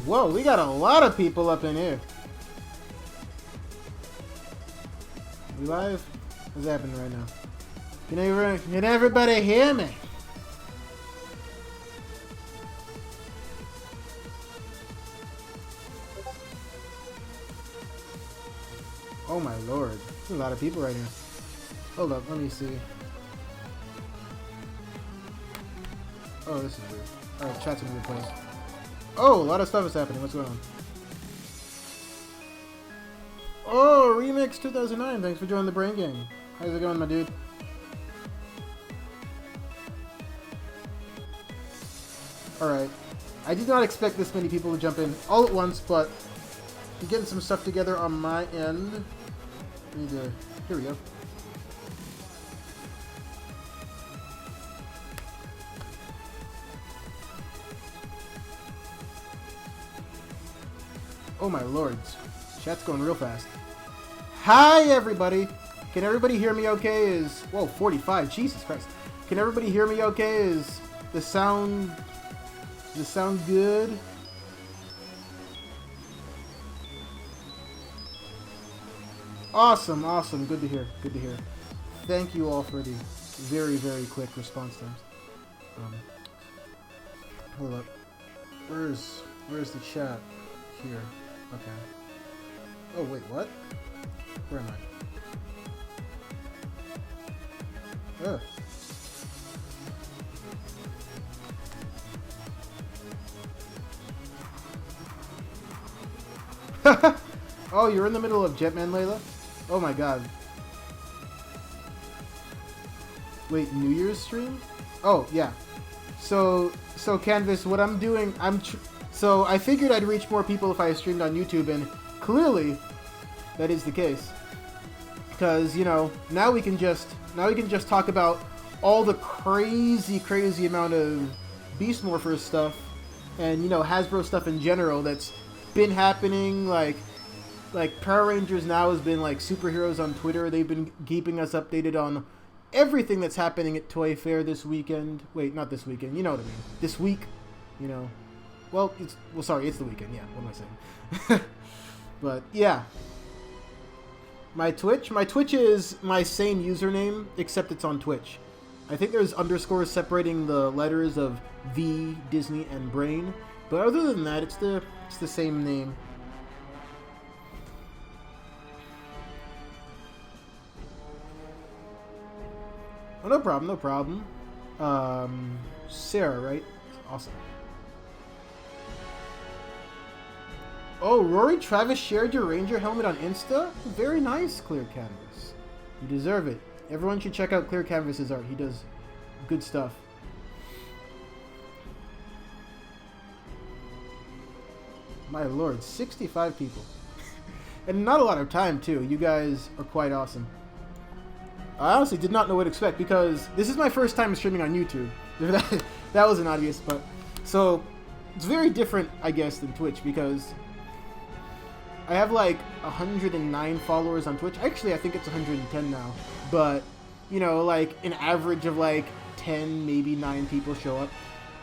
Whoa, we got a lot of people up in here. We live? What's happening right now? Can everybody hear me? Oh my lord. There's a lot of people right here. Hold up, let me see. Oh, this is weird. Alright, chat's in a weird place. Oh, a lot of stuff is happening. What's going on? Oh, Remix 2009. Thanks for joining the Brain Gang. How's it going, my dude? Alright. I did not expect this many people to jump in all at once, but I'm getting some stuff together on my end. Here we go. Oh my lords. Chat's going real fast. Hi everybody! Can everybody hear me okay? Whoa, 45, Jesus Christ. Can everybody hear me okay? Is the sound good? Awesome, awesome. Good to hear. Good to hear. Thank you all for the very, very quick response times. Hold up. Where's the chat? Here. Okay. Oh, wait, what? Where am I? Oh, you're in the middle of Jetman, Layla? Oh my god. Wait, New Year's stream? Oh, yeah. So Canvas, what I'm doing, so I figured I'd reach more people if I streamed on YouTube, and clearly that is the case. Because, you know, now we can just talk about all the crazy amount of Beast Morphers stuff and, you know, Hasbro stuff in general that's been happening. Like Power Rangers now has been like superheroes on Twitter. They've been keeping us updated on everything that's happening at Toy Fair this weekend. Wait, not this weekend. You know what I mean. This week, you know. Well, sorry, it's the weekend. Yeah, what am I saying? But yeah, my Twitch is my same username except it's on Twitch. I think there's underscores separating the letters of V, Disney, and Brain. But other than that, it's the same name. Oh, no problem, no problem. Sarah, right? Awesome. Oh, Rory Travis shared your Ranger helmet on Insta? Very nice, Clear Canvas. You deserve it. Everyone should check out Clear Canvas's art. He does good stuff. My lord, 65 people. And not a lot of time, too. You guys are quite awesome. I honestly did not know what to expect because this is my first time streaming on YouTube. That wasn't obvious, but... So, it's very different, I guess, than Twitch because... I have like 109 followers on Twitch. Actually, I think it's 110 now. But, you know, like an average of like 10, maybe 9 people show up.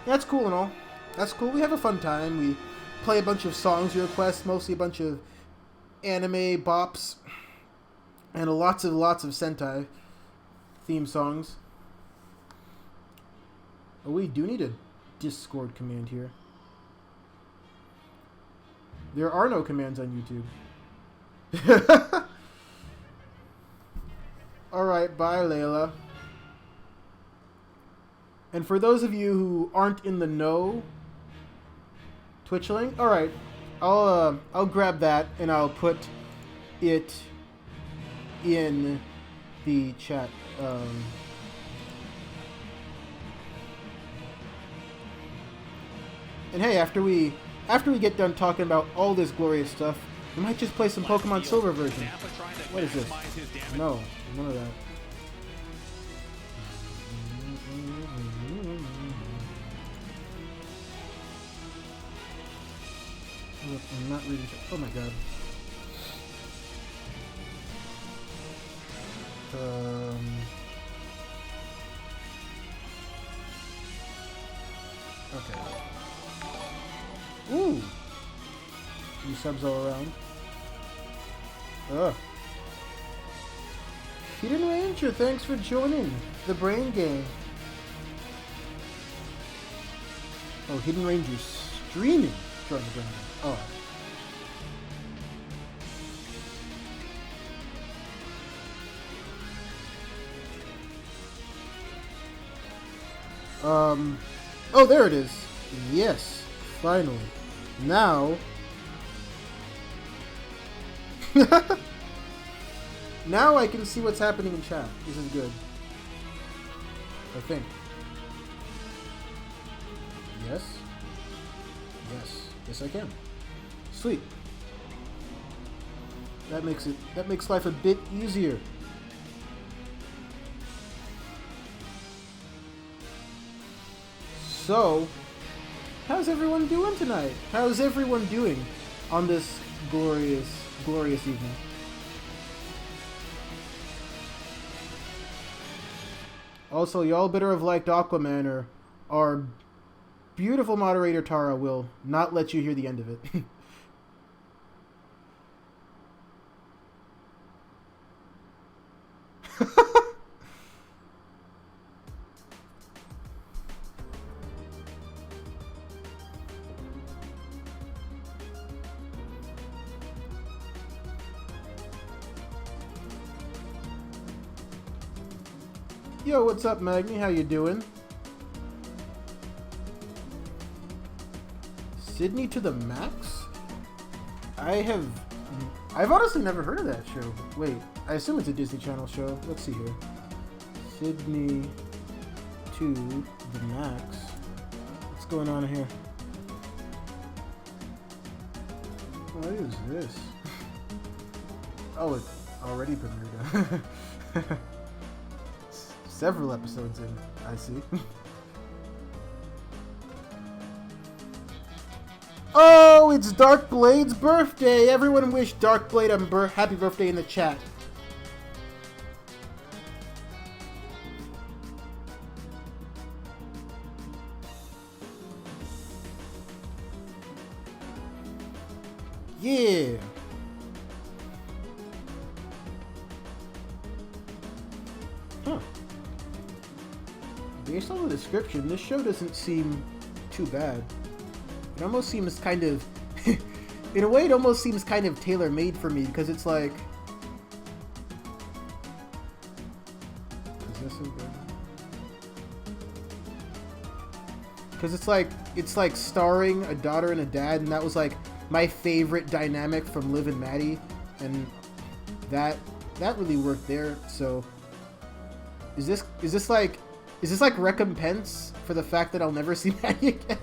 That's cool and all. That's cool. We have a fun time. We play a bunch of songs you request, mostly a bunch of anime bops. And lots of Sentai theme songs. Oh, we do need a Discord command here. There are no commands on YouTube. Alright, bye Layla. And for those of you who aren't in the know, Twitch link? Alright, I'll grab that and I'll put it in the chat. And hey, after we get done talking about all this glorious stuff, we might just play some Pokemon Silver version. What is this? No, none of that. I'm not reading. Oh my god. Okay. Ooh! New subs all around. Ugh. Hidden Ranger, thanks for joining the Brain Game. Oh, Hidden Ranger streaming. Join the Brain Game. Oh. Oh, there it is. Yes, finally. Now, now I can see what's happening in chat. This is good. I think. Yes. Yes. Yes, I can. Sweet. That makes life a bit easier. So, how's everyone doing tonight? How's everyone doing on this glorious, glorious evening? Also, y'all better have liked Aquaman, or our beautiful moderator Tara will not let you hear the end of it. Yo, what's up, Magni? How you doing? Sydney to the Max? I've honestly never heard of that show. Wait, I assume it's a Disney Channel show. Let's see here. Sydney to the Max. What's going on here? What is this? Oh, it's already premiered. Several episodes in, I see. Oh, it's Dark Blade's birthday! Everyone wish Dark Blade a happy birthday in the chat. Yeah! Huh. Based on the description, this show doesn't seem too bad. It almost seems kind of... in a way, it almost seems kind of tailor-made for me, because it's like... Because it's like starring a daughter and a dad, and that was like my favorite dynamic from Liv and Maddie, and that really worked there. So is this like recompense for the fact that I'll never see Maddie again?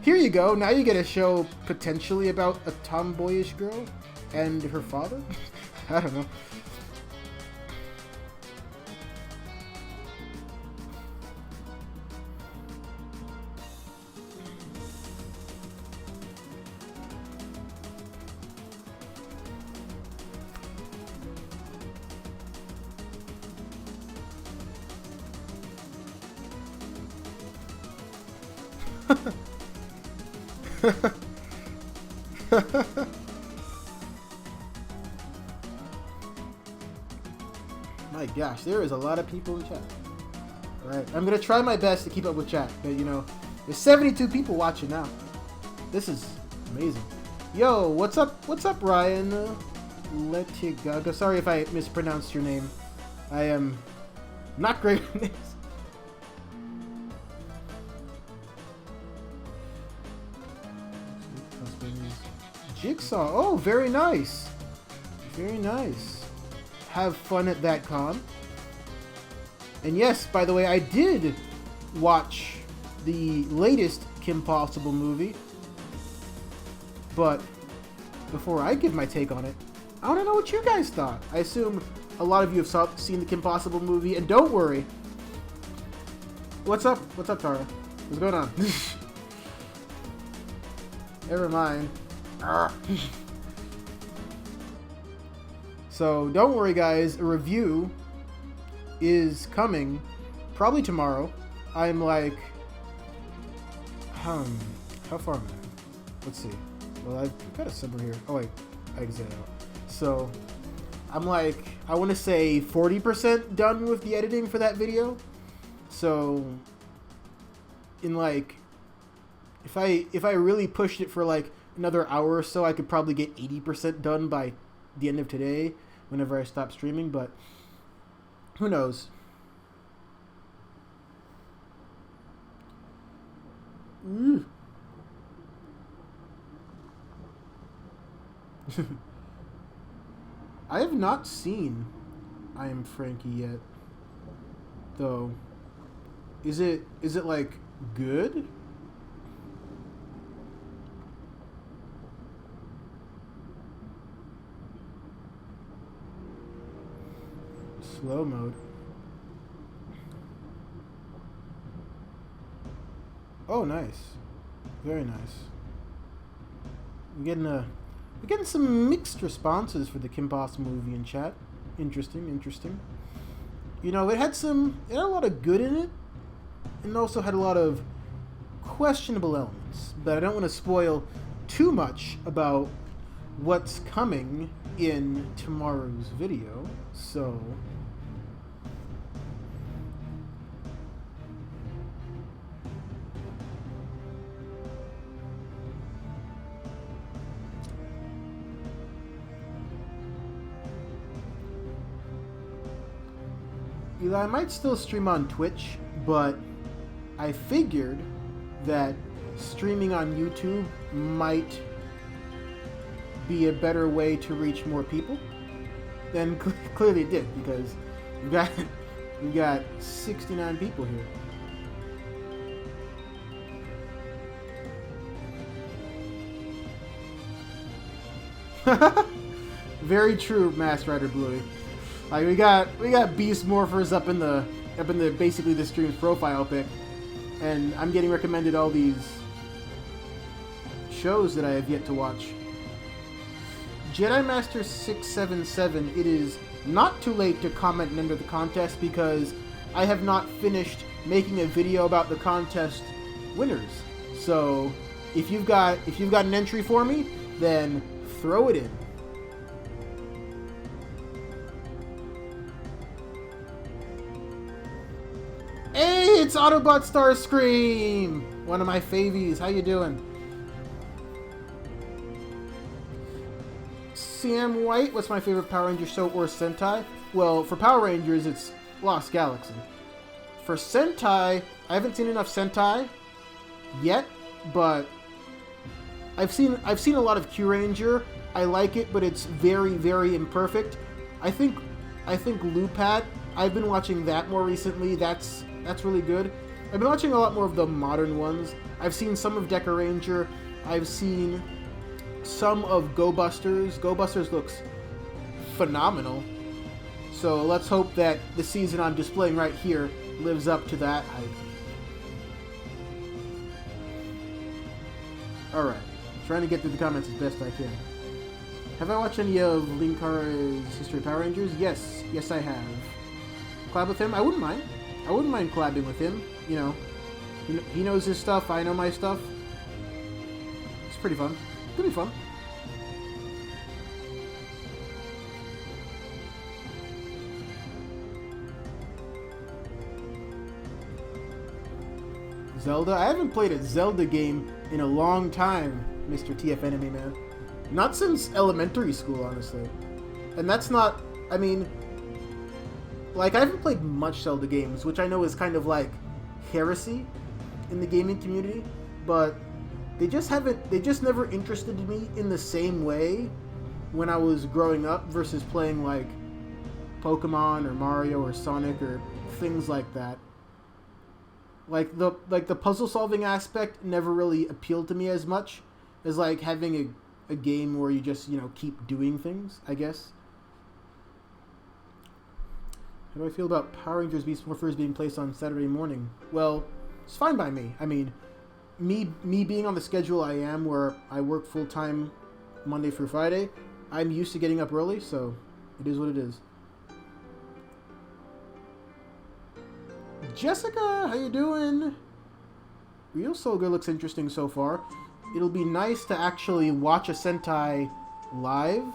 Here you go. Now you get a show potentially about a tomboyish girl and her father. I don't know. My gosh, there is a lot of people in chat. Alright, I'm gonna try my best to keep up with chat, but you know, there's 72 people watching now. This is amazing. Yo, what's up, Ryan? Letigaga. Sorry if I mispronounced your name. I am not great at names. Jigsaw. Oh, very nice. Very nice. Have fun at that con. And yes, by the way, I did watch the latest Kim Possible movie. But before I give my take on it, I want to know what you guys thought. I assume a lot of you have seen the Kim Possible movie, and don't worry. What's up? What's up, Tara? What's going on? Never mind. So don't worry, guys, a review is coming probably tomorrow. I'm like how far am I? Let's see. Well, I've got a sub here. Oh wait, I exit out. So I'm like, I want to say 40% done with the editing for that video. So in like, if I really pushed it for like another hour or so, I could probably get 80% done by the end of today, whenever I stop streaming. But who knows? I have not seen I Am Frankie yet, though. Is it like good? Slow mode. Oh, nice. Very nice. We're getting some mixed responses for the Kim Possible movie in chat. Interesting, interesting. You know, it had a lot of good in it, and also had a lot of questionable elements. But I don't want to spoil too much about what's coming in tomorrow's video, so... Eli, I might still stream on Twitch, but I figured that streaming on YouTube might be a better way to reach more people. Then clearly it did, because we got 69 people here. Very true, Masked Rider Bluey. Like we got Beast Morphers up in the basically the stream's profile pic, and I'm getting recommended all these shows that I have yet to watch. Jedi Master 677. It is not too late to comment and enter the contest, because I have not finished making a video about the contest winners. So if you've got an entry for me, then throw it in. Hey, it's Autobot Starscream! One of my favies. How you doing? Sam White, what's my favorite Power Ranger show or Sentai? Well, for Power Rangers, it's Lost Galaxy. For Sentai, I haven't seen enough Sentai yet, but I've seen a lot of Q Ranger. I like it, but it's very, very imperfect. I think Lupat, I've been watching that more recently. That's really good. I've been watching a lot more of the modern ones. I've seen some of Deca Ranger. I've seen some of Go Busters. Go Busters looks phenomenal. So let's hope that the season I'm displaying right here lives up to that hype. Alright. Trying to get through the comments as best I can. Have I watched any of Linkara's History of Power Rangers? Yes. Yes, I have. Collab with him? I wouldn't mind. I wouldn't mind collabing with him. You know, he knows his stuff. I know my stuff. It's pretty fun. Pretty fun. Zelda? I haven't played a Zelda game in a long time, Mr. TF Enemy Man. Not since elementary school, honestly. And that's not... I mean... Like, I haven't played much Zelda games, which I know is kind of like heresy in the gaming community, but they just never interested me in the same way when I was growing up versus playing like Pokemon or Mario or Sonic or things like that. Like the puzzle solving aspect never really appealed to me as much as like having a game where you just, you know, keep doing things, I guess. How do I feel about Power Rangers Beast Morphers being placed on Saturday morning? Well, it's fine by me. I mean, me being on the schedule I am, where I work full-time Monday through Friday, I'm used to getting up early, so it is what it is. Jessica, how you doing? Real Soldier looks interesting so far. it'll be nice to actually watch a Sentai live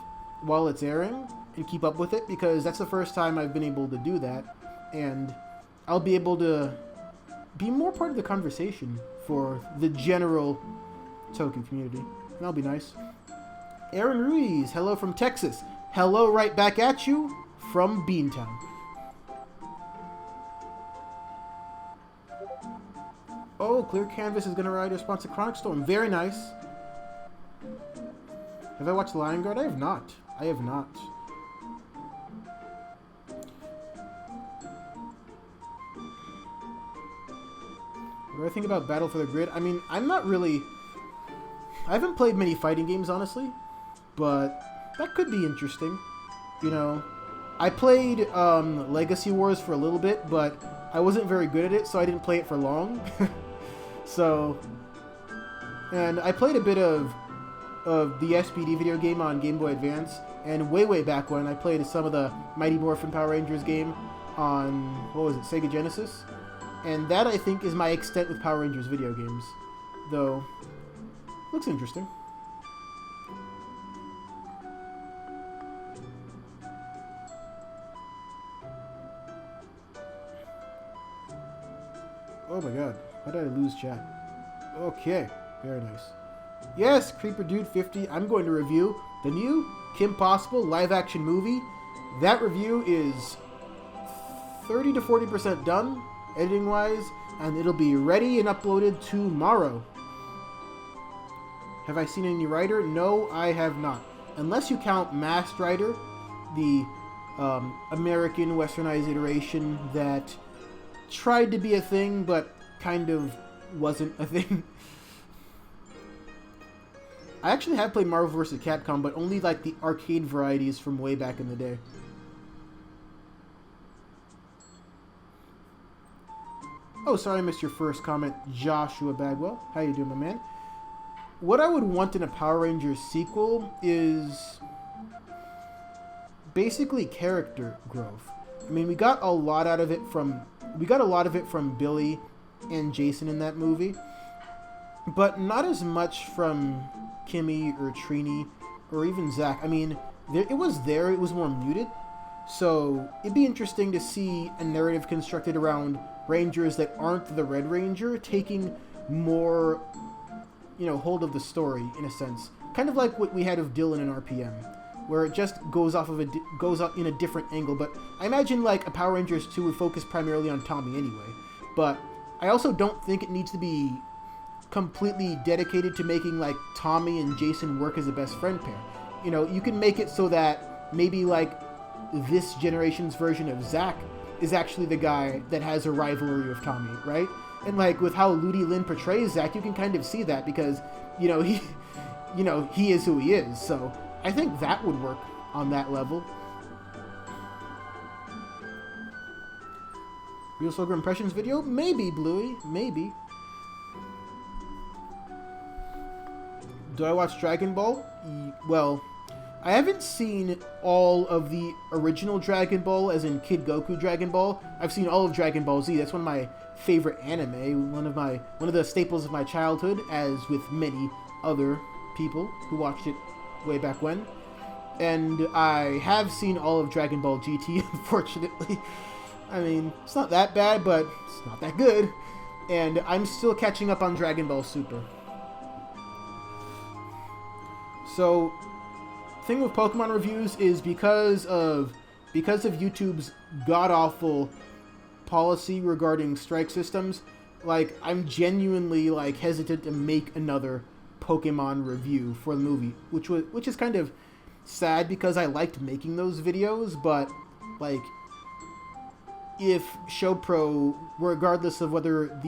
while it's airing and keep up with it, because that's the first time I've been able to do that, and I'll be able to be more part of the conversation for the general Toku community. And that'll be nice. Aaron Ruiz, hello from Texas. Hello right back at you from Beantown. Oh, Clear Canvas is going to write a response to Chronic Storm. Very nice. Have I watched Lion Guard? I have not. I have not. What do I think about Battle for the Grid? I mean, I'm not really... I haven't played many fighting games, honestly. But that could be interesting. You know, I played Legacy Wars for a little bit, but I wasn't very good at it, so I didn't play it for long. So, and I played a bit of the SPD video game on Game Boy Advance, and way back when I played some of the Mighty Morphin Power Rangers game on, what was it, Sega Genesis? And that, I think, is my extent with Power Rangers video games. Though, looks interesting. Oh my god, how did I lose chat? Okay, very nice. Yes, Creeper Dude 50, I'm going to review the new Kim Possible live-action movie. That review is 30 to 40% done, editing-wise, and it'll be ready and uploaded tomorrow. Have I seen any Rider? No, I have not. Unless you count Masked Rider, the American westernized iteration that tried to be a thing, but kind of wasn't a thing. I actually have played Marvel vs. Capcom, but only like the arcade varieties from way back in the day. Oh, sorry I missed your first comment, Joshua Bagwell. How you doing, my man? What I would want in a Power Rangers sequel is basically character growth. I mean, we got a lot out of it from Billy and Jason in that movie, but not as much from Kimmy or Trini or even Zach. I mean, it was more muted, so it'd be interesting to see a narrative constructed around Rangers that aren't the Red Ranger taking more, hold of the story in a sense, kind of like what we had of Dylan in RPM, where it just goes up in a different angle. But I imagine like a Power Rangers 2 would focus primarily on Tommy anyway. But I also don't think it needs to be completely dedicated to making like Tommy and Jason work as a best friend pair. You can make it so that maybe like this generation's version of Zack is actually the guy that has a rivalry with Tommy, right? And like with how Ludi Lin portrays Zack, you can kind of see that because, he is who he is. So I think that would work on that level. Real Soldier Impressions video? Maybe, Bluey. Maybe. Do I watch Dragon Ball? Well, I haven't seen all of the original Dragon Ball, as in Kid Goku Dragon Ball. I've seen all of Dragon Ball Z. That's one of my favorite anime. One of the staples of my childhood, as with many other people who watched it way back when. And I have seen all of Dragon Ball GT, unfortunately. I mean, it's not that bad, but it's not that good. And I'm still catching up on Dragon Ball Super. So, thing with Pokemon reviews is because of YouTube's god-awful policy regarding strike systems, like, I'm genuinely, like, hesitant to make another Pokemon review for the movie, which is kind of sad because I liked making those videos, but, like, if ShowPro, regardless of whether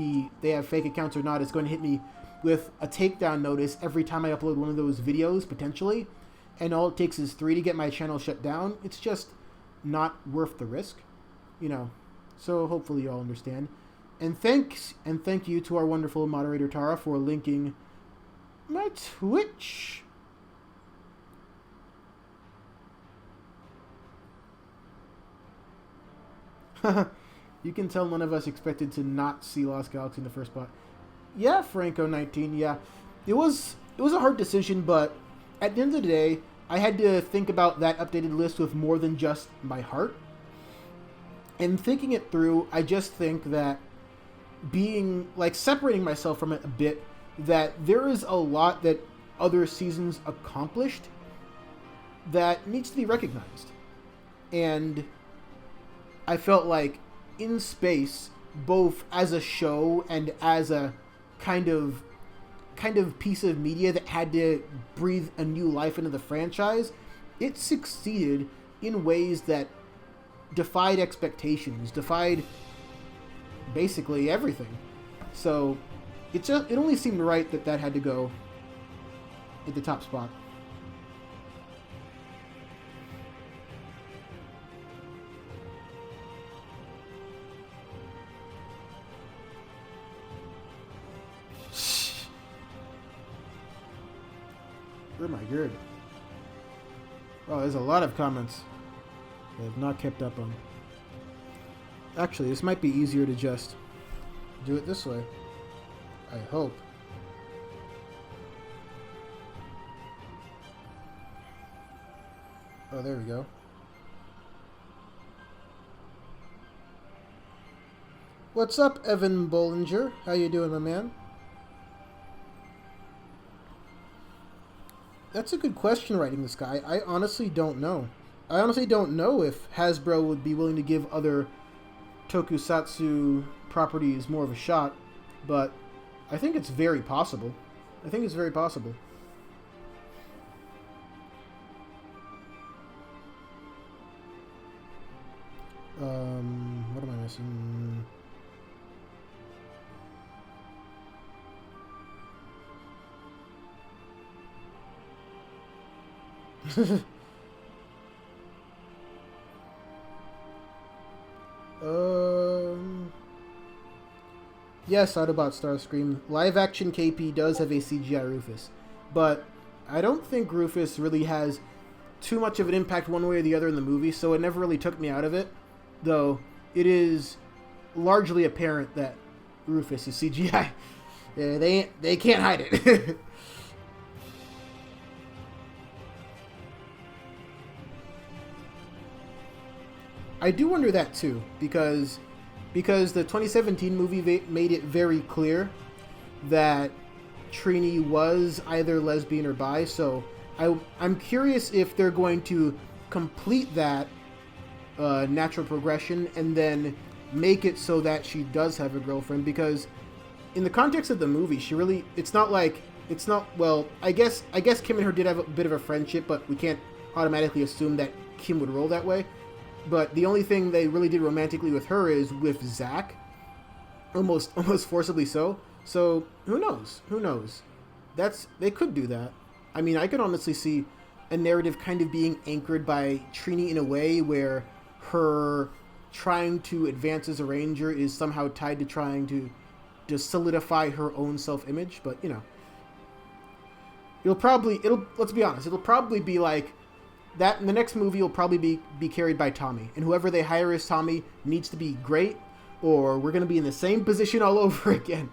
they have fake accounts or not, is going to hit me with a takedown notice every time I upload one of those videos, potentially, and all it takes is 3 to get my channel shut down, it's just not worth the risk, So hopefully you all understand. And thank you to our wonderful moderator Tara for linking my Twitch. You can tell none of us expected to not see Lost Galaxy in the first spot. Yeah, Franco19, yeah. it was a hard decision, but at the end of the day, I had to think about that updated list with more than just my heart. And thinking it through, I just think that being like separating myself from it a bit, that there is a lot that other seasons accomplished that needs to be recognized. And I felt like in space, both as a show and as a kind of piece of media that had to breathe a new life into the franchise, it succeeded in ways that defied expectations, defied basically everything. So it only seemed right that had to go at the top spot. Oh my god. Oh, there's a lot of comments I have not kept up on. Actually, this might be easier to just do it this way. I hope. Oh, there we go. What's up, Evan Bollinger? How you doing, my man? That's a good question, writing this guy. I honestly don't know. I honestly don't know if Hasbro would be willing to give other tokusatsu properties more of a shot, but I think it's very possible. I think it's very possible. What am I missing? Yes, Autobot Starscream. Live action KP does have a CGI Rufus, but I don't think Rufus really has too much of an impact one way or the other in the movie, so it never really took me out of it. Though it is largely apparent that Rufus is CGI. Yeah, they can't hide it. I do wonder that too, because the 2017 movie made it very clear that Trini was either lesbian or bi. So I'm curious if they're going to complete that natural progression and then make it so that she does have a girlfriend. Because in the context of the movie, well, I guess Kim and her did have a bit of a friendship, but we can't automatically assume that Kim would roll that way. But the only thing they really did romantically with her is with Zack, almost forcibly so. So who knows? Who knows? They could do that. I mean, I could honestly see a narrative kind of being anchored by Trini in a way where her trying to advance as a ranger is somehow tied to trying to solidify her own self-image. But you know, let's be honest, it'll probably be like that. In the next movie will probably be carried by Tommy, and whoever they hire as Tommy needs to be great, or we're going to be in the same position all over again.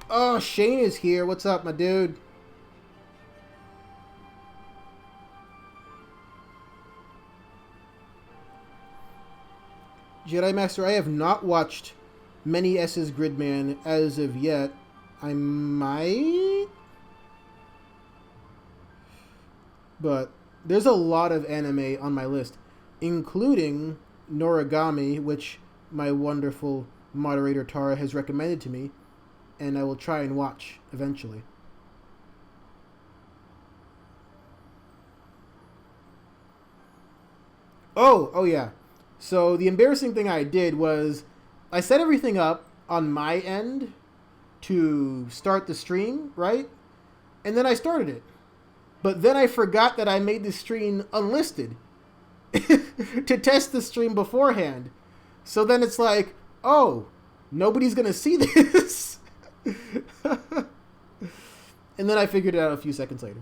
Oh, Shane is here. What's up, my dude? Jedi Master, I have not watched many S's Gridman as of yet. I might, but there's a lot of anime on my list, including Noragami, which my wonderful moderator Tara has recommended to me, and I will try and watch eventually. Oh yeah. So the embarrassing thing I did was I set everything up on my end to start the stream, right? And then I started it. But then I forgot that I made the stream unlisted to test the stream beforehand. So then it's like, oh, nobody's going to see this. And then I figured it out a few seconds later.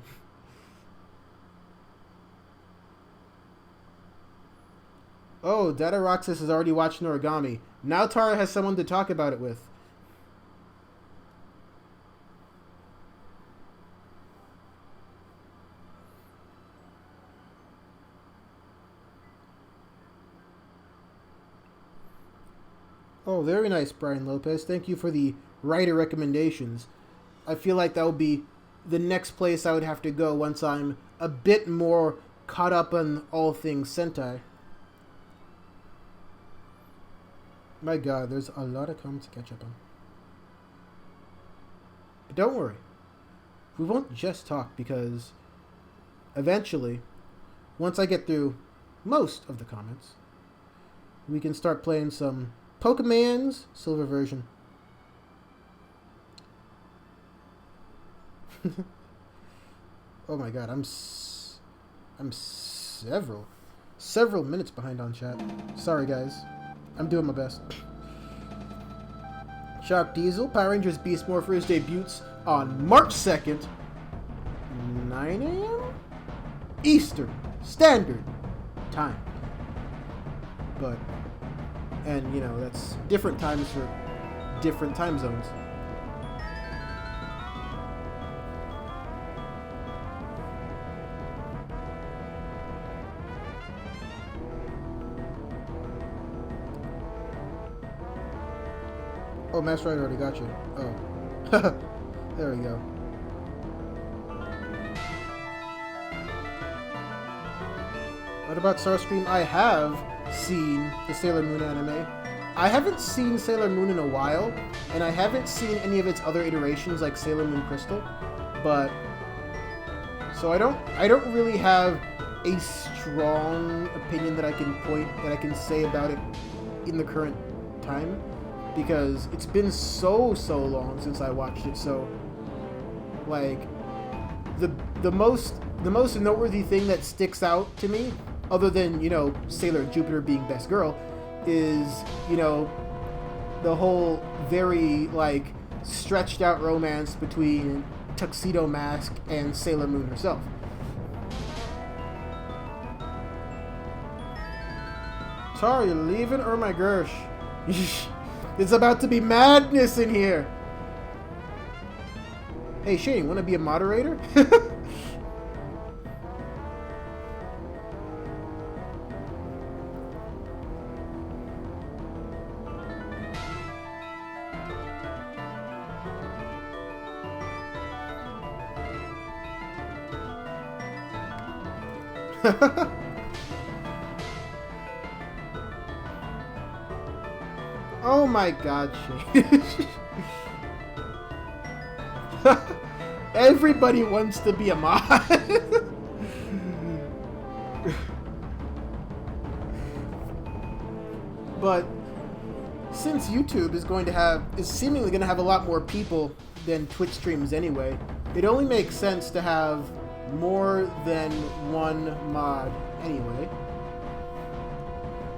Oh, Data Roxas has already watched Noragami. Now Tara has someone to talk about it with. Oh, very nice, Brian Lopez. Thank you for the writer recommendations. I feel like that would be the next place I would have to go once I'm a bit more caught up on all things Sentai. My god, there's a lot of comments to catch up on. But don't worry. We won't just talk because eventually, once I get through most of the comments, we can start playing some Pokemon's Silver version. Oh my god, I'm several minutes behind on chat. Sorry guys, I'm doing my best. Shock Diesel, Power Rangers Beast Morphers debuts on March 2nd, 9 a.m. Eastern Standard Time. But, and you know, that's different times for different time zones. Oh, Master Rider already got you. Oh. There we go. What about Starscream? I have seen the Sailor Moon anime. I haven't seen Sailor Moon in a while, and I haven't seen any of its other iterations like Sailor Moon Crystal, but so I don't really have a strong opinion that I can say about it in the current time, because it's been so long since I watched it. So like the most noteworthy thing that sticks out to me, other than, you know, Sailor Jupiter being best girl, is, you know, the whole very like stretched out romance between Tuxedo Mask and Sailor Moon herself. Tar, you leaving? Oh my gosh. It's about to be madness in here. Hey Shane, wanna be a moderator? Oh my god, Shane. Everybody wants to be a mod. But since YouTube is seemingly going to have a lot more people than Twitch streams anyway, it only makes sense to have more than one mod anyway.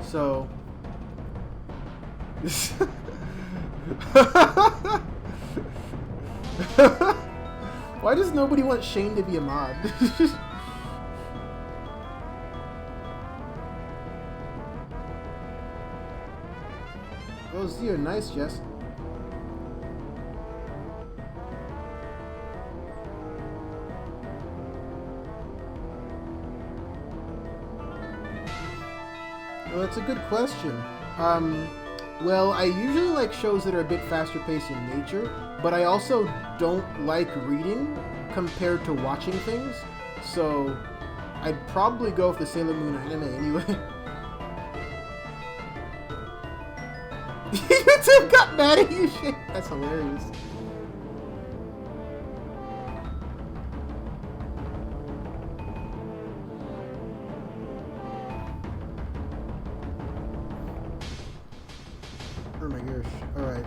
So why does nobody want Shane to be a mod? Oh, Zio, nice, Jess. Well, that's a good question. Well, I usually like shows that are a bit faster paced in nature, but I also don't like reading compared to watching things, so I'd probably go with the Sailor Moon anime anyway. YouTube got mad at you, shit. That's hilarious. Oh my gosh. Alright.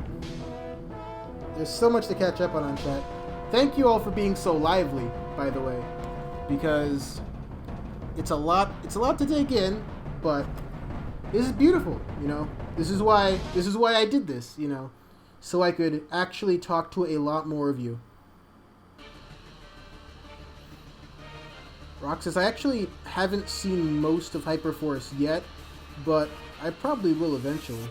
There's so much to catch up on chat. Thank you all for being so lively, by the way, because it's a lot to take in, but this is beautiful, you know? This is why I did this, you know, so I could actually talk to a lot more of you. Roxas, I actually haven't seen most of Hyperforce yet, but I probably will eventually.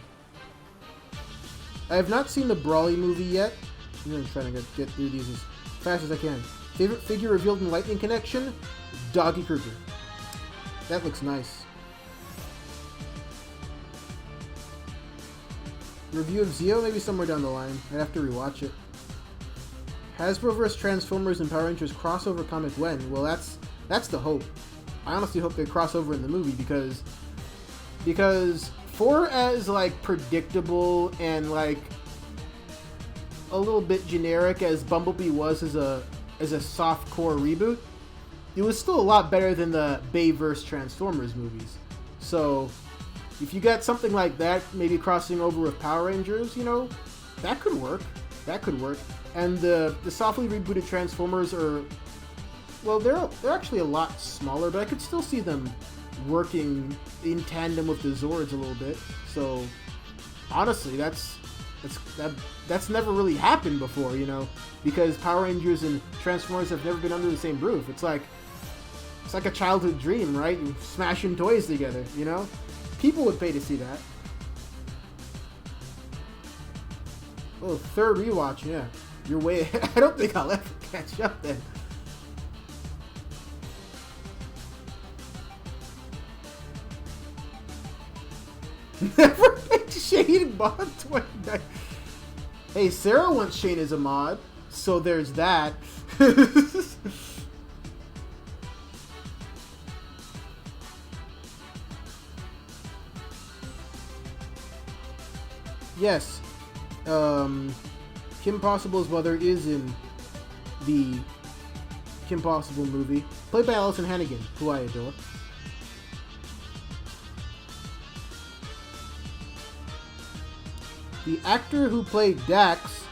I have not seen the Brawly movie yet. I'm trying to get through these as fast as I can. Favorite figure revealed in Lightning Connection? Doggy Kruger. That looks nice. Review of Zeo, maybe somewhere down the line. I'd have to rewatch it. Hasbro vs. Transformers and Power Rangers crossover comic when? Well, that's the hope. I honestly hope they cross over in the movie because for as like predictable and like a little bit generic as Bumblebee was as a softcore reboot, it was still a lot better than the Bay vs. Transformers movies. So if you got something like that, maybe crossing over with Power Rangers, you know, that could work. That could work. And the softly rebooted Transformers are, well, they're actually a lot smaller, but I could still see them working in tandem with the Zords a little bit. So honestly, that's never really happened before, you know, because Power Rangers and Transformers have never been under the same roof. It's like a childhood dream, right? You're smashing toys together, you know? People would pay to see that. Oh, third rewatch, yeah. You're way... I don't think I'll ever catch up then. Never picked Shane and Mod 29. Hey, Sarah wants Shane as a mod, so there's that. Yes, Kim Possible's mother is in the Kim Possible movie, played by Allison Hannigan, who I adore. The actor who played Dax,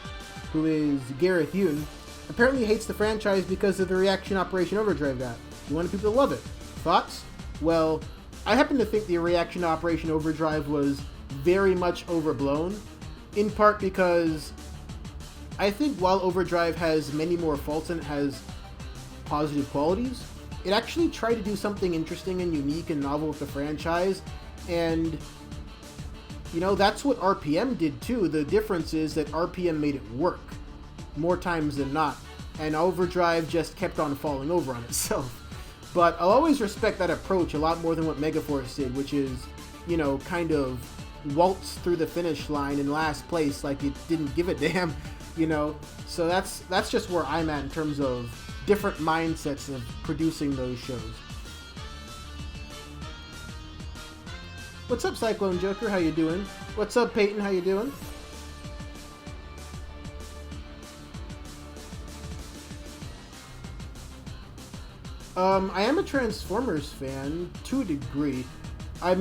who is Gareth Yoon, apparently hates the franchise because of the reaction Operation Overdrive got. He wanted people to love it. Thoughts? Well, I happen to think the reaction to Operation Overdrive was very much overblown, in part because I think while Overdrive has many more faults than it has positive qualities, it actually tried to do something interesting and unique and novel with the franchise, and you know, that's what RPM did too. The difference is that RPM made it work more times than not, and Overdrive just kept on falling over on itself. But I'll always respect that approach a lot more than what Megaforce did, which is, you know, kind of waltz through the finish line in last place like it didn't give a damn, you know. So that's just where I'm at in terms of different mindsets of producing those shows. What's up, Cyclone Joker? How you doing? What's up, Peyton? How you doing? I am a Transformers fan to a degree. I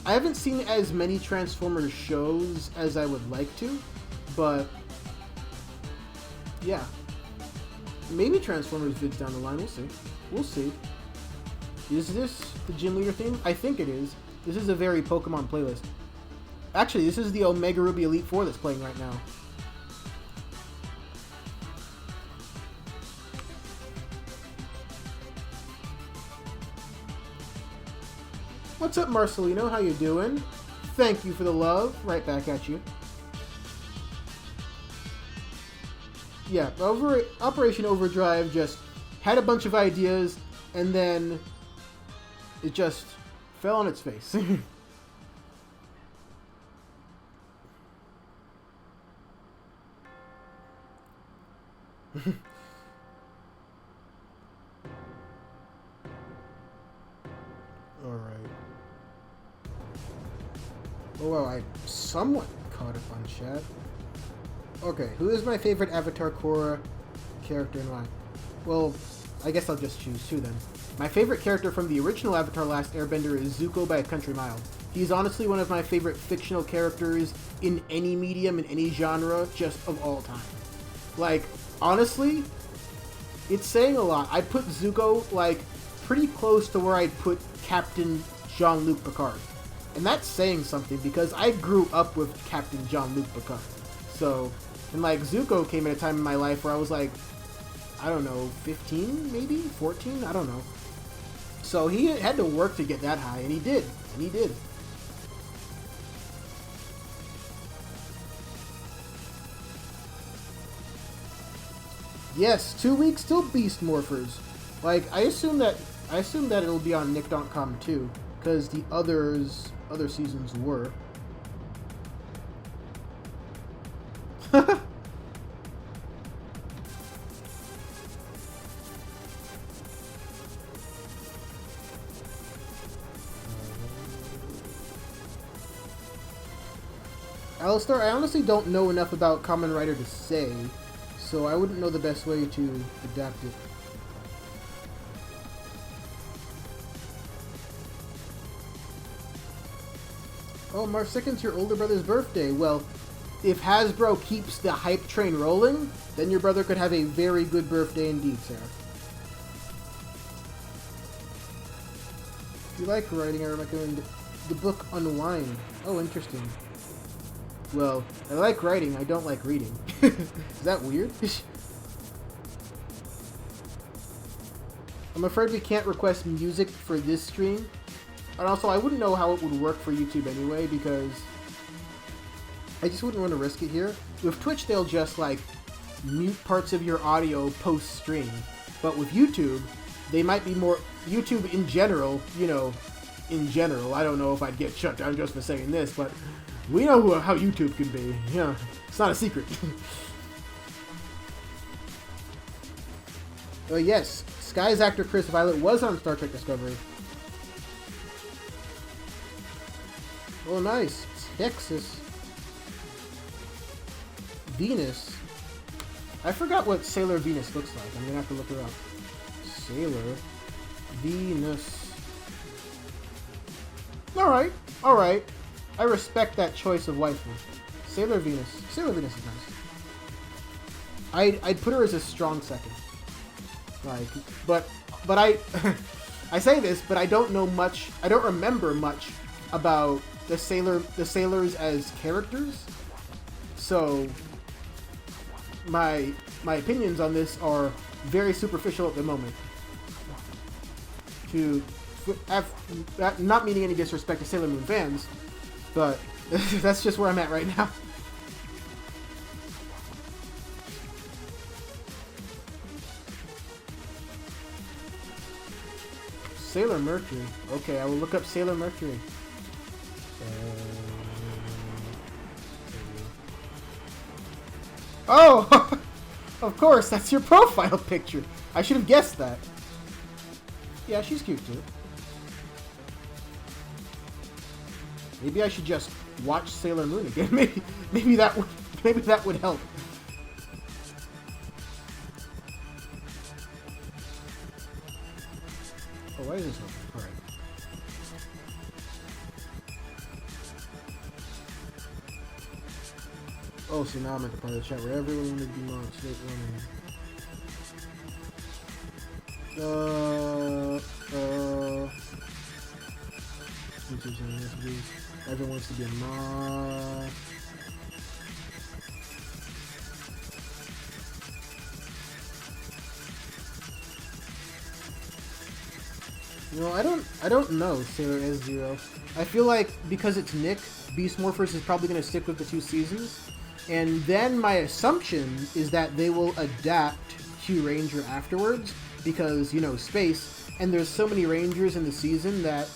haven't seen as many Transformers shows as I would like to, but yeah. Maybe Transformers vids down the line, we'll see. We'll see. Is this the Gym Leader theme? I think it is. This is a very Pokemon playlist. Actually, this is the Omega Ruby Elite Four that's playing right now. What's up, Marcelino? How you doing? Thank you for the love. Right back at you. Yeah, Operation Overdrive just had a bunch of ideas, and then it just fell on its face. Alright. Oh wow, I somewhat caught up on chat. Okay, who is my favorite Avatar Korra character and why? Well, I guess I'll just choose two then. My favorite character from the original Avatar Last Airbender is Zuko by a country mile. He's honestly one of my favorite fictional characters in any medium, in any genre, just of all time. Like, honestly, it's saying a lot. I'd put Zuko, like, pretty close to where I'd put Captain Jean-Luc Picard. And that's saying something, because I grew up with Captain Jean-Luc Picard. So, and like, Zuko came at a time in my life where I was like, I don't know, 15 maybe? 14? I don't know. So he had to work to get that high, and he did. And he did. Yes, 2 weeks till Beast Morphers. Like, I assume that it'll be on Nick.com too, because the other seasons were. Alistar, I honestly don't know enough about Kamen Rider to say, so I wouldn't know the best way to adapt it. Oh, March 2nd's your older brother's birthday. Well, if Hasbro keeps the hype train rolling, then your brother could have a very good birthday indeed, Sarah. If you like writing, I recommend the book Unwind. Oh, interesting. Well, I like writing, I don't like reading. Is that weird? I'm afraid we can't request music for this stream. And also, I wouldn't know how it would work for YouTube anyway, because I just wouldn't want to risk it here. With Twitch, they'll just, like, mute parts of your audio post-stream. But with YouTube, they might be more... YouTube in general, you know, in general, I don't know if I'd get shut down just for saying this, but we know how YouTube can be. Yeah, it's not a secret. Yes, Sky's actor Chris Violet was on Star Trek Discovery. Oh, nice. Texas. Venus. I forgot what Sailor Venus looks like. I'm gonna have to look her up. Sailor Venus. Alright, alright. I respect that choice of waifu. Sailor Venus. Sailor Venus is nice. I'd put her as a strong second. Like, but I... I say this, but I don't know much... I don't remember much about the sailors as characters. So my opinions on this are very superficial at the moment. To have, not meaning any disrespect to Sailor Moon fans, but that's just where I'm at right now. Sailor Mercury. Okay, I will look up Sailor Mercury. Oh! Of course, that's your profile picture. I should have guessed that. Yeah, she's cute too. Maybe I should just watch Sailor Moon again. Maybe that would help. Oh, why is this open? Alright. Oh, so now I'm at the part of the chat where everyone wanted to be on straight running. Everyone wants to be a mod. You know, I don't know Sailor S0. I feel like because it's Nick, Beast Morphers is probably going to stick with the 2 seasons. And then my assumption is that they will adapt Q Ranger afterwards because, you know, space. And there's so many Rangers in the season that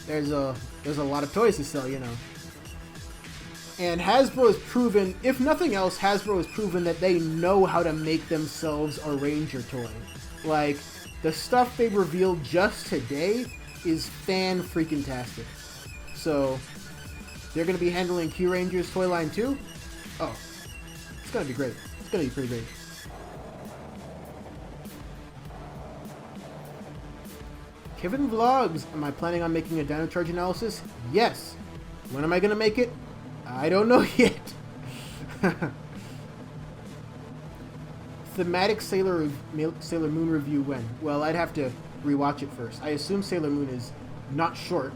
there's a lot of toys to sell, you know. And Hasbro has proven, if nothing else, Hasbro has proven that they know how to make themselves a Ranger toy. Like, the stuff they revealed just today is fan-freaking-tastic. So, they're going to be handling Q Ranger's toy line too? Oh. It's going to be great. It's going to be pretty great. Kevin Vlogs, am I planning on making a Dino Charge analysis? Yes. When am I going to make it? I don't know yet. Thematic Sailor Moon review when? Well, I'd have to rewatch it first. I assume Sailor Moon is not short.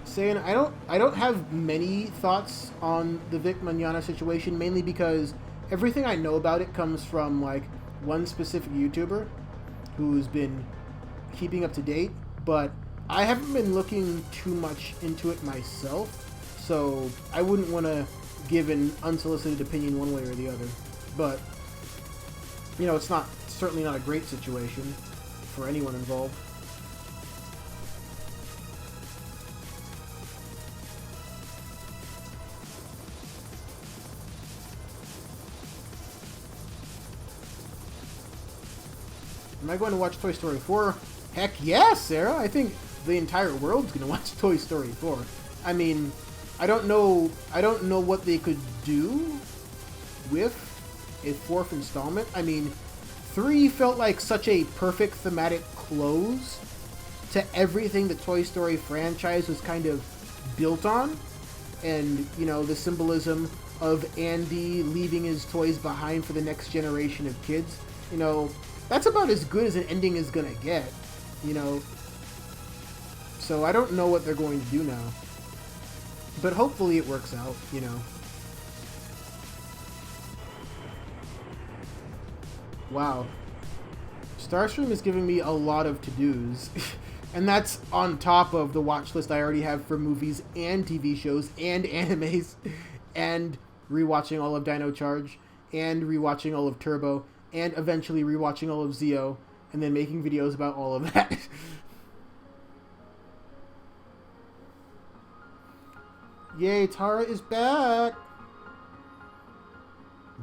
Saying I don't have many thoughts on the Vic Mignogna situation, mainly because everything I know about it comes from like one specific YouTuber who's been keeping up to date, but I haven't been looking too much into it myself, so I wouldn't want to give an unsolicited opinion one way or the other. But you know, it's certainly not a great situation for anyone involved. Am I going to watch Toy Story 4? Heck yes, Sarah. I think the entire world's going to watch Toy Story 4. I mean, I don't know what they could do with a fourth installment. I mean, 3 felt like such a perfect thematic close to everything the Toy Story franchise was kind of built on. And, you know, the symbolism of Andy leaving his toys behind for the next generation of kids. You know, that's about as good as an ending is gonna get, you know. So I don't know what they're going to do now. But hopefully it works out, you know. Wow. Starstream is giving me a lot of to-dos. And that's on top of the watch list I already have for movies and TV shows and animes. And rewatching all of Dino Charge. And rewatching all of Turbo. And eventually rewatching all of Zeo. And then making videos about all of that. Yay, Tara is back!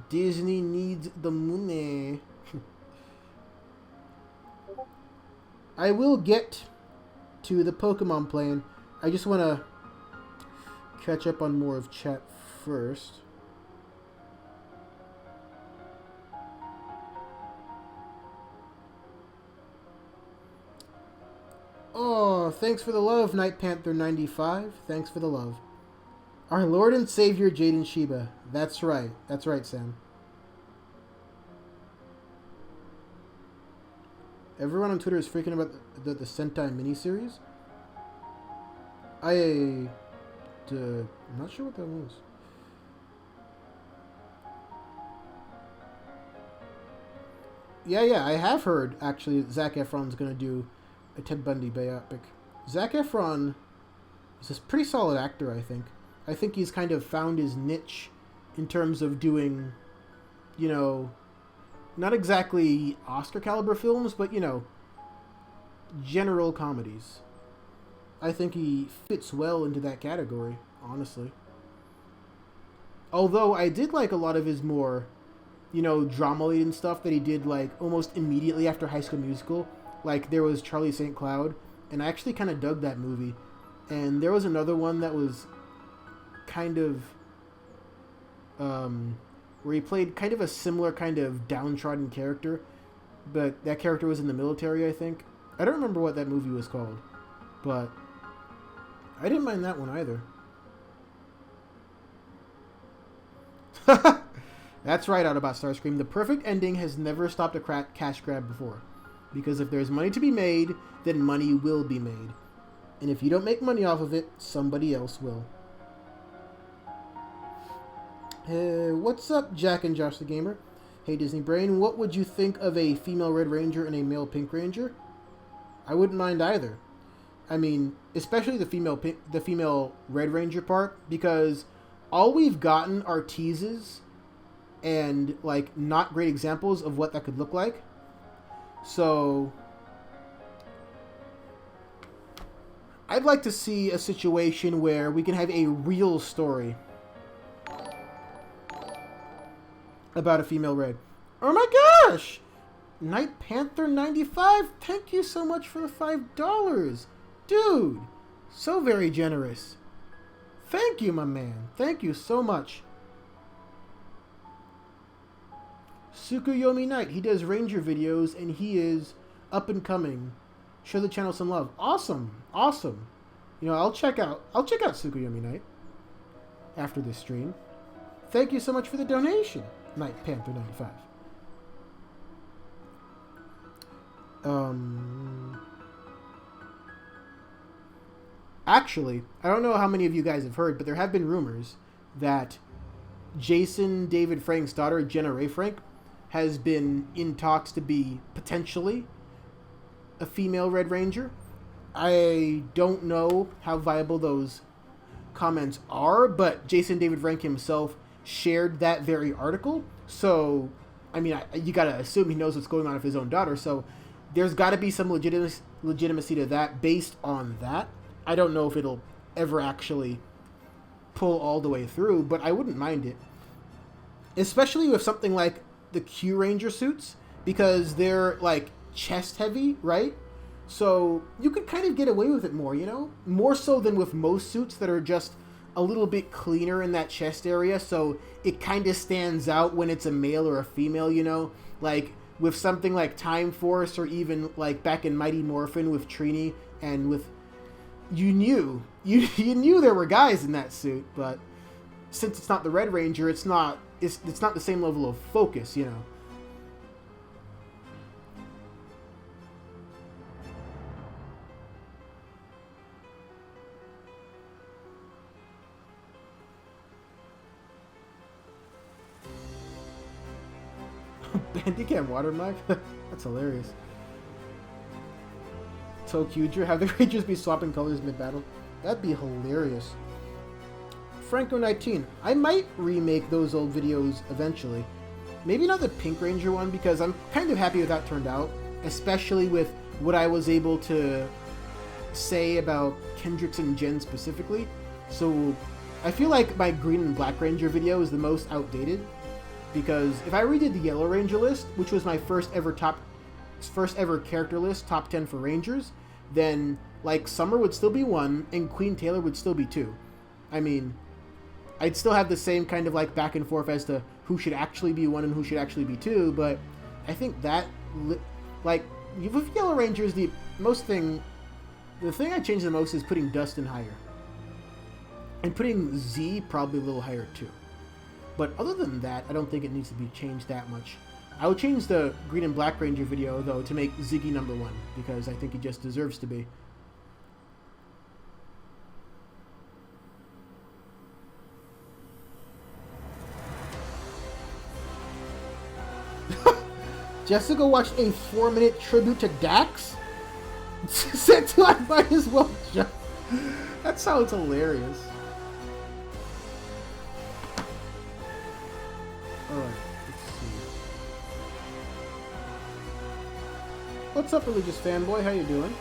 Disney needs the money. I will get to the Pokemon plan. I just want to catch up on more of chat first. Oh, thanks for the love, Night Panther 95. Thanks for the love. Our Lord and Savior, Jaden Shiba. That's right. That's right, Sam. Everyone on Twitter is freaking about the Sentai miniseries. I'm not sure what that was. Yeah, I have heard, actually, that Zac Efron's going to do a Ted Bundy biopic. Zac Efron is a pretty solid actor, I think. I think he's kind of found his niche in terms of doing, you know, not exactly Oscar caliber films, but, you know, general comedies. I think he fits well into that category, honestly. Although I did like a lot of his more, you know, drama-laden stuff that he did, like, almost immediately after High School Musical. Like, there was Charlie St. Cloud, and I actually kind of dug that movie. And there was another one that was kind of where he played kind of a similar kind of downtrodden character, but that character was in the military, I think. I don't remember what that movie was called, but I didn't mind that one either. That's right, out about Starscream. The perfect ending has never stopped a cash grab before, because if there's money to be made, then money will be made, and if you don't make money off of it, somebody else will. What's up, Jack and Josh the Gamer? Hey, Disney Brain, what would you think of a female Red Ranger and a male Pink Ranger? I wouldn't mind either. I mean, especially the female Red Ranger part, because all we've gotten are teases and, like, not great examples of what that could look like. So I'd like to see a situation where we can have a real story about a female Red. Oh my gosh! Night Panther 95, thank you so much for the $5. Dude, so very generous. Thank you, my man. Thank you so much. Tsukuyomi Knight, he does Ranger videos and he is up and coming. Show the channel some love. Awesome. Awesome. You know, I'll check out Tsukuyomi Knight after this stream. Thank you so much for the donation, Night Panther 95. Actually, I don't know how many of you guys have heard, but there have been rumors that Jason David Frank's daughter, Jenna Ray Frank, has been in talks to be potentially a female Red Ranger. I don't know how viable those comments are, but Jason David Frank himself shared that very article. So, I mean, you gotta assume he knows what's going on with his own daughter. So, there's got to be some legitimacy to that based on that. I don't know if it'll ever actually pull all the way through, but I wouldn't mind it. Especially with something like the Q Ranger suits, because they're, like, chest heavy, right? So you could kind of get away with it more, you know? More so than with most suits that are just a little bit cleaner in that chest area, so it kind of stands out when it's a male or a female, you know? Like with something like Time Force, or even like back in Mighty Morphin with Trini, and with you knew there were guys in that suit, but since it's not the Red Ranger, it's not the same level of focus, you know. Bandicam watermark? That's hilarious. Tokuger, have the Rangers be swapping colors mid-battle? That'd be hilarious. Franco19, I might remake those old videos eventually. Maybe not the Pink Ranger one, because I'm kind of happy with that turned out, especially with what I was able to say about Kendricks and Jen specifically. So I feel like my Green and Black Ranger video is the most outdated, because if I redid the Yellow Ranger list, which was my first ever character list, top 10 for Rangers, then like Summer would still be 1 and Queen Taylor would still be 2. I mean, I'd still have the same kind of like back and forth as to who should actually be 1 and who should actually be 2, but I think that like with Yellow Rangers, the thing I changed the most is putting Dustin higher, and putting Z probably a little higher too. But other than that, I don't think it needs to be changed that much. I would change the Green and Black Ranger video, though, to make Ziggy number 1, because I think he just deserves to be. Jessica watched a 4-minute tribute to Dax? Said to I might as well jump. That sounds hilarious. Alright, let's see. What's up, religious fanboy? How you doing?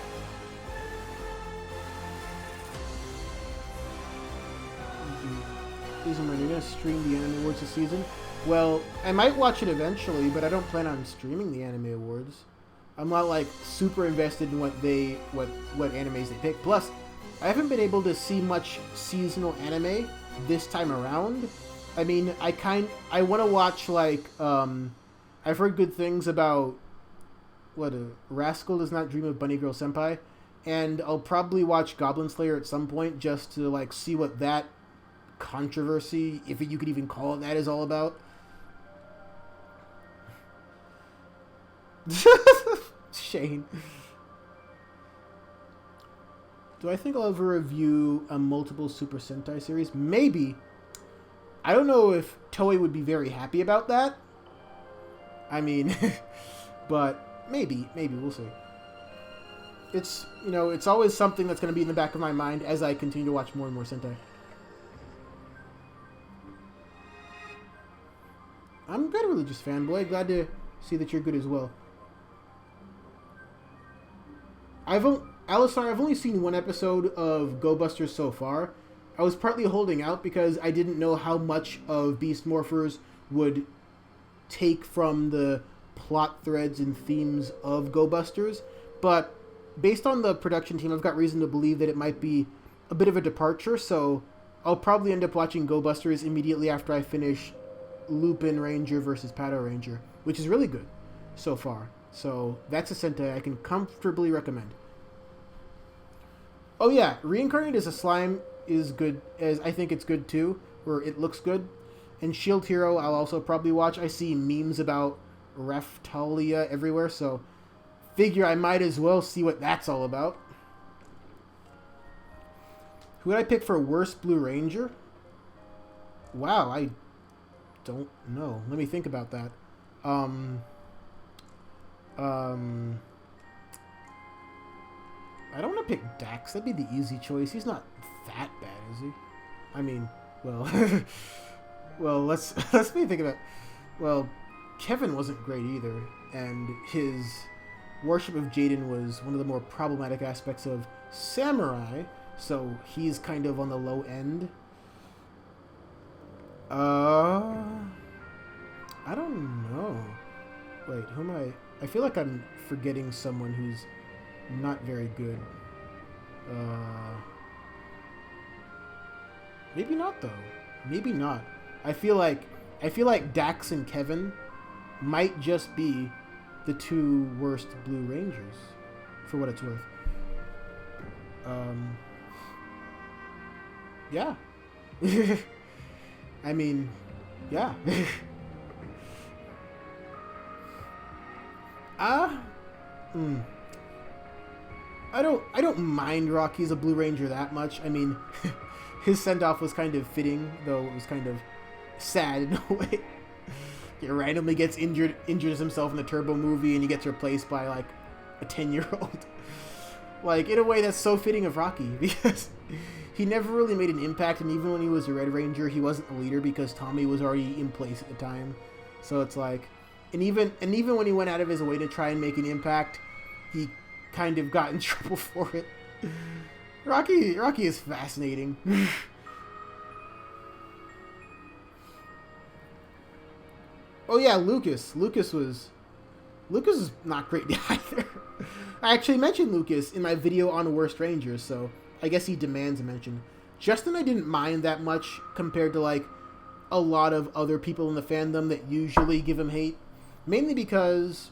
Season when you're gonna stream the Anime Awards this season? Well, I might watch it eventually, but I don't plan on streaming the Anime Awards. I'm not like super invested in what animes they pick. Plus, I haven't been able to see much seasonal anime this time around. I mean, I want to watch, like, I've heard good things about, Rascal Does Not Dream of Bunny Girl Senpai, and I'll probably watch Goblin Slayer at some point just to, like, see what that controversy, if you could even call it that, is all about. Shane. Do I think I'll ever review a multiple Super Sentai series? Maybe. I don't know if Toei would be very happy about that. I mean, but maybe, we'll see. It's, it's always something that's going to be in the back of my mind as I continue to watch more and more Sentai. I'm good, religious fanboy. Glad to see that you're good as well. I've only seen one episode of Go Busters so far. I was partly holding out because I didn't know how much of Beast Morphers would take from the plot threads and themes of Go Busters, but based on the production team, I've got reason to believe that it might be a bit of a departure, so I'll probably end up watching Go Busters immediately after I finish Lupin Ranger versus Pato Ranger, which is really good so far. So that's a Sentai I can comfortably recommend. Oh yeah, Reincarnate as a Slime is good, as I think it's good too, or it looks good. And Shield Hero I'll also probably watch. I see memes about Raphtalia everywhere, so figure I might as well see what that's all about. Who would I pick for worst Blue Ranger? Wow, I don't know. Let me think about that. I don't want to pick Dax. That'd be the easy choice. He's not that bad, is he? I mean, well, well, let's me think about. Well, Kevin wasn't great either, and his worship of Jaden was one of the more problematic aspects of Samurai. So he's kind of on the low end. I don't know. Wait, who am I? I feel like I'm forgetting someone who's not very good. Maybe not though. Maybe not. I feel like Dax and Kevin might just be the two worst Blue Rangers, for what it's worth. Yeah. I mean, yeah. I don't mind Rocky as a Blue Ranger that much. I mean, his send-off was kind of fitting, though it was kind of sad in a way. He randomly gets injures himself in the Turbo movie, and he gets replaced by like a 10-year-old. Like, in a way that's so fitting of Rocky, because he never really made an impact, and even when he was a Red Ranger, he wasn't the leader because Tommy was already in place at the time. So it's like, and even when he went out of his way to try and make an impact, he kind of got in trouble for it. Rocky is fascinating. Oh yeah, Lucas. Lucas is not great either. I actually mentioned Lucas in my video on Worst Rangers, so I guess he demands a mention. Justin I didn't mind that much compared to like a lot of other people in the fandom that usually give him hate. Mainly because,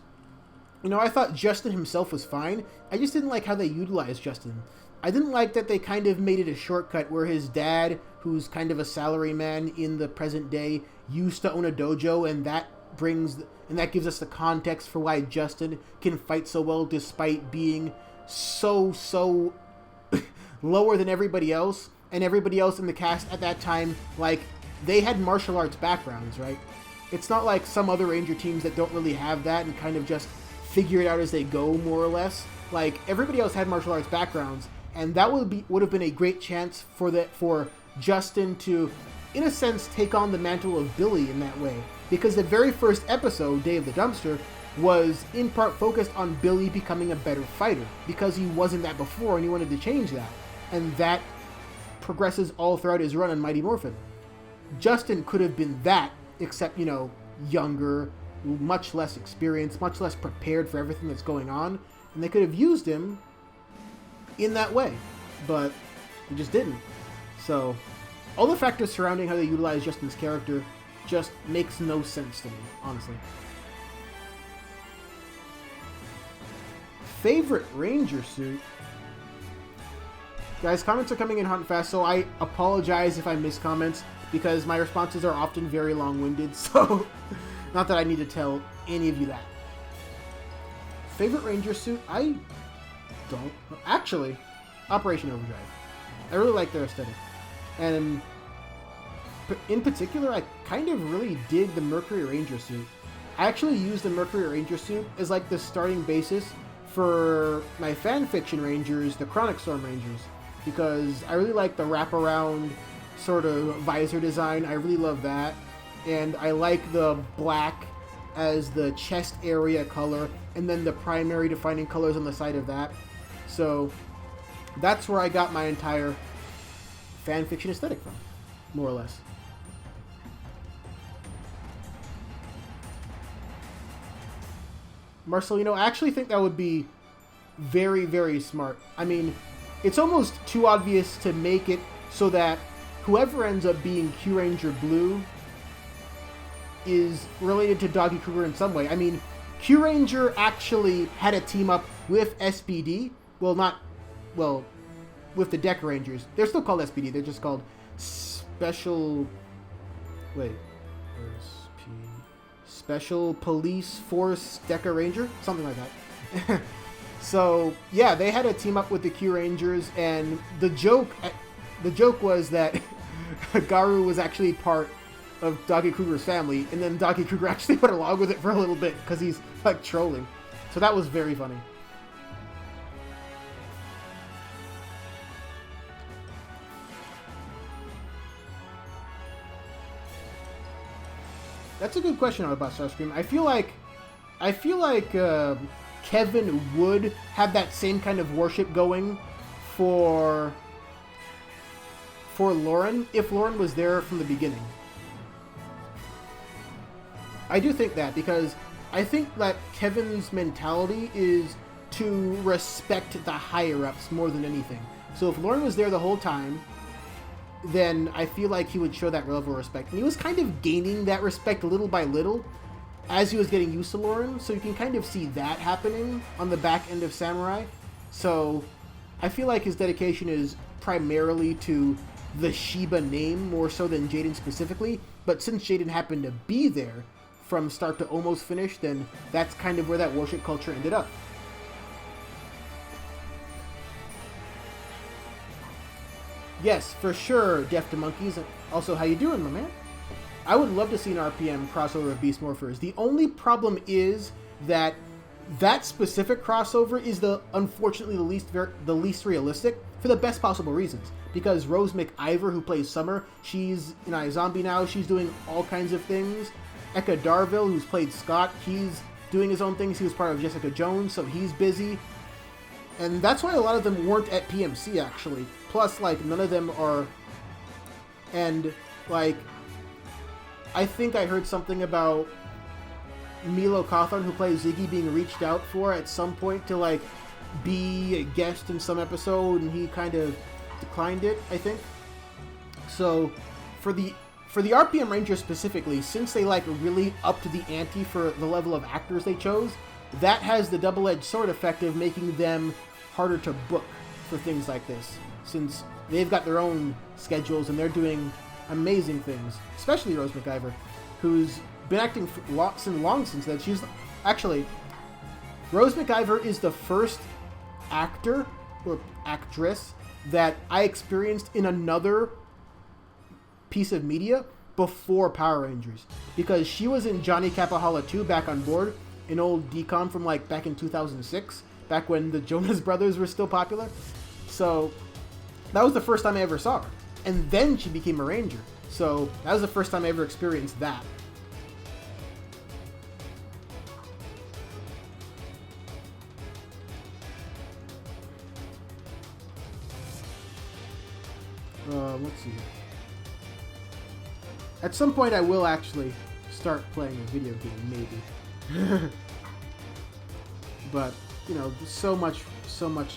you know, I thought Justin himself was fine. I just didn't like how they utilized Justin. I didn't like that they kind of made it a shortcut where his dad, who's kind of a salaryman in the present day, used to own a dojo, and that gives us the context for why Justin can fight so well despite being so lower than everybody else. And everybody else in the cast at that time, like, they had martial arts backgrounds, right? It's not like some other Ranger teams that don't really have that and kind of just figure it out as they go, more or less. Like, everybody else had martial arts backgrounds, and that would have been a great chance for Justin to, in a sense, take on the mantle of Billy in that way. Because the very first episode, Day of the Dumpster, was in part focused on Billy becoming a better fighter, because he wasn't that before and he wanted to change that. And that progresses all throughout his run on Mighty Morphin. Justin could have been that, except, you know, younger, much less experienced, much less prepared for everything that's going on, and they could have used him in that way, but they just didn't. So, all the factors surrounding how they utilize Justin's character just makes no sense to me, honestly. Favorite Ranger suit? Guys, comments are coming in hot and fast, so I apologize if I miss comments, because my responses are often very long-winded, so not that I need to tell any of you that. Favorite Ranger suit? I don't. Actually, Operation Overdrive. I really like their aesthetic. And in particular, I kind of really dig the Mercury Ranger suit. I actually use the Mercury Ranger suit as like the starting basis for my fanfiction Rangers, the Chronic Storm Rangers, because I really like the wraparound sort of visor design. I really love that. And I like the black as the chest area color, and then the primary defining colors on the side of that. So that's where I got my entire fanfiction aesthetic from, more or less. Marcelino, I actually think that would be very, very smart. I mean, it's almost too obvious to make it so that whoever ends up being Q Ranger Blue is related to Doggy Kruger in some way. I mean, Q Ranger actually had a team up with SPD. Well, with the Deca Rangers. They're still called SPD. They're just called Special... Wait. Special Police Force Deca Ranger? Something like that. So, yeah, they had a team up with the Q Rangers, and the joke was that Garu was actually part of Doggy Kruger's family, and then Doggy Kruger actually went along with it for a little bit because he's like trolling. So that was very funny. That's a good question about Starscream. I feel like Kevin would have that same kind of worship going for Lauren if Lauren was there from the beginning. I do think that, because I think that Kevin's mentality is to respect the higher-ups more than anything. So if Lauren was there the whole time, then I feel like he would show that level of respect. And he was kind of gaining that respect little by little as he was getting used to Lauren. So you can kind of see that happening on the back end of Samurai. So I feel like his dedication is primarily to the Shiba name more so than Jaden specifically. But since Jaden happened to be there from start to almost finish, then that's kind of where that worship culture ended up. Yes, for sure, Deaf to Monkeys. Also, how you doing, my man? I would love to see an RPM crossover of Beast Morphers. The only problem is that that specific crossover is unfortunately the least realistic for the best possible reasons. Because Rose McIver, who plays Summer, she's in iZombie now. She's doing all kinds of things. Eka Darville, who's played Scott, he's doing his own things. He was part of Jessica Jones, so he's busy. And that's why a lot of them weren't at PMC, actually. Plus, like, none of them are... And, like, I think I heard something about Milo Cawthorn, who plays Ziggy, being reached out for at some point to, like, be a guest in some episode, and he kind of declined it, I think. So, for the RPM Rangers specifically, since they, like, really upped the ante for the level of actors they chose, that has the double-edged sword effect of making them harder to book for things like this, since they've got their own schedules and they're doing amazing things, especially Rose McIver, who's been acting long since that. She's actually, Rose McIver is the first actor or actress that I experienced in another piece of media before Power Rangers, because she was in Johnny Capahala 2 back on board, an old decom from like back in 2006, back when the Jonas Brothers were still popular. So that was the first time I ever saw her. And then she became a Ranger. So that was the first time I ever experienced that. Let's see here. At some point I will actually start playing a video game, maybe. But, you know, so much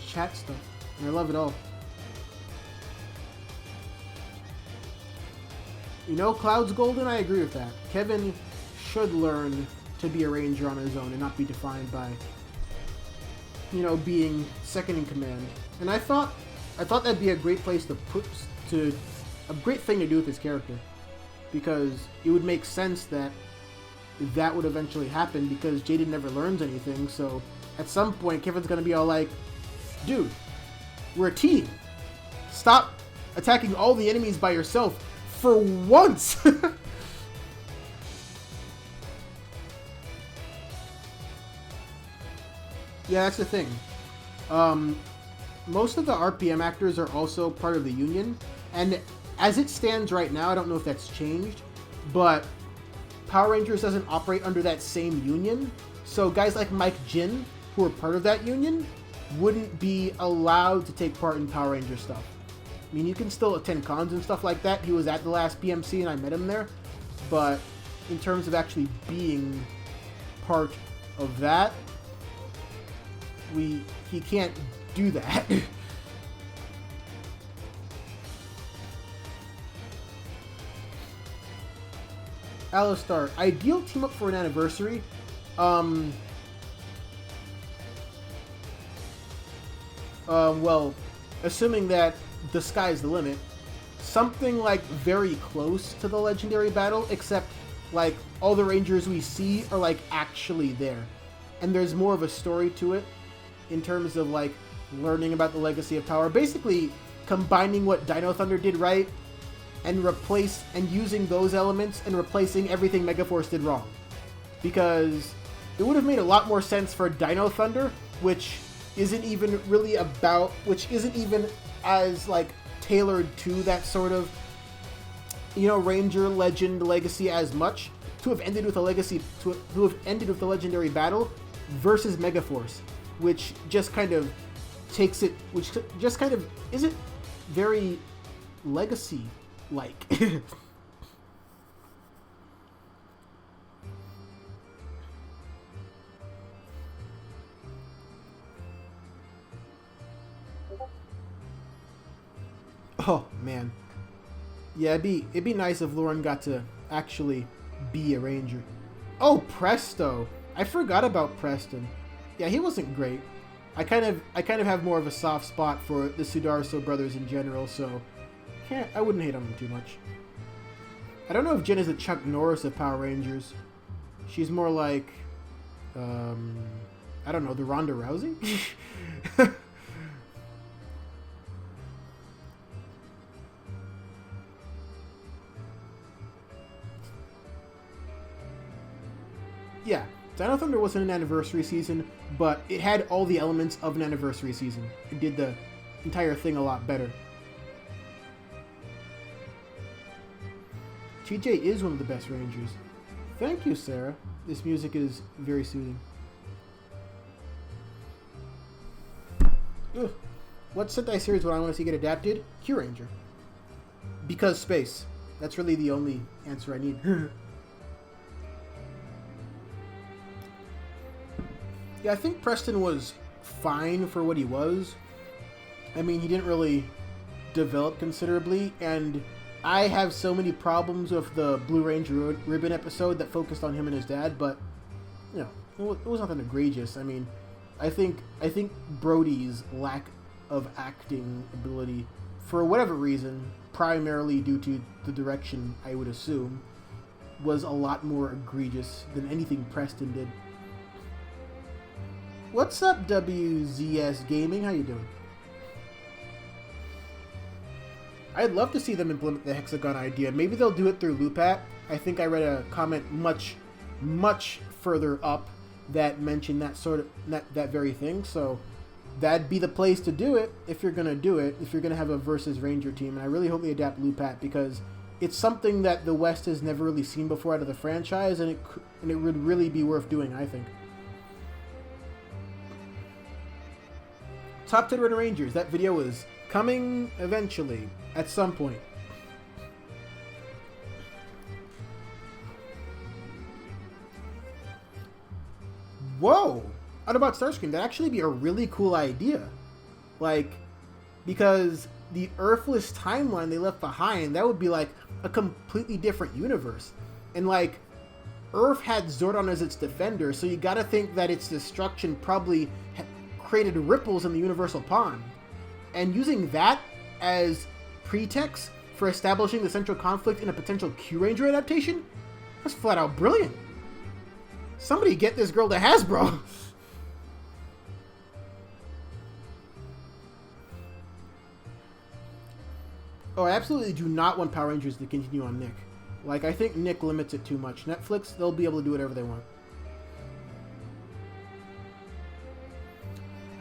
chat stuff, and I love it all. You know, Cloud's golden, I agree with that. Kevin should learn to be a Ranger on his own and not be defined by, you know, being second in command. And I thought that'd be a great place a great thing to do with his character, because it would make sense that would eventually happen, because Jaden never learns anything. So at some point Kevin's gonna be all like, dude, we're a team, stop attacking all the enemies by yourself for once. Yeah, that's the thing. Most of the RPM actors are also part of the union, and as it stands right now, I don't know if that's changed, but Power Rangers doesn't operate under that same union. So guys like Mike Jin, who are part of that union, wouldn't be allowed to take part in Power Ranger stuff. I mean, you can still attend cons and stuff like that. He was at the last PMC and I met him there. But in terms of actually being part of that, he can't do that. Alistar, ideal team up for an anniversary. Well, assuming that the sky's the limit, something like very close to the legendary battle, except like all the Rangers we see are like actually there, and there's more of a story to it in terms of like learning about the legacy of power, basically combining what Dino Thunder did right and using those elements and replacing everything Megaforce did wrong. Because it would have made a lot more sense for Dino Thunder, which isn't even as like tailored to that sort of, you know, Ranger legend legacy as much, to have ended with a legendary battle versus Megaforce, which just kind of isn't very legacy like. Oh man, yeah, it'd be nice if Lauren got to actually be a ranger. Oh, Presto! I forgot about Preston. Yeah, he wasn't great. I kind of have more of a soft spot for the Sudarso brothers in general, so I wouldn't hate on them too much. I don't know if Jen is the Chuck Norris of Power Rangers. She's more like, I don't know, the Ronda Rousey? Yeah, Dino Thunder wasn't an anniversary season, but it had all the elements of an anniversary season. It did the entire thing a lot better. TJ is one of the best Rangers. Thank you, Sarah. This music is very soothing. Ugh. What Sentai series would I want to see get adapted? Q Ranger. Because space. That's really the only answer I need. Yeah, I think Preston was fine for what he was. I mean, he didn't really develop considerably, and I have so many problems with the Blue Ranger Ribbon episode that focused on him and his dad, but, you know, it was nothing egregious. I mean, I think Brody's lack of acting ability, for whatever reason, primarily due to the direction, I would assume, was a lot more egregious than anything Preston did. What's up, WZS Gaming? How you doing? I'd love to see them implement the hexagon idea. Maybe they'll do it through Loopat. I think I read a comment much further up that mentioned that very thing. So that'd be the place to do it if you're gonna do it. If you're gonna have a versus Ranger team, and I really hope they adapt Loopat because it's something that the West has never really seen before out of the franchise, and it would really be worth doing, I think. Top 10 Red Rangers. That video is coming eventually, at some point. Whoa! Autobot Starscream, that'd actually be a really cool idea. Like, because the Earthless timeline they left behind, that would be like a completely different universe. And like, Earth had Zordon as its defender, so you gotta think that its destruction probably created ripples in the universal pond. And using that as pretext for establishing the central conflict in a potential Q Ranger adaptation? That's flat out brilliant. Somebody get this girl to Hasbro. Oh, I absolutely do not want Power Rangers to continue on Nick. Like, I think Nick limits it too much. Netflix, they'll be able to do whatever they want.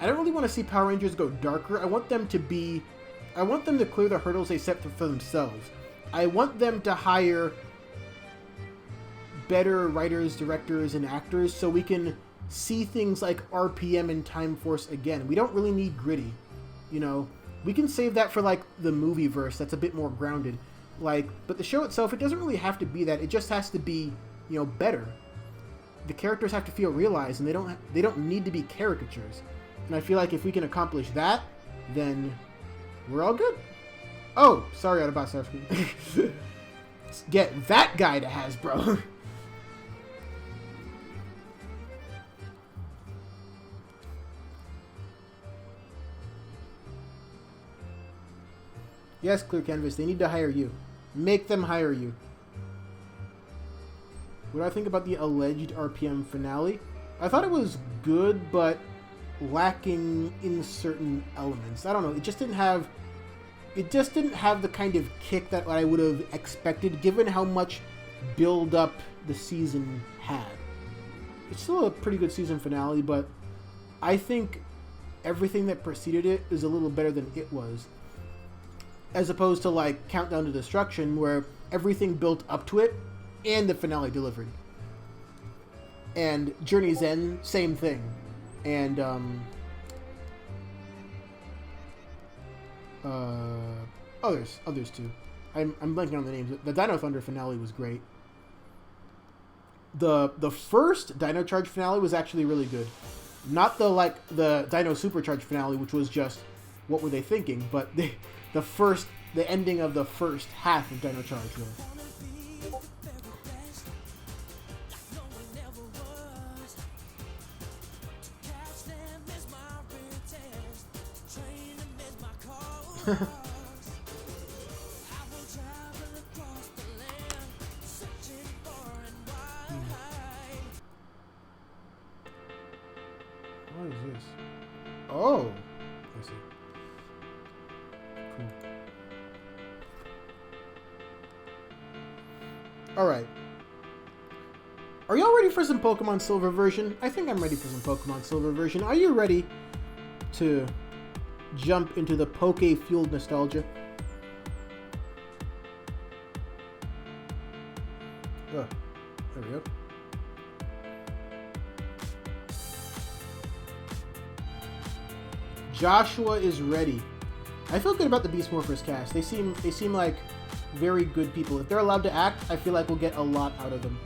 I don't really want to see Power Rangers go darker. I want them to clear the hurdles they set for themselves. I want them to hire better writers, directors, and actors so we can see things like RPM and Time Force again. We don't really need gritty, you know. We can save that for like the movie verse that's a bit more grounded. Like, but the show itself, it doesn't really have to be that. It just has to be, you know, better. The characters have to feel realized, and they don't need to be caricatures. And I feel like if we can accomplish that, then we're all good. Oh, sorry, Autobot Starscream. Get that guy to Hasbro. Yes, Clear Canvas, they need to hire you. Make them hire you. What do I think about the alleged RPM finale? I thought it was good, but lacking in certain elements. I don't know. It just didn't have the kind of kick that I would have expected, given how much build up the season had. It's still a pretty good season finale, but I think everything that preceded it is a little better than it was. As opposed to like Countdown to Destruction, where everything built up to it and the finale delivered. And Journey's End, same thing. And others too. I'm blanking on the names. The Dino Thunder finale was great. The first Dino Charge finale was actually really good. Not the Dino Supercharge finale, which was just what were they thinking, but the first the ending of the first half of Dino Charge, really. What is this? Oh, I see. Cool. All right. Are y'all ready for some Pokemon Silver version? I think I'm ready for some Pokemon Silver version. Are you ready to jump into the Poke-fueled nostalgia? Oh, there we go. Joshua is ready. I feel good about the Beast Morphers cast. They seem like very good people. If they're allowed to act, I feel like we'll get a lot out of them.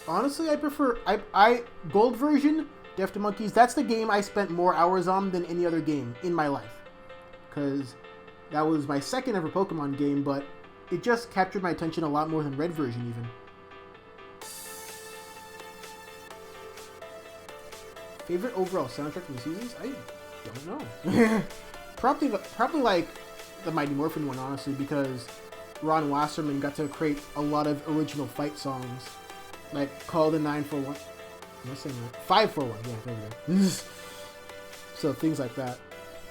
Honestly, I prefer I gold version, Death to Monkeys. That's the game I spent more hours on than any other game in my life, because that was my second ever Pokemon game, but it just captured my attention a lot more than red version even. Favorite overall soundtrack from the seasons? I don't know. probably like the Mighty Morphin one, honestly, because Ron Wasserman got to create a lot of original fight songs. Like Call the 941. Am I saying that? 541. Yeah, there we go. So things like that.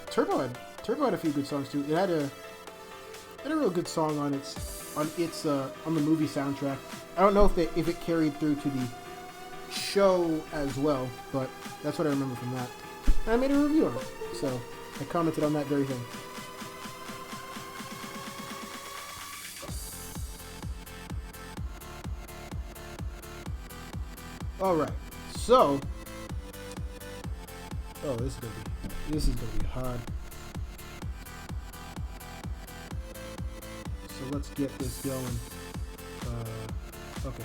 Turbo had a few good songs too. It had a real good song on the movie soundtrack. I don't know if it carried through to the show as well, but that's what I remember from that. And I made a review of it, so I commented on that very thing. Alright, so... Oh, this is gonna be hard. So let's get this going. Okay.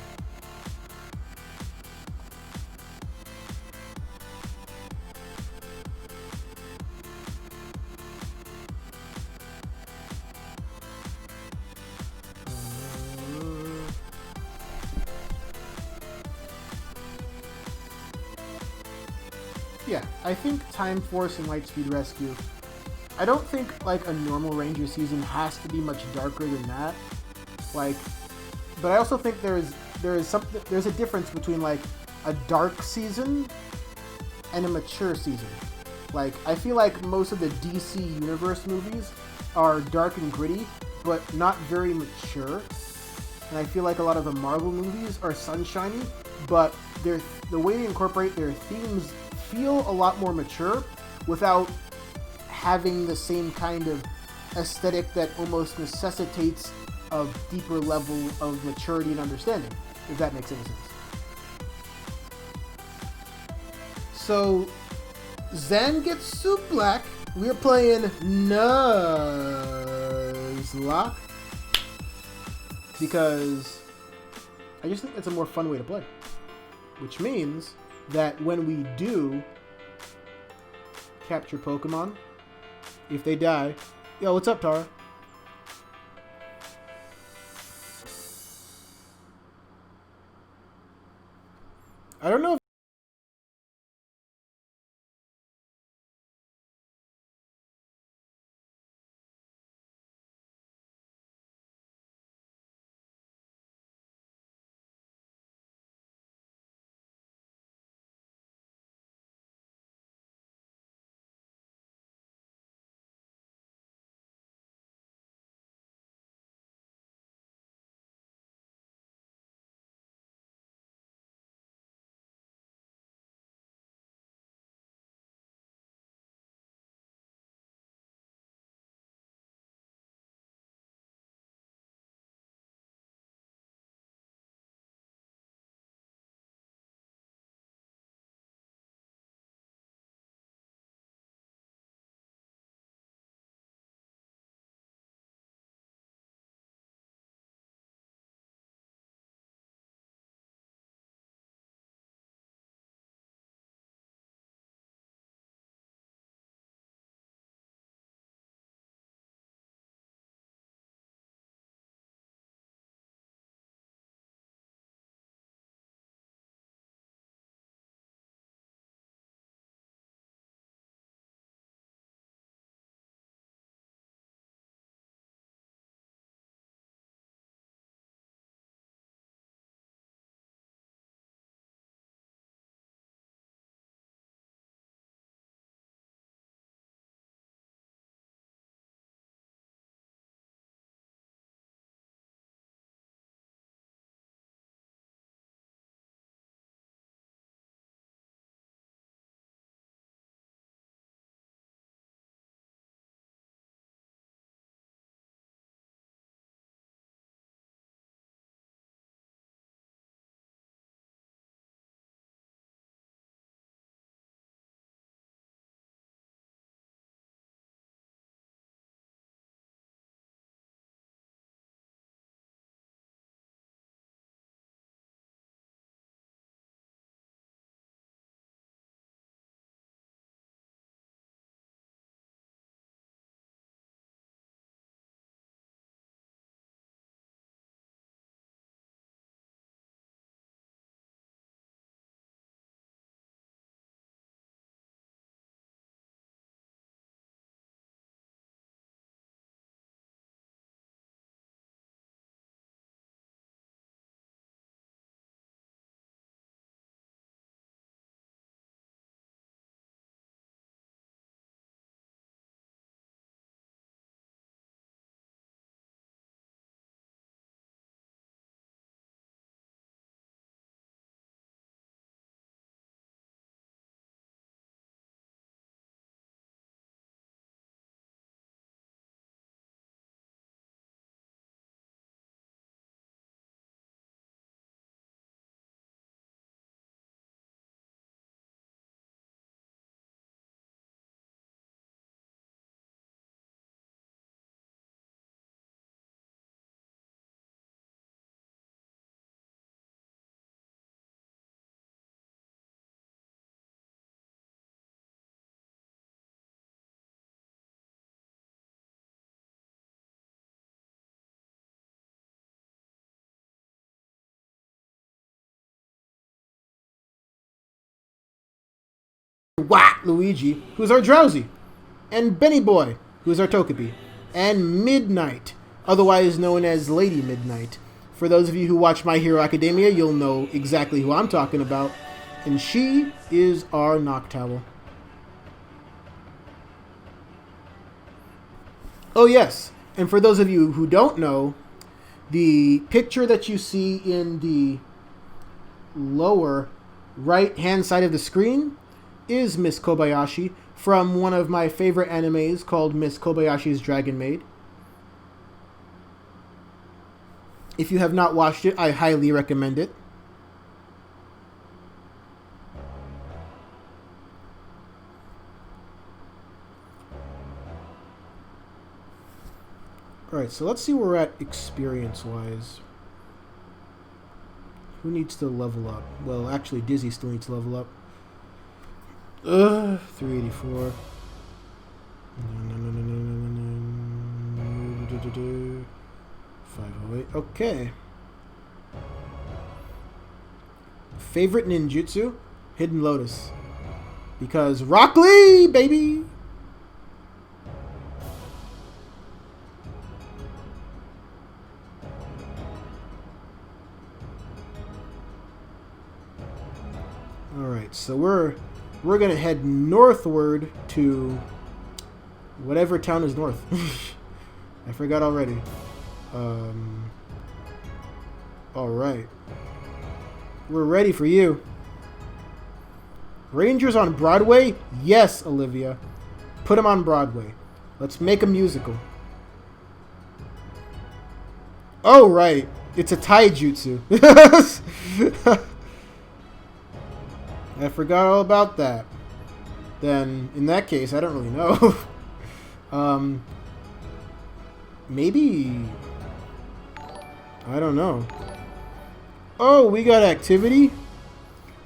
Yeah, I think Time Force and Lightspeed Rescue. I don't think like a normal Ranger season has to be much darker than that. Like, but I also think there's a difference between like a dark season and a mature season. Like, I feel like most of the DC Universe movies are dark and gritty, but not very mature. And I feel like a lot of the Marvel movies are sunshiny, but the way they incorporate their themes feel a lot more mature without having the same kind of aesthetic that almost necessitates a deeper level of maturity and understanding, if that makes any sense. So, Zangetsu Black, we're playing Nuzlocke, because I just think it's a more fun way to play. Which means that when we do capture Pokemon, if they die... Yo, what's up, Tara? I don't know if Luigi, who's our Drowsy, and Benny Boy, who's our Togepi, and Midnight, otherwise known as Lady Midnight. For those of you who watch My Hero Academia, you'll know exactly who I'm talking about, and she is our Noctowl. Oh yes, and for those of you who don't know, the picture that you see in the lower right-hand side of the screen is Miss Kobayashi from one of my favorite animes called Miss Kobayashi's Dragon Maid. If you have not watched it, I highly recommend it. Alright, so let's see where we're at experience-wise. Who needs to level up? Well, actually, Dizzy still needs to level up. 384. 508. Okay. Favorite ninjutsu? Hidden Lotus. Because Rock Lee, baby! Alright, so we're gonna head northward to whatever town is north. I forgot already. Alright. We're ready for you. Rangers on Broadway? Yes, Olivia. Put them on Broadway. Let's make a musical. Oh, right. It's a taijutsu. I forgot all about that. Then, in that case, I don't really know. Maybe... I don't know. Oh, we got activity?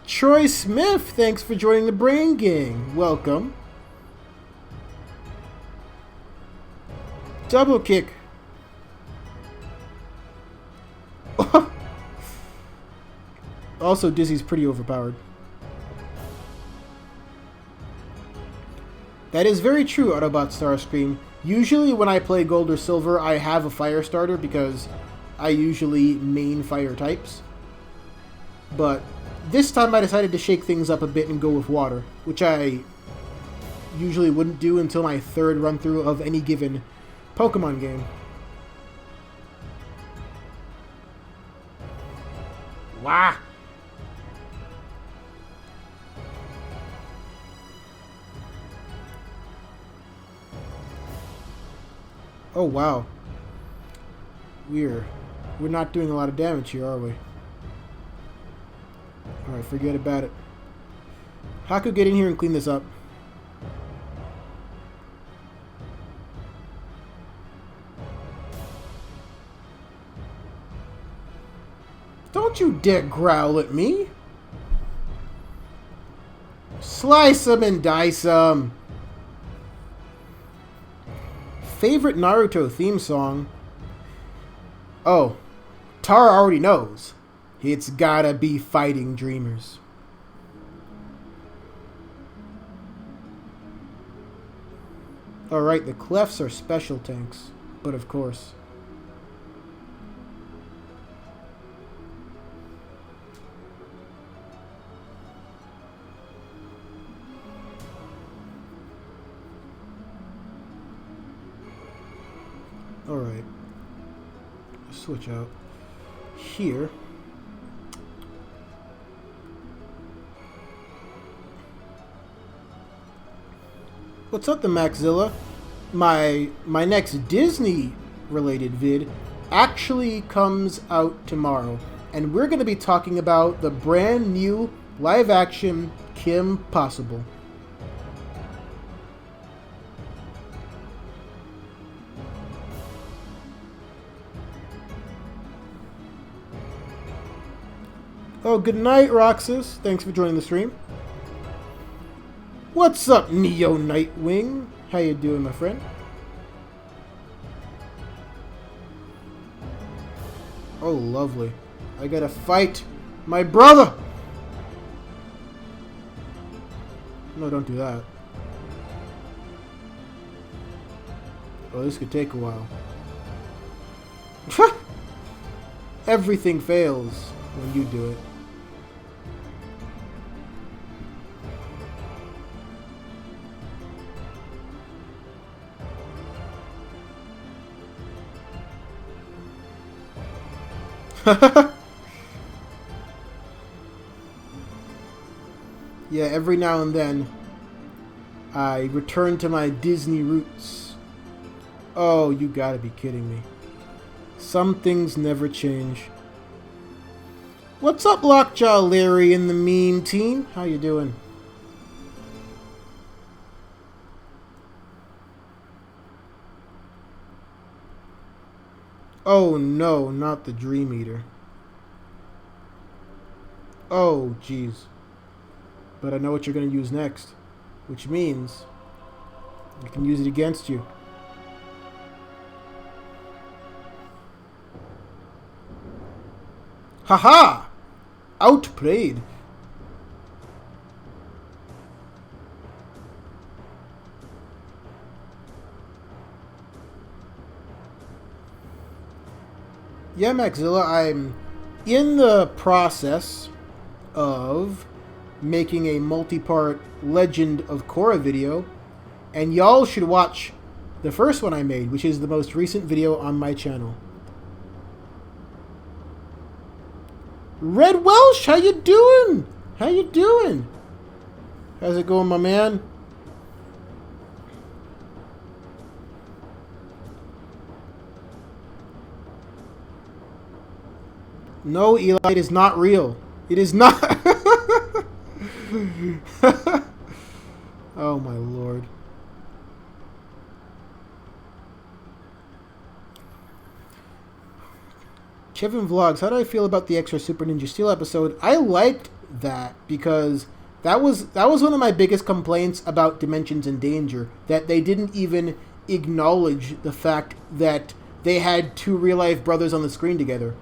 Troy Smith, thanks for joining the Brain Gang. Welcome. Double kick. Also, Dizzy's pretty overpowered. That is very true, Autobot Starscream. Usually when I play Gold or Silver, I have a fire starter because I usually main fire types. But this time I decided to shake things up a bit and go with water, which I usually wouldn't do until my third run-through of any given Pokemon game. Wah! Oh, wow. We're not doing a lot of damage here, are we? Alright, forget about it. Haku, get in here and clean this up. Don't you dare growl at me! Slice 'em and dice 'em! Favorite Naruto theme song? Oh, Tara already knows. It's gotta be Fighting Dreamers. Alright, the Clefs are special tanks, but of course. Alright. Switch out. Here. What's up, the Maxilla? My next Disney-related vid actually comes out tomorrow, and we're going to be talking about the brand new live-action Kim Possible. Oh, good night, Roxas. Thanks for joining the stream. What's up, Neo Nightwing? How you doing, my friend? Oh, lovely. I gotta fight my brother! No, don't do that. Oh, this could take a while. Everything fails when you do it. Yeah, every now and then I return to my Disney roots. Oh, you gotta be kidding me. Some things never change. What's up, Lockjaw Larry and the Meme Team? How you doing? Oh no, not the Dream Eater. Oh, jeez. But I know what you're going to use next, which means I can use it against you. Haha! Outplayed. Yeah, Maxilla, I'm in the process of making a multi-part Legend of Korra video, and y'all should watch the first one I made, which is the most recent video on my channel. Red Welsh, how you doing? How you doing? How's it going, my man? No, Eli, it is not real. It is not. Oh my lord. Kevin Vlogs, how do I feel about the extra Super Ninja Steel episode? I liked that because that was one of my biggest complaints about Dimensions in Danger, that they didn't even acknowledge the fact that they had two real-life brothers on the screen together.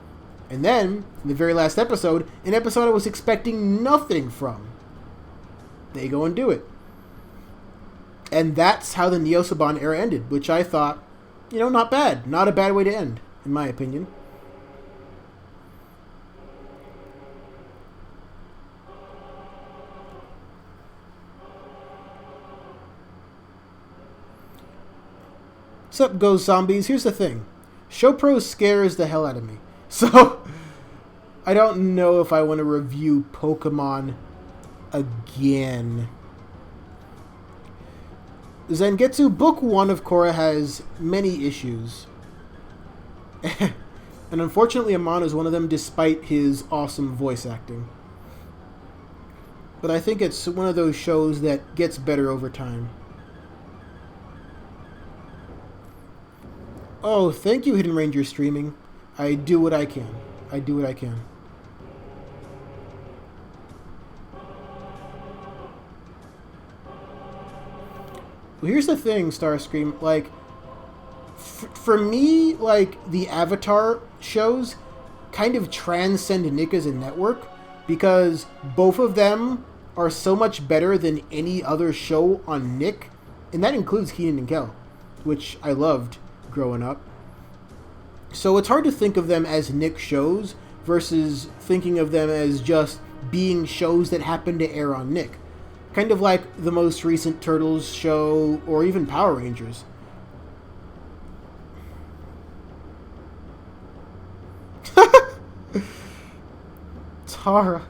And then, in the very last episode, an episode I was expecting nothing from, they go and do it. And that's how the Neo Saban era ended, which I thought, not bad. Not a bad way to end, in my opinion. What's up, Ghost Zombies? Here's the thing. ShowPro scares the hell out of me. So, I don't know if I want to review Pokemon again. Zangetsu Book 1 of Korra has many issues. And unfortunately, Amano is one of them, despite his awesome voice acting. But I think it's one of those shows that gets better over time. Oh, thank you, Hidden Ranger Streaming. I do what I can. I do what I can. Well, here's the thing, Starscream. Like, for me, like, the Avatar shows kind of transcend Nick as a network, because both of them are so much better than any other show on Nick, and that includes Kenan and Kel, which I loved growing up. So it's hard to think of them as Nick shows versus thinking of them as just being shows that happen to air on Nick. Kind of like the most recent Turtles show or even Power Rangers. Tara.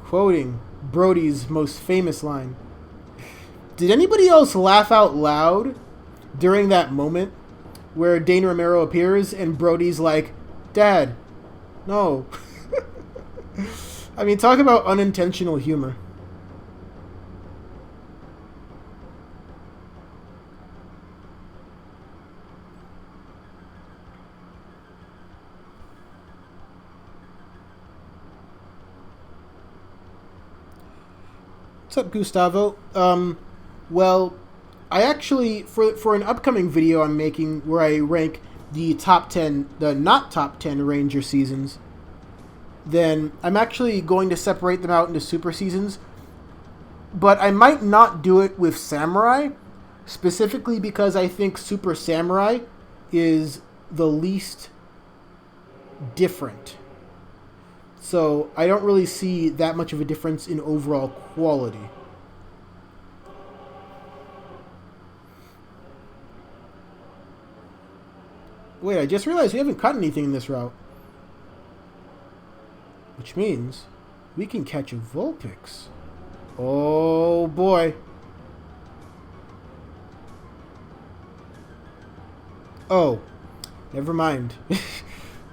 Quoting Brody's most famous line. Did anybody else laugh out loud during that moment where Dane Romero appears and Brody's like, Dad, no. I mean, talk about unintentional humor. What's up, Gustavo? Well, I actually, for an upcoming video I'm making where I rank the top 10, the not top 10 Ranger seasons, then I'm actually going to separate them out into super seasons. But I might not do it with Samurai, specifically because I think Super Samurai is the least different. So I don't really see that much of a difference in overall quality. Wait, I just realized we haven't caught anything in this route. Which means we can catch a Vulpix. Oh boy. Oh, never mind.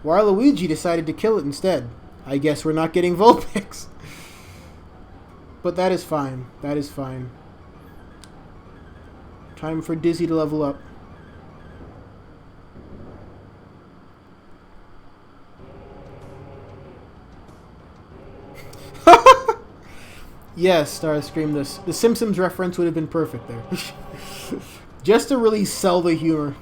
Waluigi decided to kill it instead. I guess we're not getting Vulpix. But that is fine. That is fine. Time for Dizzy to level up. Yes, Starscream, the Simpsons reference would have been perfect there. Just to really sell the humor.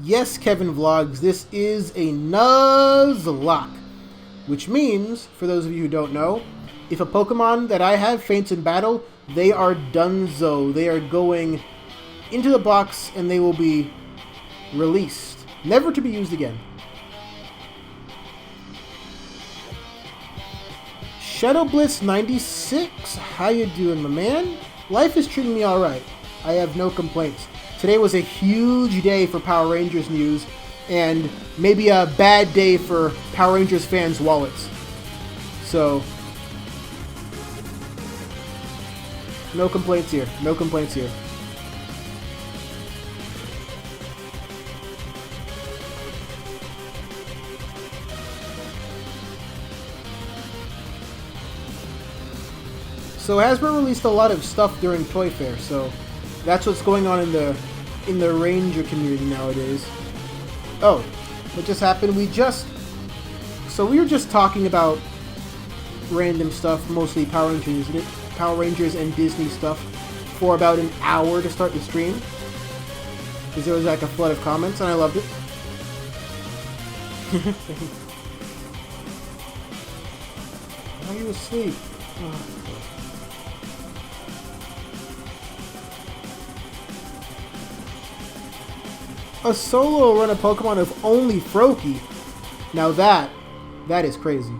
Yes, Kevin Vlogs, this is a Nuzlocke. Which means, for those of you who don't know, if a Pokemon that I have faints in battle, they are donezo. They are going into the box and they will be released, never to be used again. Shadow Blitz 96, how you doing, my man? Life is treating me alright. I have no complaints. Today was a huge day for Power Rangers news, and maybe a bad day for Power Rangers fans' wallets. So, no complaints here. No complaints here. So Hasbro released a lot of stuff during Toy Fair, so that's what's going on in the Ranger community nowadays. Oh, what just happened? We were just talking about random stuff, mostly Power Rangers and Disney stuff, for about an hour to start the stream. Because there was like a flood of comments, and I loved it. Why are you asleep? Oh. A solo run of Pokemon of only Froakie. Now that is crazy.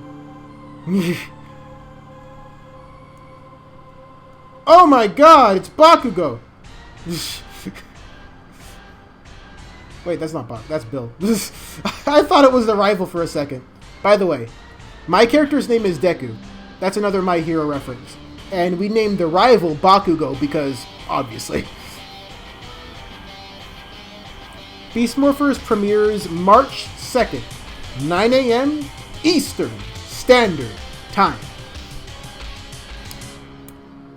Oh my god, it's Bakugo! Wait, that's not Bakugo, that's Bill. I thought it was the rival for a second. By the way, my character's name is Deku. That's another My Hero reference. And we named the rival Bakugo because, obviously. Beast Morphers premieres March 2nd, 9 a.m. Eastern Standard Time.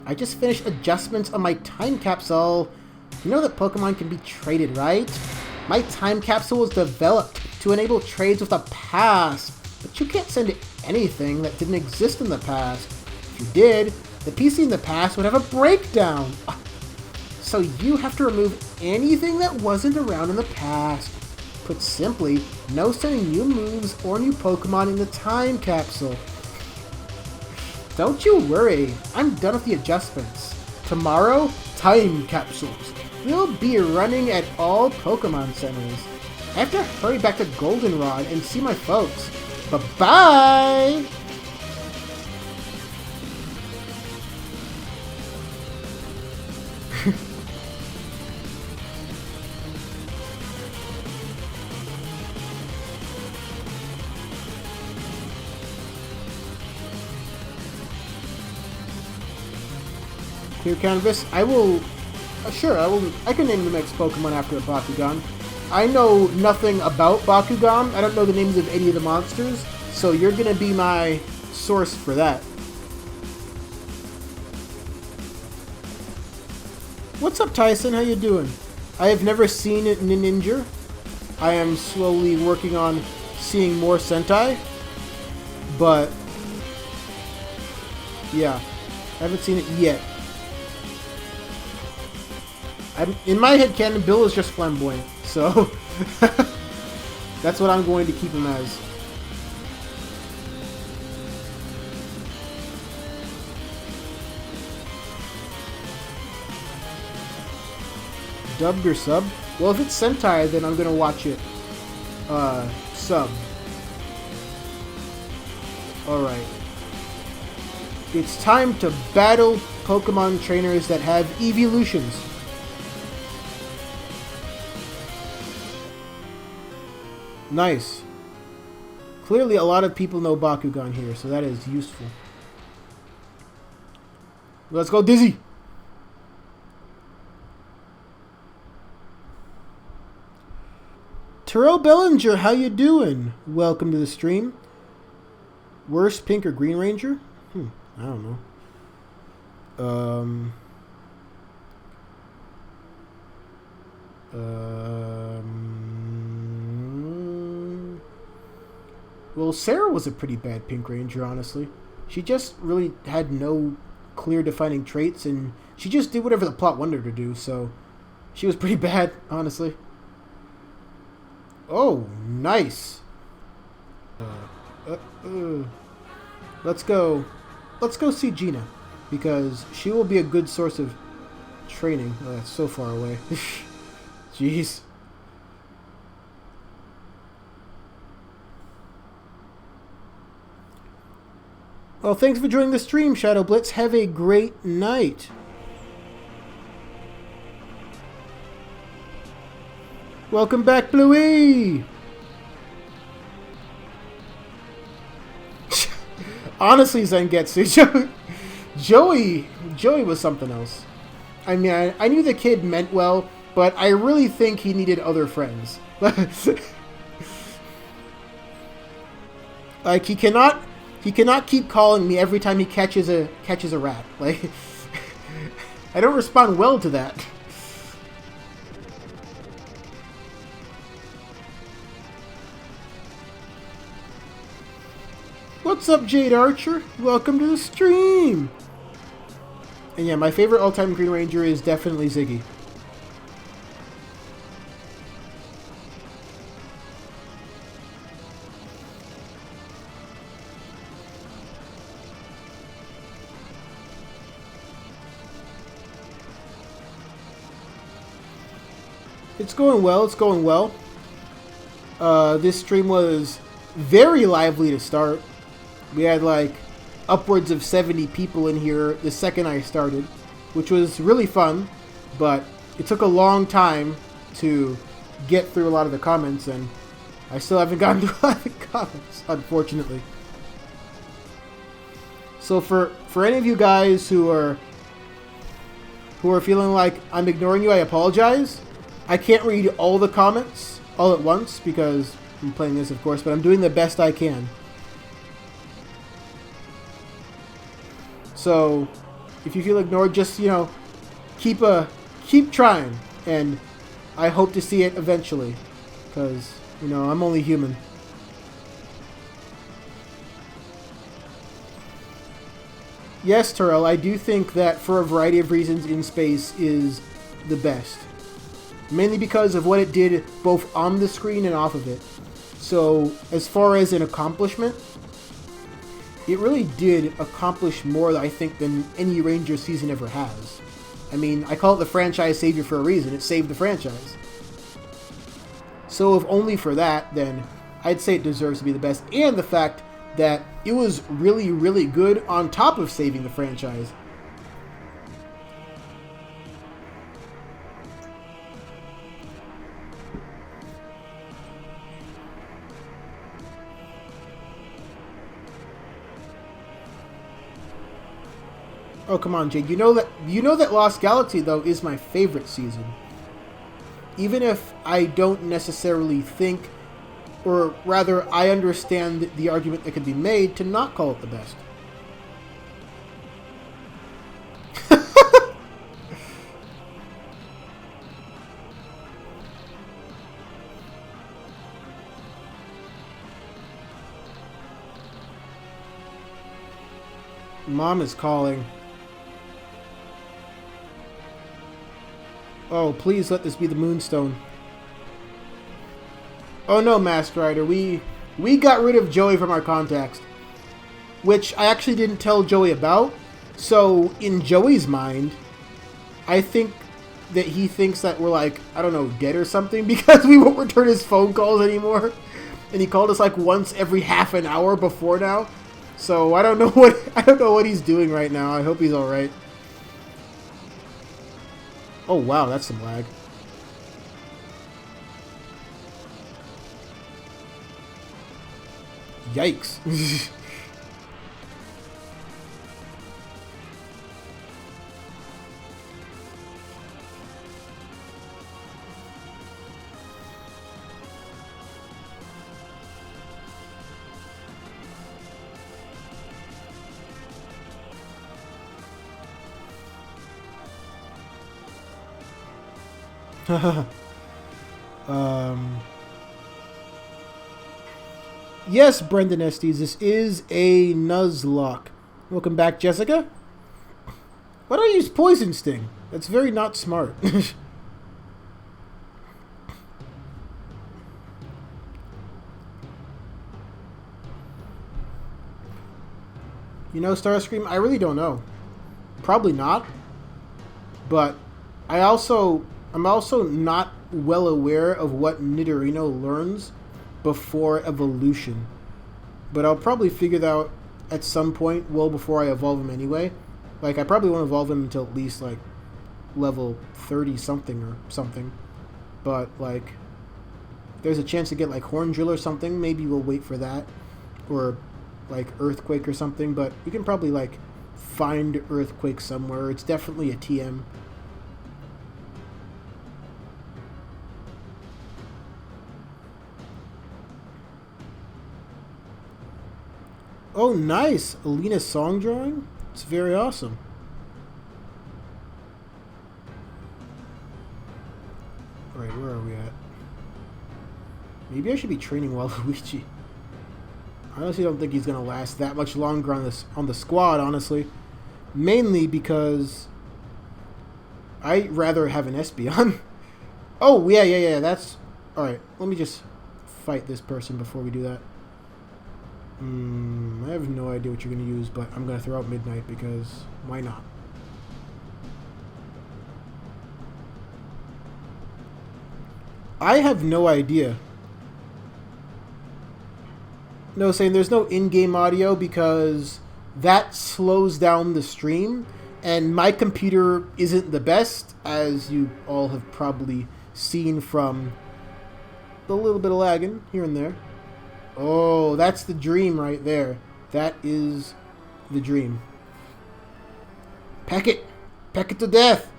I just finished adjustments on my time capsule. You know that Pokemon can be traded, right? My time capsule was developed to enable trades with the past, but you can't send anything that didn't exist in the past. If you did, the PC in the past would have a breakdown. So you have to remove anything that wasn't around in the past. Put simply, no sending new moves or new Pokemon in the time capsule. Don't you worry, I'm done with the adjustments. Tomorrow, time capsules will be running at all Pokemon centers. I have to hurry back to Goldenrod and see my folks. Bye-bye! Clear canvas. I can name the next Pokemon after a Bakugan. I know nothing about Bakugan. I don't know the names of any of the monsters, so you're gonna be my source for that. What's up, Tyson? How you doing? I have never seen Ninja. I am slowly working on seeing more Sentai, but Yeah. I haven't seen it yet. In my head canon, Bill is just flamboyant, so that's what I'm going to keep him as. Dubbed or sub? Well, if it's Sentai, then I'm gonna watch it sub. Alright. It's time to battle Pokemon trainers that have evolutions. Nice. Clearly a lot of people know Bakugan here, so that is useful. Let's go, Dizzy! Terrell Bellinger, how you doing? Welcome to the stream. Worst Pink or Green Ranger? I don't know. Well, Sarah was a pretty bad Pink Ranger, honestly. She just really had no clear defining traits, and she just did whatever the plot wanted her to do, so she was pretty bad, honestly. Oh, nice. Let's go see Gina, because she will be a good source of training. Oh, that's so far away. Jeez. Well, thanks for joining the stream, Shadow Blitz. Have a great night. Welcome back, Bluey! Honestly, Zangetsu, Joey was something else. I mean, I knew the kid meant well, but I really think he needed other friends. Like, he cannot keep calling me every time he catches a rat. Like, I don't respond well to that. What's up, Jade Archer? Welcome to the stream! And yeah, my favorite all-time Green Ranger is definitely Ziggy. It's going well, it's going well. This stream was very lively to start. We had like upwards of 70 people in here the second I started, which was really fun, but it took a long time to get through a lot of the comments, and I still haven't gotten to a lot of the comments, unfortunately. So for any of you guys who are feeling like I'm ignoring you, I apologize. I can't read all the comments all at once because I'm playing this, of course, but I'm doing the best I can. So, if you feel ignored, just, you know, keep trying, and I hope to see it eventually, because, you know, I'm only human. Yes, Terrell, I do think that for a variety of reasons, In Space is the best. Mainly because of what it did both on the screen and off of it. So, as far as an accomplishment, it really did accomplish more, I think, than any Ranger season ever has. I mean, I call it the franchise savior for a reason. It saved the franchise. So if only for that, then I'd say it deserves to be the best. And the fact that it was really, really good on top of saving the franchise. Oh, come on, Jade. You know that Lost Galaxy, though, is my favorite season. Even if I don't necessarily think, or rather, I understand the argument that could be made to not call it the best. Mom is calling. Oh, please let this be the Moonstone. Oh no, Master Rider, we got rid of Joey from our contacts, which I actually didn't tell Joey about. So in Joey's mind, I think that he thinks that we're like, I don't know, dead or something because we won't return his phone calls anymore. And he called us like once every half an hour before now. So I don't know what he's doing right now. I hope he's all right. Oh wow, that's some lag. Yikes. Yes, Brendan Estes, this is a Nuzlocke. Welcome back, Jessica. Why don't I use Poison Sting? That's very not smart. You know, Starscream, I really don't know. Probably not. But I'm also not well aware of what Nidorino learns before evolution. But I'll probably figure that out at some point, well before I evolve him anyway. Like, I probably won't evolve him until at least, like, level 30 something or something. But, like, if there's a chance to get, like, Horn Drill or something, maybe we'll wait for that. Or, like, Earthquake or something. But we can probably, like, find Earthquake somewhere. It's definitely a TM. Oh, nice! Alina's song drawing? It's very awesome. Alright, where are we at? Maybe I should be training Waluigi. I honestly don't think he's going to last that much longer on the squad, honestly. Mainly because I'd rather have an Espeon. Oh, yeah, that's... Alright, let me just fight this person before we do that. I have no idea what you're going to use, but I'm going to throw out Midnight because why not? I have no idea. No, saying there's no in-game audio because that slows down the stream, and my computer isn't the best, as you all have probably seen from the little bit of lagging here and there. Oh, that's the dream right there. That is the dream. Peck it! Peck it to death!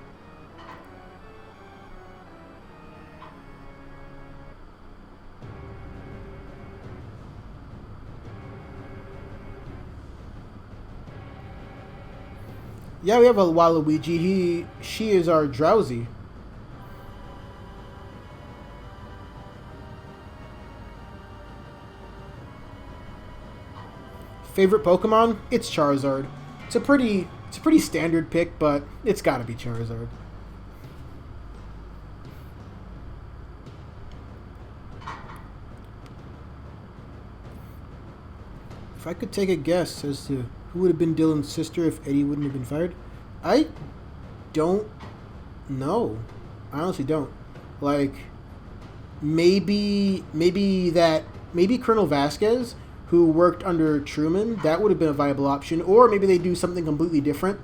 Yeah, we have a Waluigi. She is our Drowsy. Favorite Pokemon? It's Charizard. It's a pretty standard pick, but it's got to be Charizard. If I could take a guess as to who would have been Dylan's sister if Eddie wouldn't have been fired, I don't know. I honestly don't. Like, maybe Colonel Vasquez, who worked under Truman, that would have been a viable option. Or maybe they do something completely different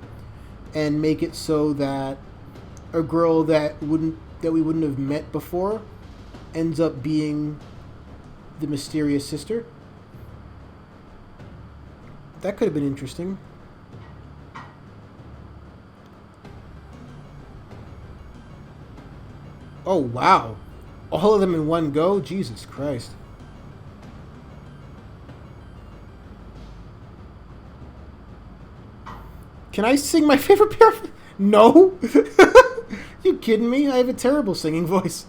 and make it so that a girl that we wouldn't have met before ends up being the mysterious sister. That could have been interesting. Oh, wow. All of them in one go? Jesus Christ. Can I sing my favorite pair of... No? You kidding me? I have a terrible singing voice.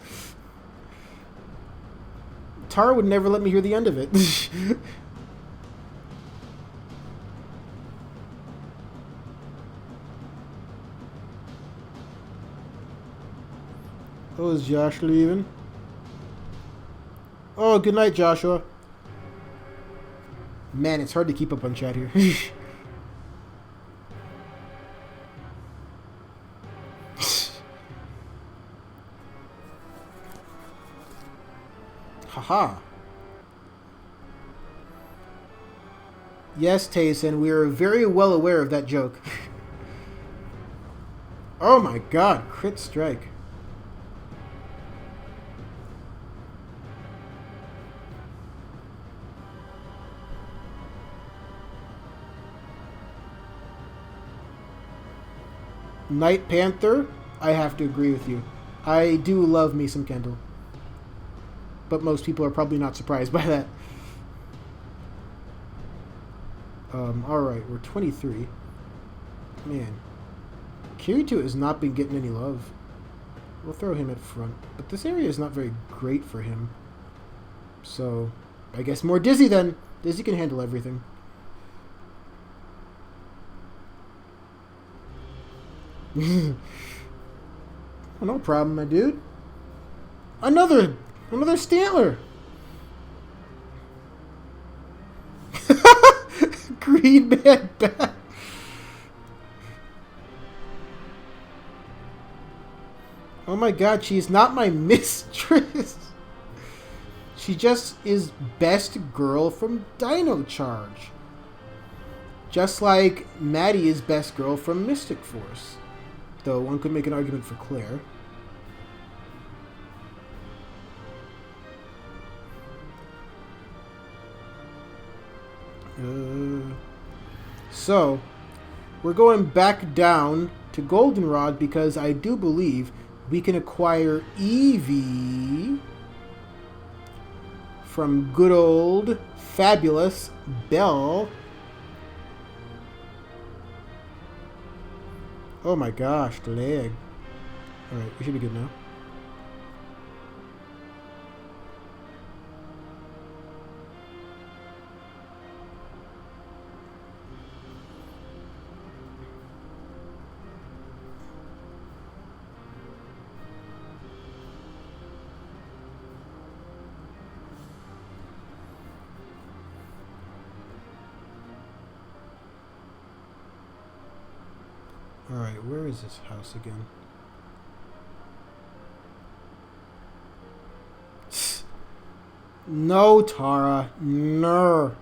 Tara would never let me hear the end of it. Oh, is Josh leaving? Oh, good night, Joshua. Man, it's hard to keep up on chat here. Haha. Yes, Tayson, we are very well aware of that joke. Oh my god, crit strike. Night Panther, I have to agree with you. I do love me some Kendall. But most people are probably not surprised by that. Alright, we're 23. Man. Kirito has not been getting any love. We'll throw him at front. But this area is not very great for him. So, I guess more Dizzy then. Dizzy can handle everything. Oh, no problem, my dude. Another Stantler. Green Man back. Oh my god, she's not my mistress. She just is best girl from Dino Charge. Just like Maddie is best girl from Mystic Force. Though one could make an argument for Claire. So, we're going back down to Goldenrod because I do believe we can acquire Eevee from good old fabulous Belle. Oh my gosh, the leg. Alright, we should be good now. Alright, where is this house again? No, Tara. No.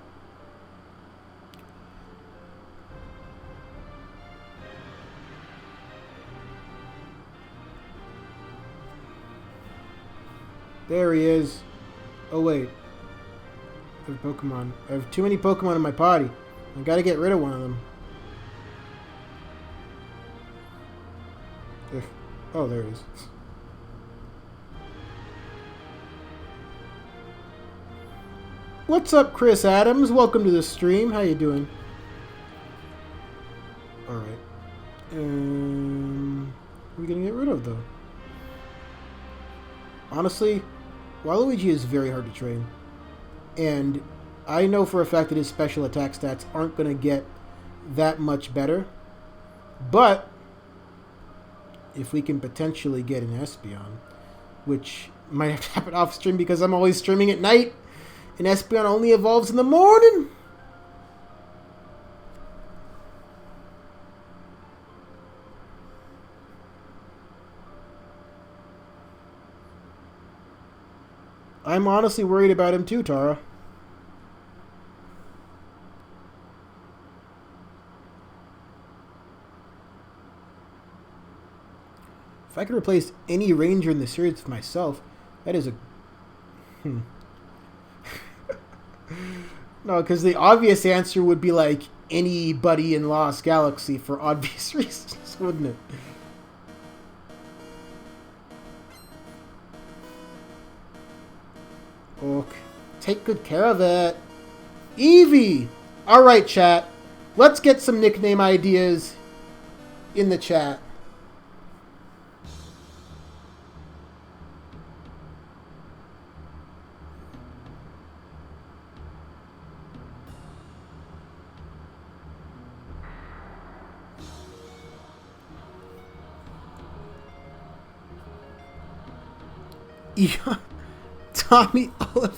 There he is. Oh, wait. I have Pokemon. I have too many Pokemon in my potty. I gotta get rid of one of them. Oh, there it is. What's up, Chris Adams? Welcome to the stream. How you doing? Alright. What are we gonna get rid of, though? Honestly, Waluigi is very hard to train. And I know for a fact that his special attack stats aren't gonna get that much better. But if we can potentially get an Espeon, which might have to happen off stream because I'm always streaming at night, and Espeon only evolves in the morning. I'm honestly worried about him too, Tara. If I could replace any ranger in the series with myself, that is a... No, because the obvious answer would be like anybody in Lost Galaxy for obvious reasons, wouldn't it? Okay. Take good care of it. Eevee! Alright, chat. Let's get some nickname ideas in the chat. Tommy Oliver.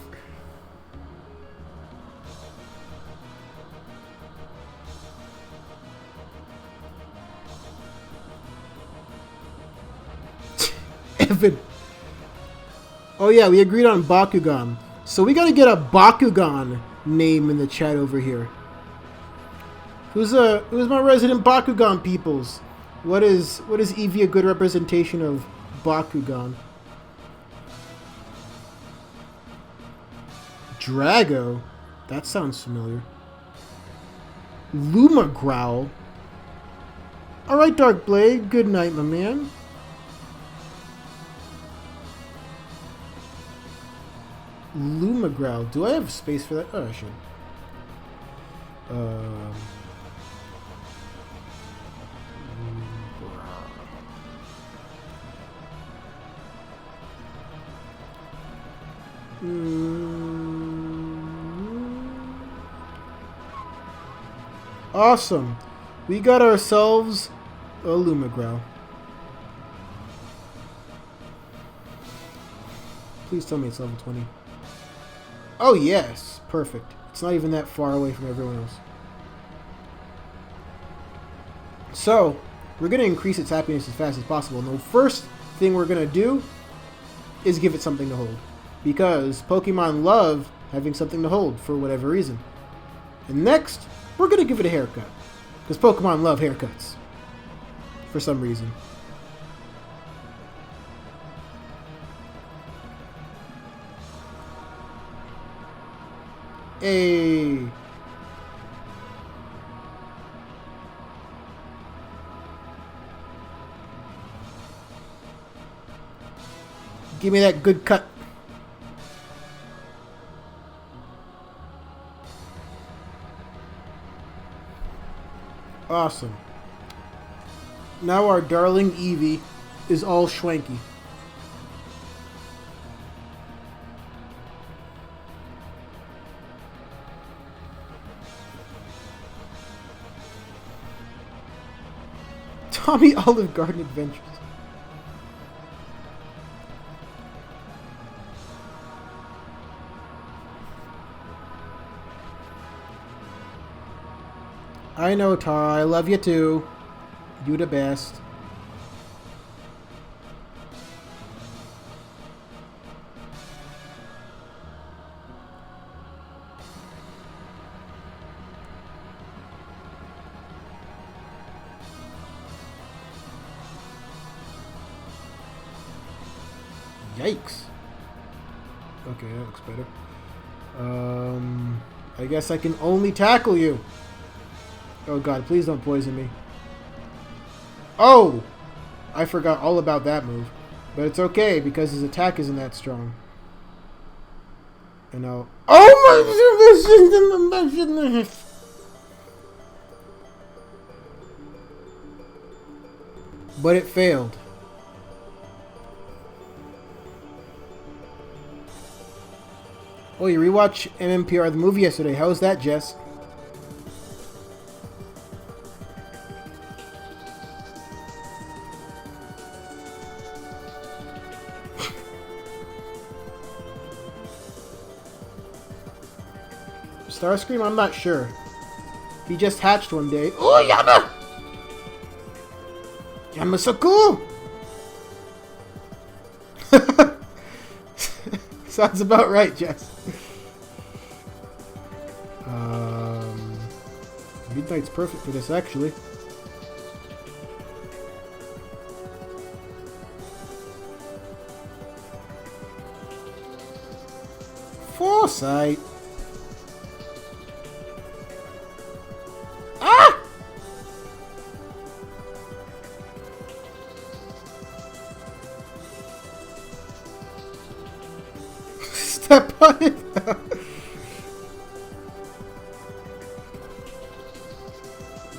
Evan. Oh yeah, we agreed on Bakugan. So we gotta get a Bakugan name in the chat over here. Who's my resident Bakugan peoples? What is Eevee a good representation of Bakugan? Drago? That sounds familiar. Luma Growl? Alright, Darkblade. Good night, my man. Luma Growl. Do I have space for that? Oh, I should. Awesome. We got ourselves a Luma Growl. Please tell me it's level 20. Oh, yes. Perfect. It's not even that far away from everyone else. So, we're going to increase its happiness as fast as possible. And the first thing we're going to do is give it something to hold. Because Pokemon love having something to hold for whatever reason. And next, we're going to give it a haircut. Because Pokemon love haircuts. For some reason. Hey. Give me that good cut. Awesome. Now our darling Eevee is all schwanky. Tommy Olive Garden Adventures. I know, Tara. I love you too. You the best. Yikes. Okay, that looks better. I guess I can only tackle you. Oh god, please don't poison me. Oh! I forgot all about that move. But it's okay, because his attack isn't that strong. And I'll... Oh my goodness! But it failed. Oh, you rewatched MMPR the movie yesterday. How was that, Jess? Starscream? I'm not sure. He just hatched one day. Oh, Yama! Yama's so cool! Sounds about right, Jess. Midnight's perfect for this, actually. Foresight. Ah! Step on it.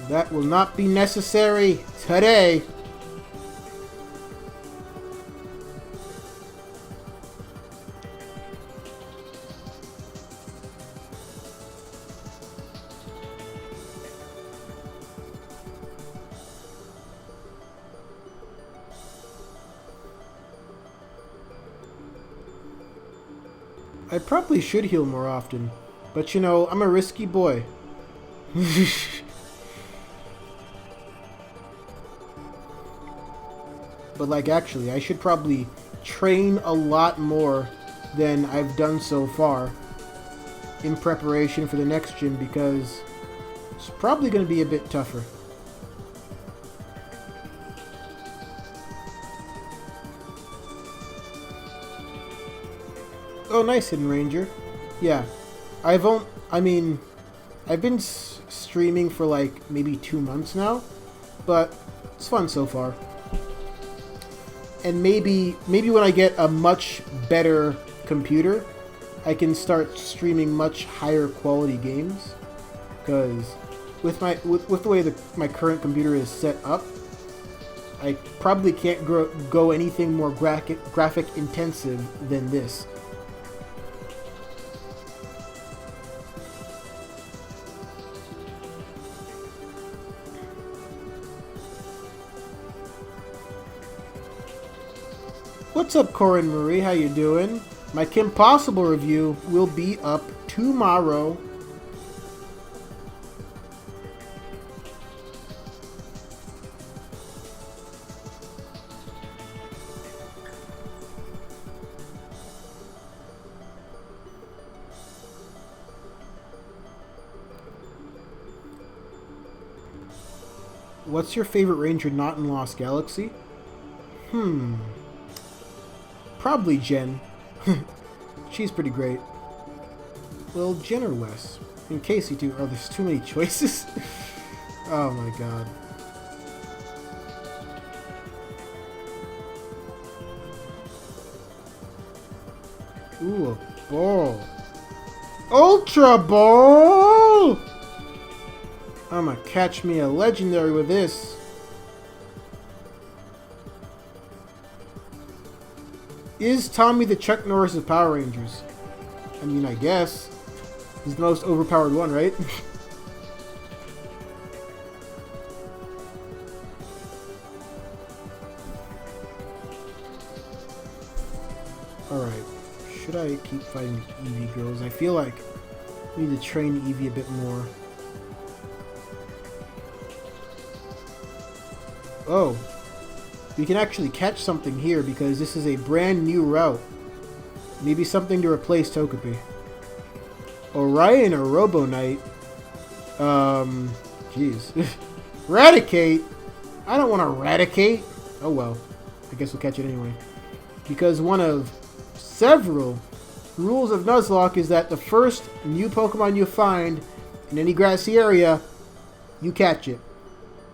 That will not be necessary today. I probably should heal more often. But you know, I'm a risky boy. But like actually, I should probably train a lot more than I've done so far in preparation for the next gym because it's probably going to be a bit tougher. Oh, nice, Hidden Ranger. Yeah, I've been streaming for like maybe 2 months now, but it's fun so far. And maybe when I get a much better computer, I can start streaming much higher quality games. Because with the way my current computer is set up, I probably can't go anything more graphic intensive than this. What's up, Korra and Marie? How you doing? My Kim Possible review will be up tomorrow. What's your favorite ranger not in Lost Galaxy? Probably Jen. She's pretty great. Well, Jen or Wes? In case you do. Oh, there's too many choices. Oh my god. Ooh, a ball. Ultra Ball! I'ma catch me a legendary with this. Is Tommy the Chuck Norris of Power Rangers? I mean, I guess. He's the most overpowered one, right? Alright. Should I keep fighting the Eevee girls? I feel like I need to train Eevee a bit more. Oh. We can actually catch something here because this is a brand new route. Maybe something to replace Togepi. Orion or Robo Knight? Jeez. Raticate? I don't want to Raticate. Oh well. I guess we'll catch it anyway. Because one of several rules of Nuzlocke is that the first new Pokemon you find in any grassy area, you catch it.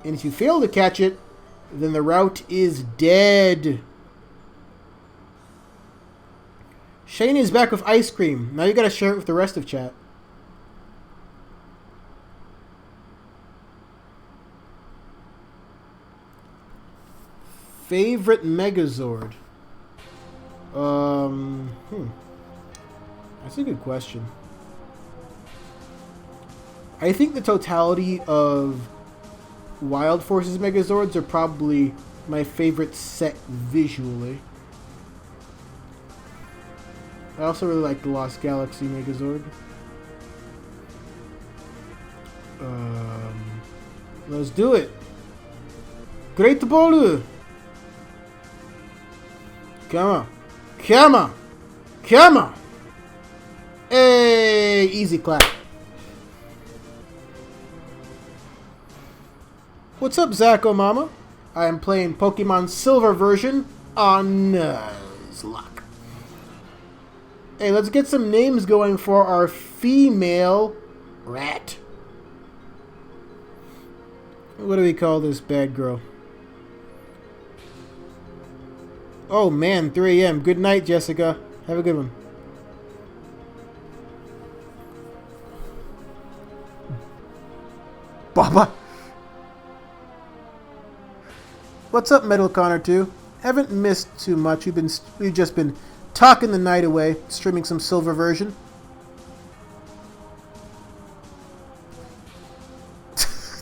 And if you fail to catch it, then the route is dead. Shane is back with ice cream. Now you gotta share it with the rest of chat. Favorite Megazord? That's a good question. I think the totality of Wild Forces Megazords are probably my favorite set visually. I also really like the Lost Galaxy Megazord. Let's do it. Great ball. Come on. Come on. Come on. Hey, easy clap. What's up, Zacho Mama? I am playing Pokemon Silver version on Nuzlocke. Hey, let's get some names going for our female rat. What do we call this bad girl? Oh man, 3 a.m. Good night, Jessica. Have a good one. Baba. What's up, Metal Connor 2? Haven't missed too much. We've just been talking the night away, streaming some Silver version.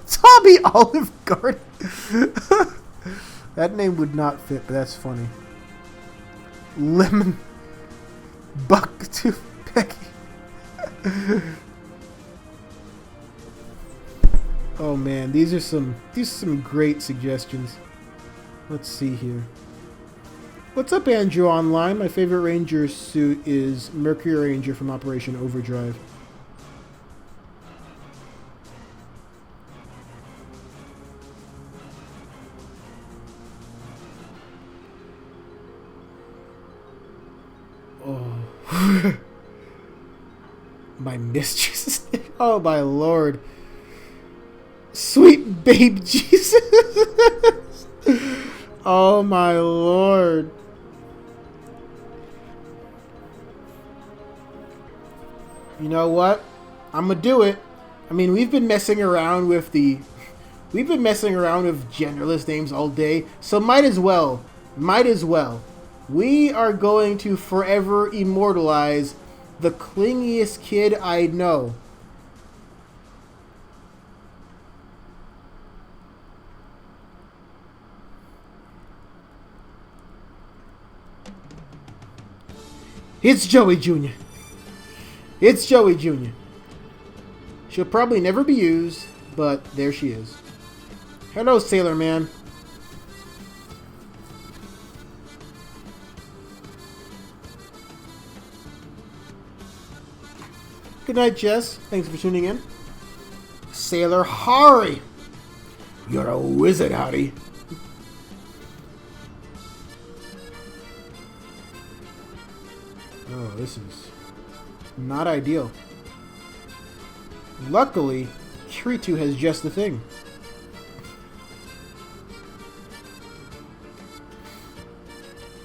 Tommy Olive Garden. That name would not fit, but that's funny. Lemon Bucktooth Oh man, these are some great suggestions. Let's see here. What's up, Andrew Online? My favorite Ranger suit is Mercury Ranger from Operation Overdrive. Oh. My mistress. Oh my lord. Sweet babe Jesus. Oh my lord. You know what? I'm gonna do it. I mean, we've been messing around with genderless names all day, so might as well. We are going to forever immortalize the clingiest kid I know. It's Joey Jr. It's Joey Jr. She'll probably never be used, but there she is. Hello, Sailor Man. Good night, Jess. Thanks for tuning in. Sailor Hari. You're a wizard, Hari. Oh, this is not ideal. Luckily, Kiritu has just the thing.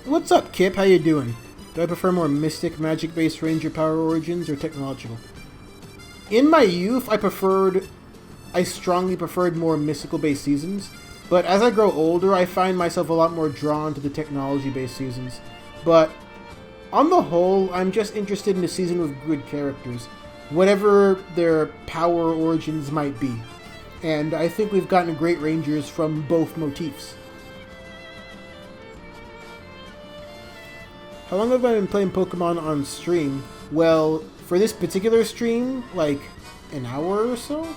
What's up, Kip? How you doing? Do I prefer more mystic, magic-based ranger power origins or technological? In my youth, I strongly preferred more mystical-based seasons, but as I grow older, I find myself a lot more drawn to the technology-based seasons. But on the whole, I'm just interested in a season with good characters, whatever their power origins might be. And I think we've gotten great rangers from both motifs. How long have I been playing Pokemon on stream? Well, for this particular stream, like an hour or so?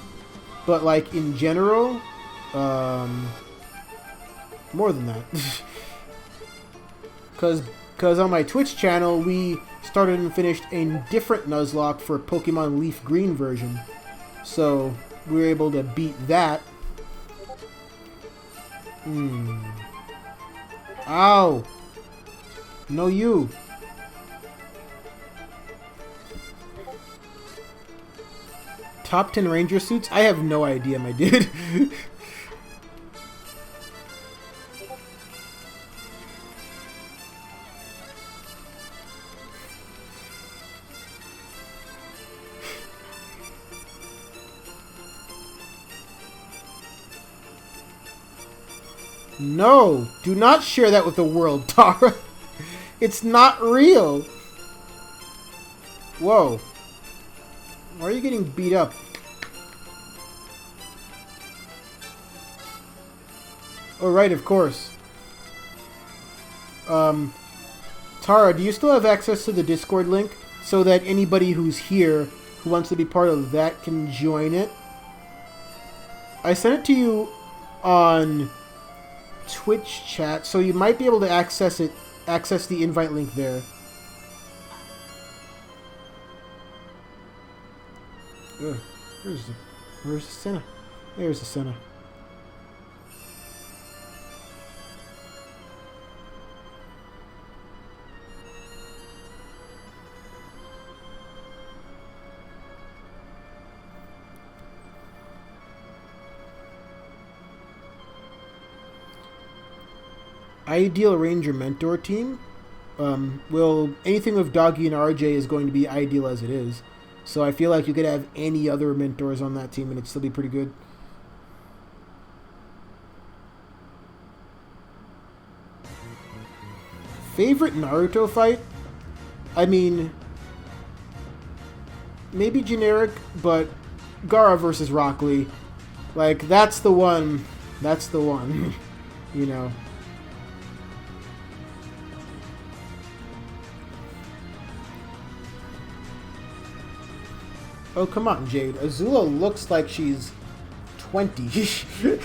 But like in general, more than that. Because on my Twitch channel, we started and finished a different Nuzlocke for Pokemon Leaf Green version. So we were able to beat that. Ow! No, you. Top 10 Ranger suits? I have no idea, my dude. No, do not share that with the world, Tara. It's not real. Whoa. Why are you getting beat up? Oh, right, of course. Tara, do you still have access to the Discord link so that anybody who's here who wants to be part of that can join it? I sent it to you on Twitch chat, so you might be able to access the invite link there. Ugh, where's the Senna? There's the Senna. Ideal Ranger Mentor team. Well, anything with Doggy and RJ is going to be ideal as it is. So I feel like you could have any other mentors on that team and it'd still be pretty good. Favorite Naruto fight? I mean, maybe generic, but Gaara versus Rock Lee. Like, that's the one. That's the one. You know. Oh, come on, Jade. Azula looks like she's 20. I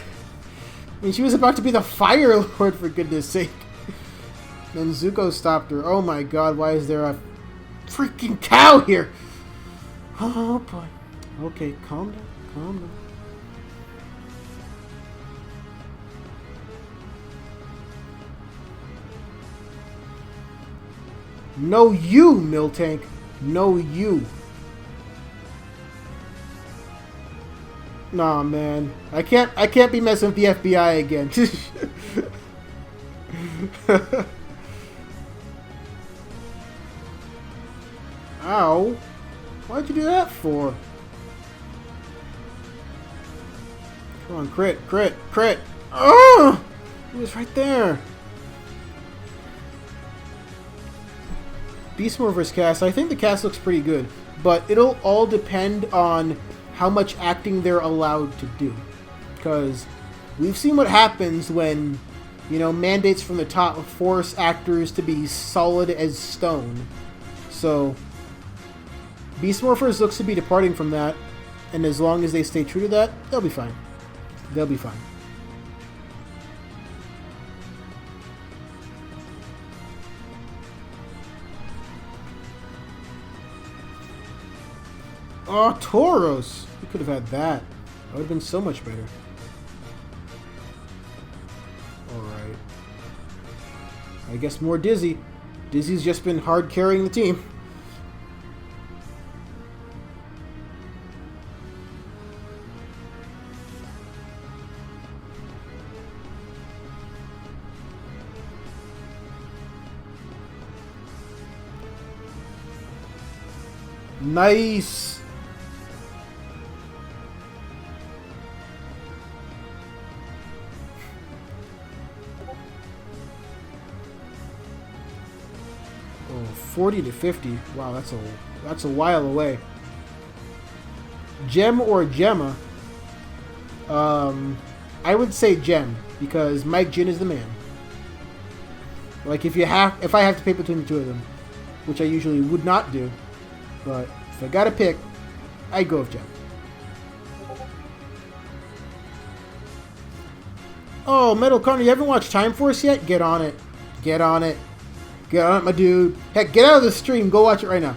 mean, she was about to be the Fire Lord, for goodness sake. Then Zuko stopped her. Oh my god, why is there a freaking cow here? Oh boy. Okay, calm down, calm down. No, you, Miltank. No, you. Nah, man. I can't be messing with the FBI again. Ow. Why'd you do that for? Come on, crit, crit, crit. Oh! He was right there. Beast Morphers cast. I think the cast looks pretty good, but it'll all depend on how much acting they're allowed to do. Because we've seen what happens when, you know, mandates from the top force actors to be solid as stone. So, Beast Morphers looks to be departing from that, and as long as they stay true to that, they'll be fine. They'll be fine. Oh, Tauros! We could have had that. That would have been so much better. Alright. I guess more Dizzy. Dizzy's just been hard carrying the team. Nice! Oh, 40 to 50. Wow, that's a while away. Gem or Gemma? I would say Gem, because Mike Jin is the man. Like if I have to pick between the two of them, which I usually would not do, but if I gotta pick, I'd go with Gem. Oh, Metal Connor, you haven't watched Time Force yet? Get on it. Get on it. Get on it, my dude. Heck, get out of the stream. Go watch it right now.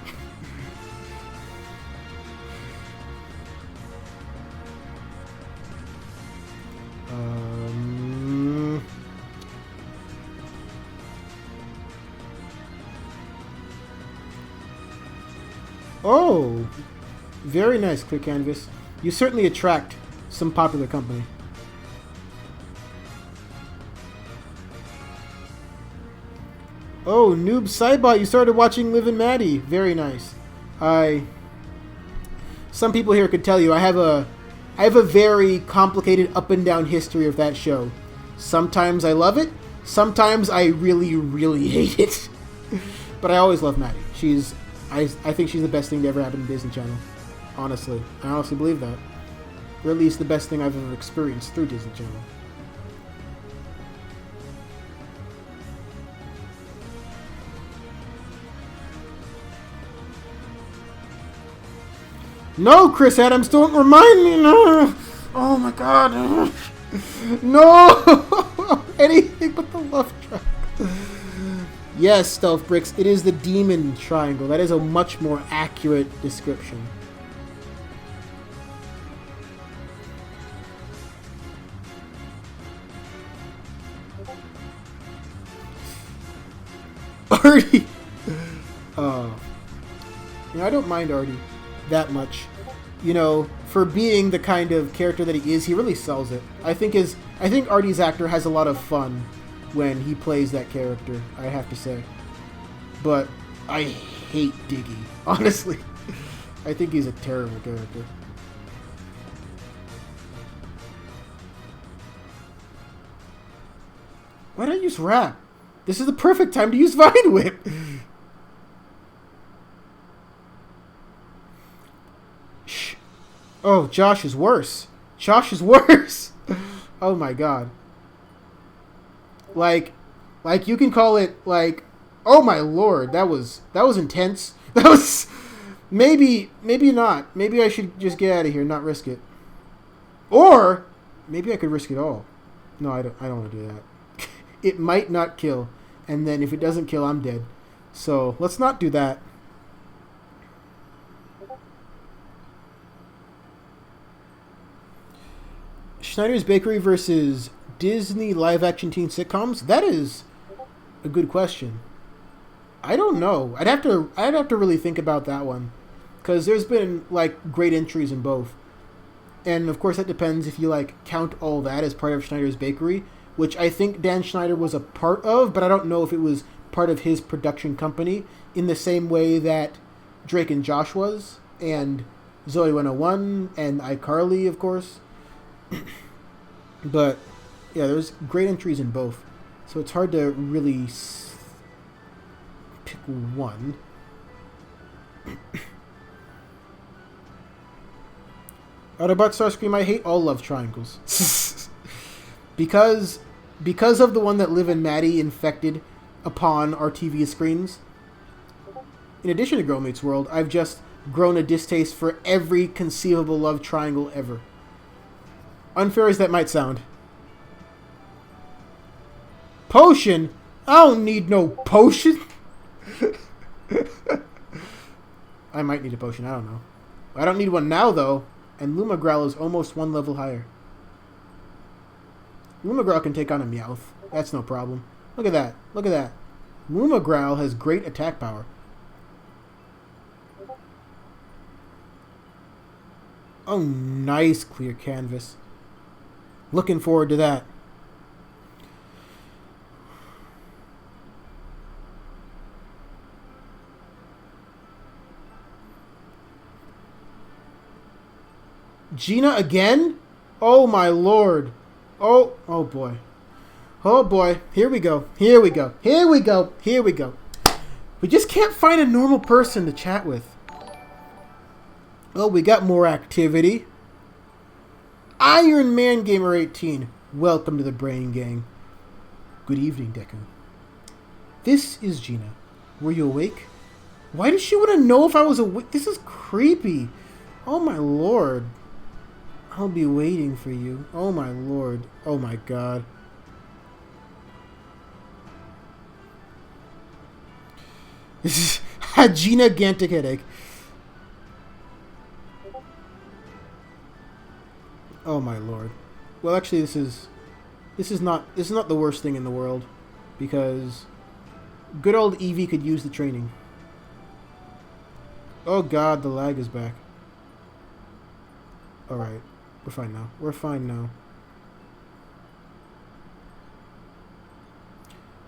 Oh, very nice, Clear Canvas. You certainly attract some popular company. Oh, Noob Saibot, you started watching Liv and Maddie. Very nice. Some people here could tell you I have a very complicated up and down history of that show. Sometimes I love it. Sometimes I really, really hate it. But I always love Maddie. I think she's the best thing to ever happen to Disney Channel. Honestly. I honestly believe that. Or at least the best thing I've ever experienced through Disney Channel. No, Chris Adams, don't remind me. No. Oh my god. No. Anything but the love track. Yes, Stealth Bricks, it is the Demon Triangle. That is a much more accurate description. Artie! You know, I don't mind Artie that much. You know, for being the kind of character that he is, he really sells it. I think Artie's actor has a lot of fun when he plays that character, I have to say. But I hate Diggy, honestly. I think he's a terrible character. Why don't I use Rap? This is the perfect time to use Vine Whip! Shh. Oh, Josh is worse. Josh is worse! Oh my god. Like you can call it, like, oh my lord, that was intense. Maybe not. Maybe I should just get out of here and not risk it. Or maybe I could risk it all. No, I don't want to do that. It might not kill, and then if it doesn't kill, I'm dead. So let's not do that. Schneider's Bakery versus Disney live-action teen sitcoms? That is a good question. I don't know. I'd have to really think about that one, because there's been like great entries in both, and of course that depends if you like count all that as part of Schneider's Bakery, which I think Dan Schneider was a part of, but I don't know if it was part of his production company in the same way that Drake and Josh was, and Zoe 101 and iCarly, of course. But yeah, there's great entries in both, so it's hard to really pick one. Autobot Starscream, I hate all love triangles. because of the one that Liv and Maddie infected upon our TV screens. In addition to Girl Meets World, I've just grown a distaste for every conceivable love triangle ever. Unfair as that might sound. Potion? I don't need no potion. I might need a potion, I don't know. I don't need one now, though. And Lumagrowl is almost one level higher. Lumagrowl can take on a Meowth. That's no problem. Look at that. Look at that. Lumagrowl has great attack power. Oh, nice clear canvas. Looking forward to that. Gina again? Oh my lord. Oh boy. Oh boy. Here we go. Here we go. Here we go. Here we go. We just can't find a normal person to chat with. Oh, we got more activity. Iron Man Gamer 18. Welcome to the Brain Gang. Good evening, Deku. This is Gina. Were you awake? Why does she want to know if I was awake? This is creepy. Oh my lord. I'll be waiting for you. Oh my lord. Oh my god. This is a gigantic headache. Oh my lord. Well, actually, this is not the worst thing in the world, because good old Eevee could use the training. Oh god, the lag is back. All right, we're fine now. We're fine now.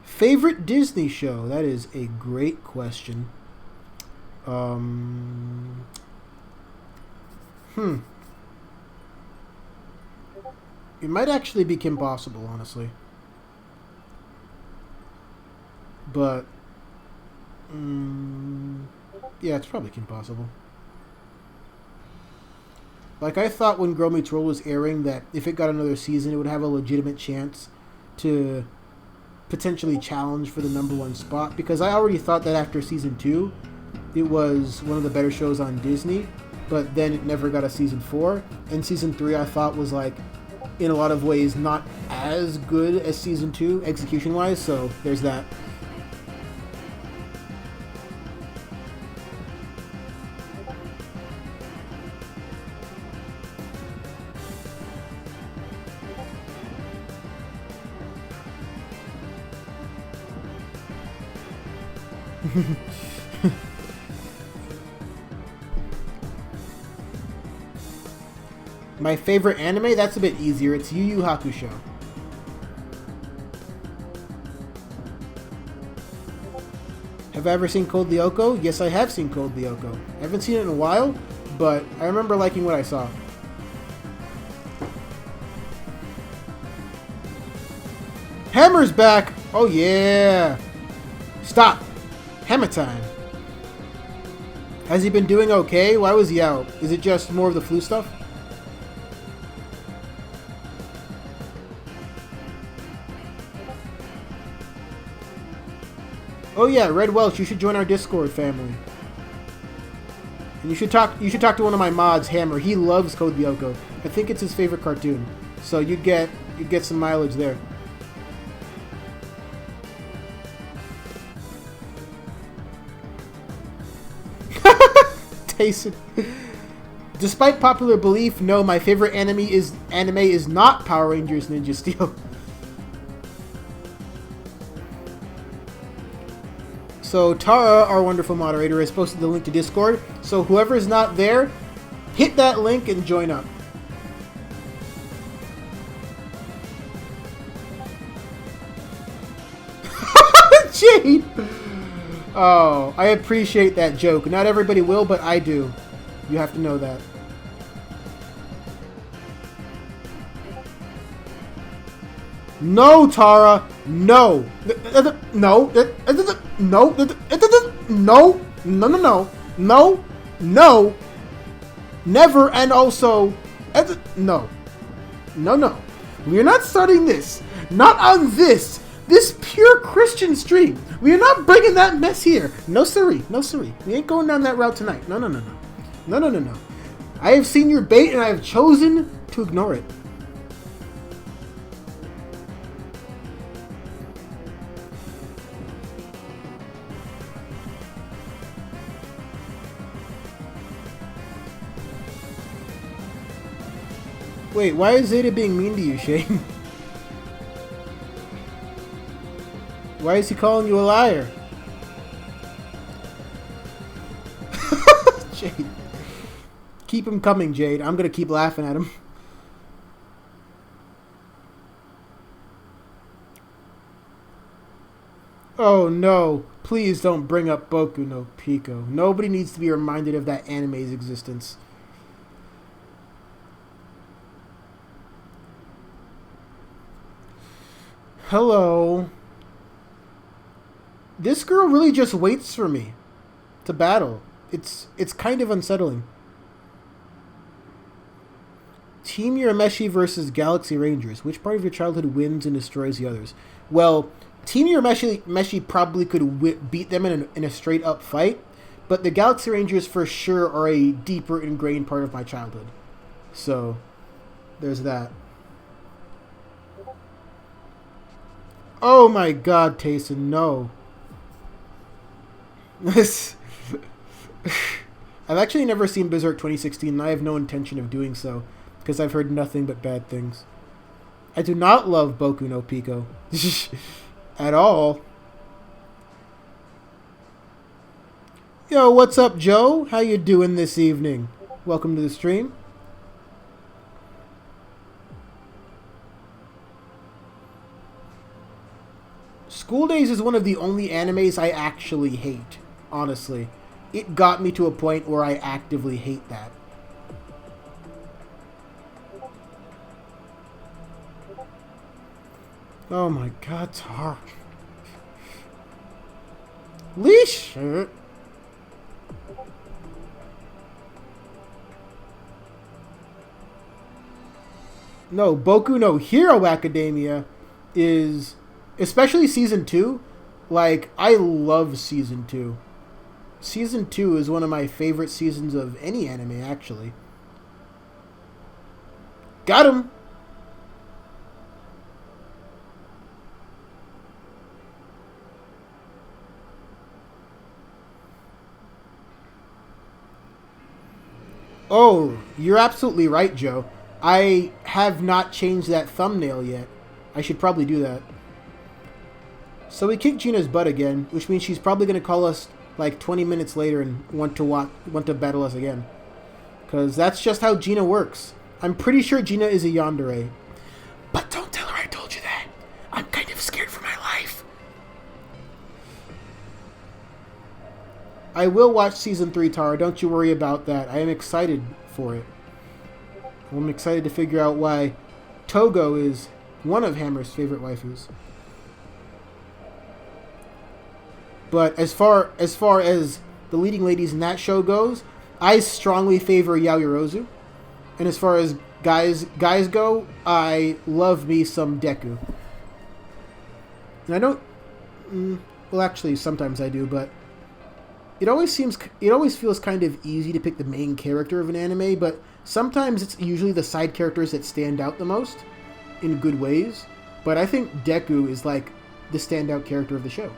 Favorite Disney show? That is a great question. It might actually be Kim Possible, honestly. But, yeah, it's probably Kim Possible. Like, I thought when Girl Meets World was airing that if it got another season, it would have a legitimate chance to potentially challenge for the #1 spot, because I already thought that after season 2, it was one of the better shows on Disney, but then it never got a season 4, and season 3 I thought was, like, in a lot of ways not as good as season 2 execution wise, so there's that. My favorite anime? That's a bit easier. It's Yu Yu Hakusho. Have I ever seen Code Lyoko? Yes, I have seen Code Lyoko. I haven't seen it in a while, but I remember liking what I saw. Hammer's back! Oh yeah! Stop! Hammer time! Has he been doing okay? Why was he out? Is it just more of the flu stuff? Oh yeah, Red Welch, you should join our Discord family. And you should talk to one of my mods, Hammer. He loves Code Lyoko. I think it's his favorite cartoon. So you'd get some mileage there. Tayson. Despite popular belief, no, my favorite anime is not Power Rangers Ninja Steel. So Tara, our wonderful moderator, has posted the link to Discord. So whoever's not there, hit that link and join up. Jade! Oh, I appreciate that joke. Not everybody will, but I do. You have to know that. No, Tara! No! No! No! No! No! No! Never, and also... No. No. We're not starting this. Not on this pure Christian stream. We are not bringing that mess here. No siree. No siree. We ain't going down that route tonight. No. No. I have seen your bait and I have chosen to ignore it. Wait, why is Zeta being mean to you, Shane? Why is he calling you a liar? Jade. Keep him coming, Jade. I'm gonna keep laughing at him. Oh no. Please don't bring up Boku no Pico. Nobody needs to be reminded of that anime's existence. Hello. This girl really just waits for me to battle. It's kind of unsettling. Team Urameshi versus Galaxy Rangers. Which part of your childhood wins and destroys the others? Well, Team Urameshi probably could beat them in a straight up fight, but the Galaxy Rangers for sure are a deeper ingrained part of my childhood. So, there's that. Oh my god, Tayson, no. I've actually never seen Berserk 2016, and I have no intention of doing so, because I've heard nothing but bad things. I do not love Boku no Pico. At all. Yo, what's up, Joe? How you doing this evening? Welcome to the stream. School Days is one of the only animes I actually hate, honestly. It got me to a point where I actively hate that. Oh my god, Tar. Leash! No, Boku no Hero Academia is... Especially Season 2. Like, I love Season 2. Season 2 is one of my favorite seasons of any anime, actually. Got him! Oh, you're absolutely right, Joe. I have not changed that thumbnail yet. I should probably do that. So we kicked Gina's butt again, which means she's probably going to call us like 20 minutes later and want to battle us again. Because that's just how Gina works. I'm pretty sure Gina is a yandere. But don't tell her I told you that. I'm kind of scared for my life. I will watch Season 3, Tara. Don't you worry about that. I am excited for it. I'm excited to figure out why Togo is one of Hammer's favorite waifus. But as far as the leading ladies in that show goes, I strongly favor Yaoyorozu. And as far as guys go, I love me some Deku. And I don't... well, actually, sometimes I do, but... it always feels kind of easy to pick the main character of an anime, but sometimes it's usually the side characters that stand out the most in good ways. But I think Deku is like the standout character of the show.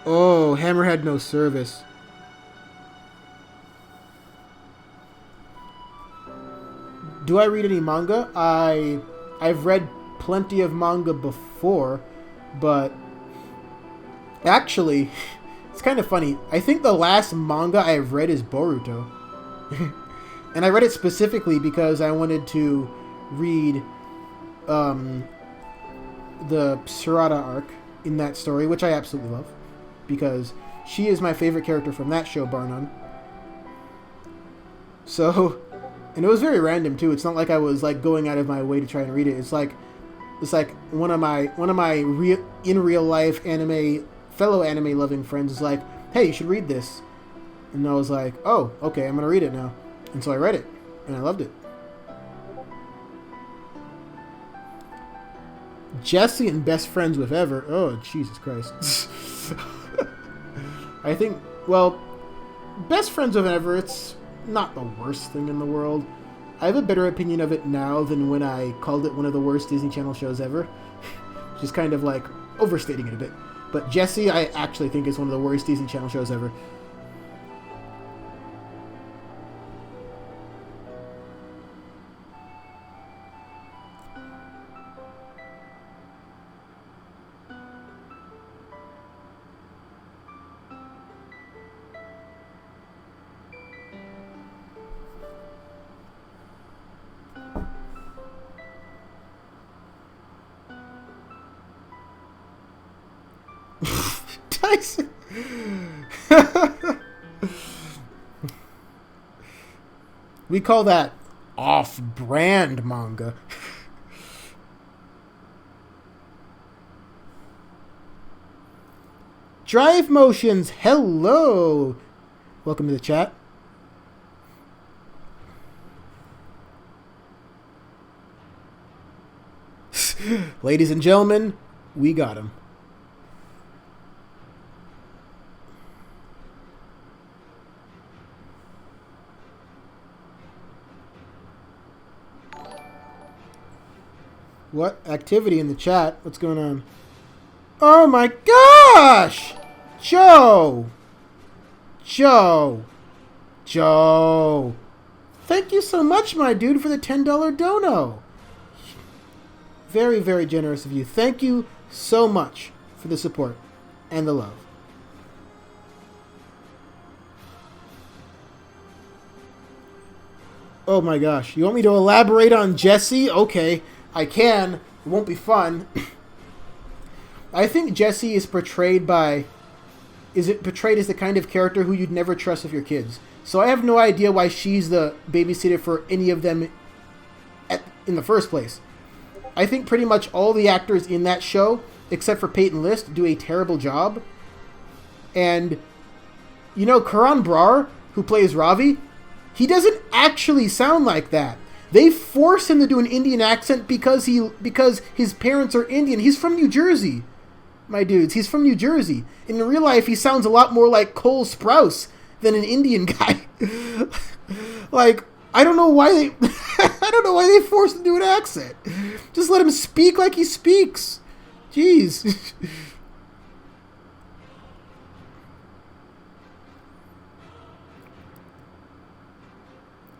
Oh, Hammer had no service. Do I read any manga? I've read plenty of manga before, but actually, it's kind of funny. I think the last manga I've read is Boruto. And I read it specifically because I wanted to read the Sarada arc in that story, which I absolutely love, because she is my favorite character from that show, bar none. So, and it was very random too. It's not like I was like going out of my way to try and read it. It's like one of my in real life fellow anime loving friends is like, "Hey, you should read this," and I was like, "Oh, okay, I'm gonna read it now," and so I read it, and I loved it. Jesse and best friends with ever. Oh, Jesus Christ. I think, well, best friends with ever, it's not the worst thing in the world. I have a better opinion of it now than when I called it one of the worst Disney Channel shows ever. Which is kind of like overstating it a bit. But Jessie, I actually think is one of the worst Disney Channel shows ever. Tyson. We call that off-brand manga. Drive Motions, hello. Welcome to the chat. Ladies and gentlemen, we got him. What? Activity in the chat? What's going on? Oh my gosh! Joe! Thank you so much, my dude, for the $10 dono. Very, very generous of you. Thank you so much for the support and the love. Oh my gosh. You want me to elaborate on Jessie? Okay. I can. It won't be fun. I think Jessie is portrayed as the kind of character who you'd never trust with your kids. So I have no idea why she's the babysitter for any of them in the first place. I think pretty much all the actors in that show, except for Peyton List, do a terrible job. And, you know, Karan Brar, who plays Ravi, he doesn't actually sound like that. They force him to do an Indian accent because his parents are Indian. He's from New Jersey, my dudes. He's from New Jersey. In real life, he sounds a lot more like Cole Sprouse than an Indian guy. Like, I don't know why they forced him to do an accent. Just let him speak like he speaks. Jeez.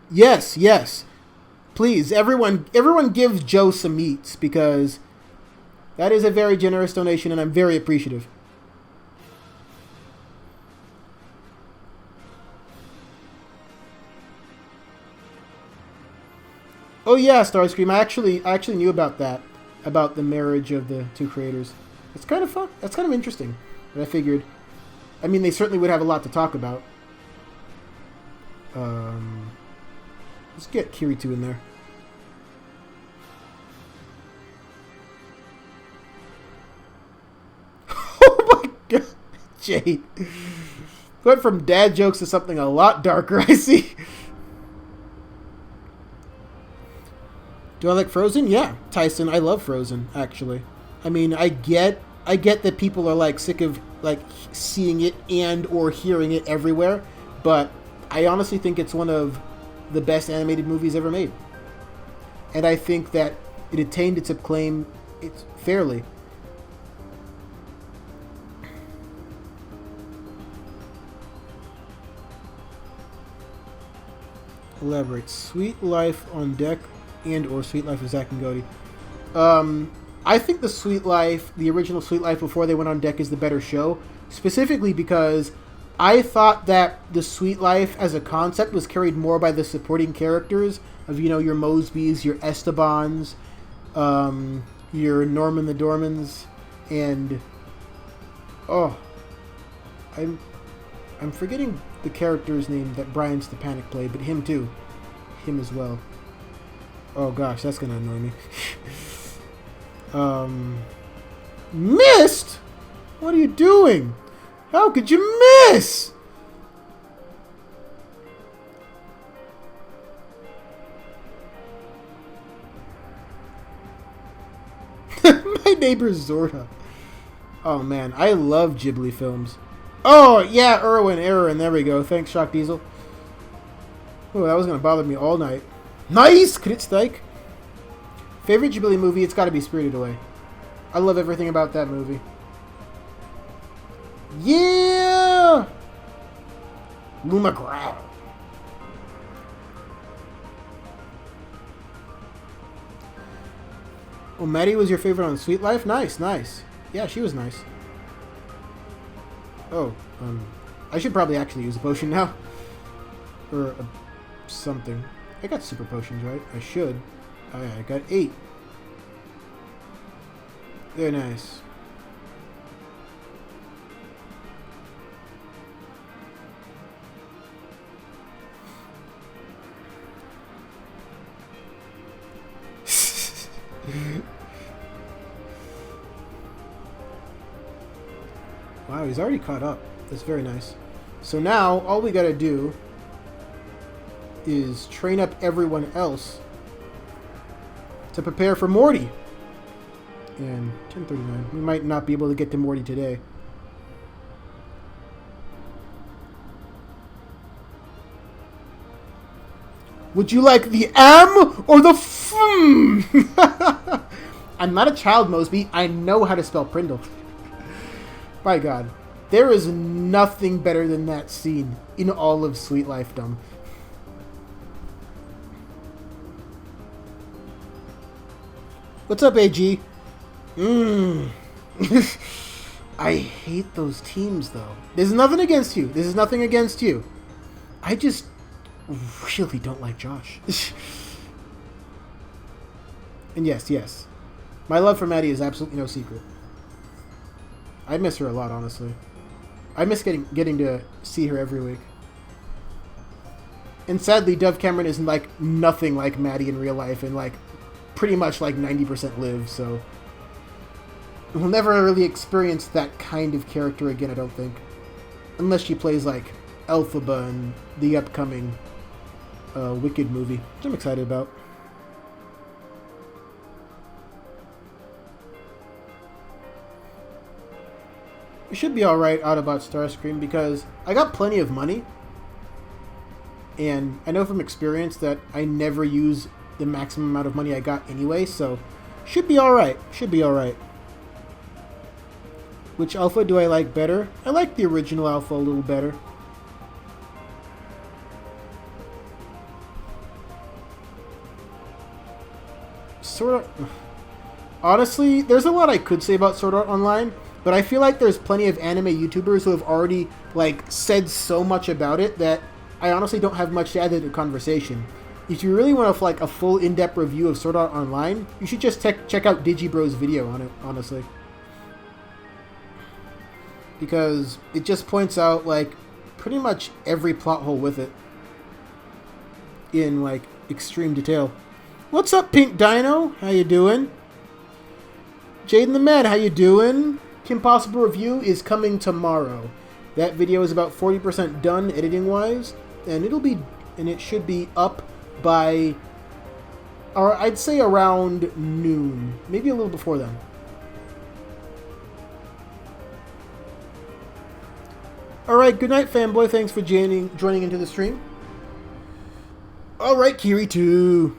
Yes. Please, everyone give Joe some meats, because that is a very generous donation and I'm very appreciative. Oh yeah, Starscream, I actually knew about that, about the marriage of the two creators. It's kind of fun. That's kind of interesting. But I figured, I mean, they certainly would have a lot to talk about. Let's get Kirito in there. Oh my god, Jade. Went from dad jokes to something a lot darker, I see. Do I like Frozen? Yeah, Tyson, I love Frozen, actually. I mean, I get that people are like sick of like seeing it and or hearing it everywhere, but I honestly think it's one of the best animated movies ever made. And I think that it attained its acclaim fairly. Elaborate. Sweet Life on Deck and or Sweet Life of Zack and Cody. I think the original Sweet Life before they went on deck is the better show, specifically because I thought that the Sweet Life as a concept was carried more by the supporting characters of, your Mosbys, your Estebans, your Norman the Dormans, and I'm forgetting the character's name that Brian Stepanek played, but him too. Him as well. Oh gosh, that's gonna annoy me. Missed? What are you doing? How could you miss? My neighbor's Zorda. Oh man, I love Ghibli films. Oh yeah, Erwin, there we go. Thanks, Shock Diesel. Oh, that was gonna bother me all night. Nice! Crit strike. Favorite Ghibli movie? It's gotta be Spirited Away. I love everything about that movie. Yeah! Luma Growl. Oh, Maddie was your favorite on Sweet Life? Nice, nice. Yeah, she was nice. Oh, I should probably actually use a potion now. Or something. I got super potions, right? I should. Oh, yeah, I got 8. Very nice. Wow, he's already caught up. That's very nice. So now, all we gotta do is train up everyone else to prepare for Morty. And 10:39. We might not be able to get to Morty today. Would you like the M or the F? I'm not a child, Mosby. I know how to spell Prindle. By God. There is nothing better than that scene in all of Sweet Lifedom. What's up, AG? I hate those teams, though. There's nothing against you. This is nothing against you. I just really don't like Josh. And yes. My love for Maddie is absolutely no secret. I miss her a lot, honestly. I miss getting to see her every week. And sadly, Dove Cameron is like nothing like Maddie in real life, and like pretty much like 90% live, so we'll never really experience that kind of character again, I don't think. Unless she plays like Elphaba in the upcoming Wicked movie, which I'm excited about. We should be alright out about Starscream because I got plenty of money. And I know from experience that I never use the maximum amount of money I got anyway, so should be alright. Should be alright. Which alpha do I like better? I like the original alpha a little better. Sword Art... Honestly, there's a lot I could say about Sword Art Online, but I feel like there's plenty of anime YouTubers who have already like said so much about it that I honestly don't have much to add to the conversation. If you really want like a full in-depth review of Sword Art Online, you should just check out Digibro's video on it, honestly. Because it just points out like pretty much every plot hole with it in like extreme detail. What's up, Pink Dino? How you doing? Jaden the Mad, how you doing? Kim Possible Review is coming tomorrow. That video is about 40% done editing wise, and it should be up by or I'd say around noon, maybe a little before then. All right, good night, fanboy. Thanks for joining into the stream. All right, Kiri too.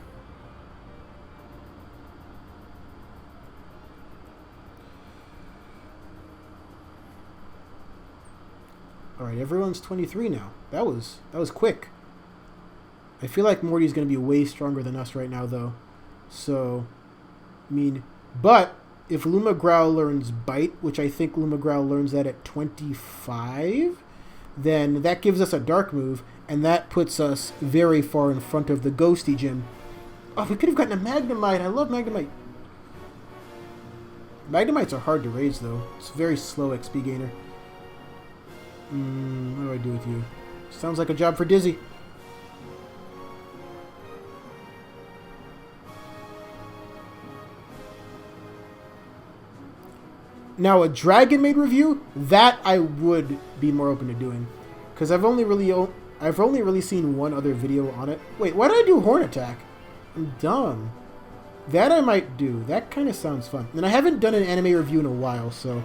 All right, everyone's 23 now. That was quick. I feel like Morty's going to be way stronger than us right now, though. So, I mean, but if Lumagrowl learns Bite, which I think Lumagrowl learns that at 25, then that gives us a Dark move, and that puts us very far in front of the Ghosty Gym. Oh, we could have gotten a Magnemite. I love Magnemite. Magnemites are hard to raise, though. It's a very slow XP gainer. What do I do with you? Sounds like a job for Dizzy. Now, a Dragon Maid review, that I would be more open to doing, because I've only really seen one other video on it. Wait, why did I do Horn Attack? I'm dumb. That I might do. That kind of sounds fun. And I haven't done an anime review in a while, so.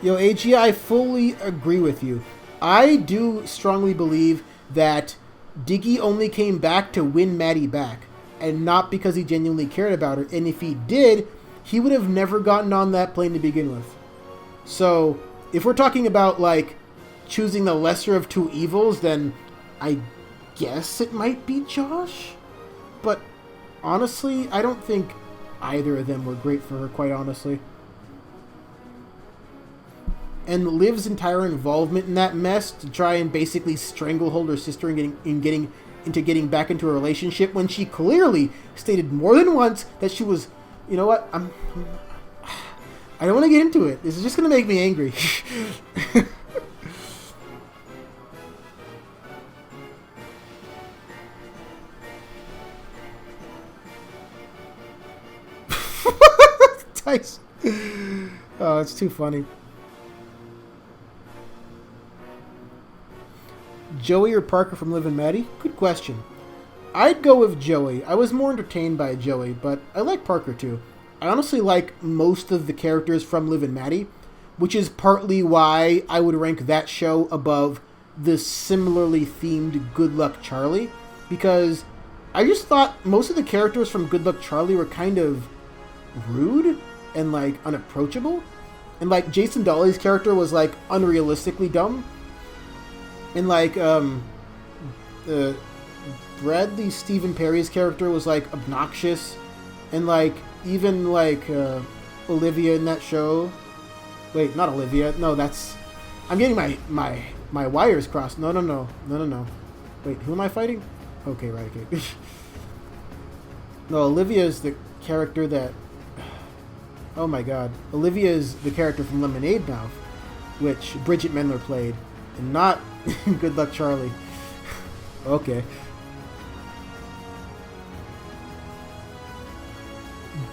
Yo, AG, I fully agree with you. I do strongly believe that Diggy only came back to win Maddie back, and not because he genuinely cared about her. And if he did, he would have never gotten on that plane to begin with. So, if we're talking about, like, choosing the lesser of two evils, then I guess it might be Josh. But, honestly, I don't think either of them were great for her, quite honestly. And Liv's entire involvement in that mess to try and basically stranglehold her sister and getting back into a relationship when she clearly stated more than once that she was, you know what, I don't want to get into it. This is just going to make me angry. Tyson. Oh, it's too funny. Joey or Parker from Liv and Maddie? Good question. I'd go with Joey. I was more entertained by Joey, but I like Parker too. I honestly like most of the characters from Liv and Maddie, which is partly why I would rank that show above the similarly themed Good Luck Charlie, because I just thought most of the characters from Good Luck Charlie were kind of rude and like unapproachable, and like Jason Dolly's character was like unrealistically dumb. And, like, Bradley Stephen Perry's character was, like, obnoxious. And, like, even, like, Olivia in that show. Wait, not Olivia. No, that's... I'm getting my wires crossed. No. Wait, who am I fighting? Okay, right, okay. No, Olivia is the character that... Oh, my God. Olivia is the character from Lemonade Mouth, which Bridget Mendler played. And not Good Luck Charlie. Okay.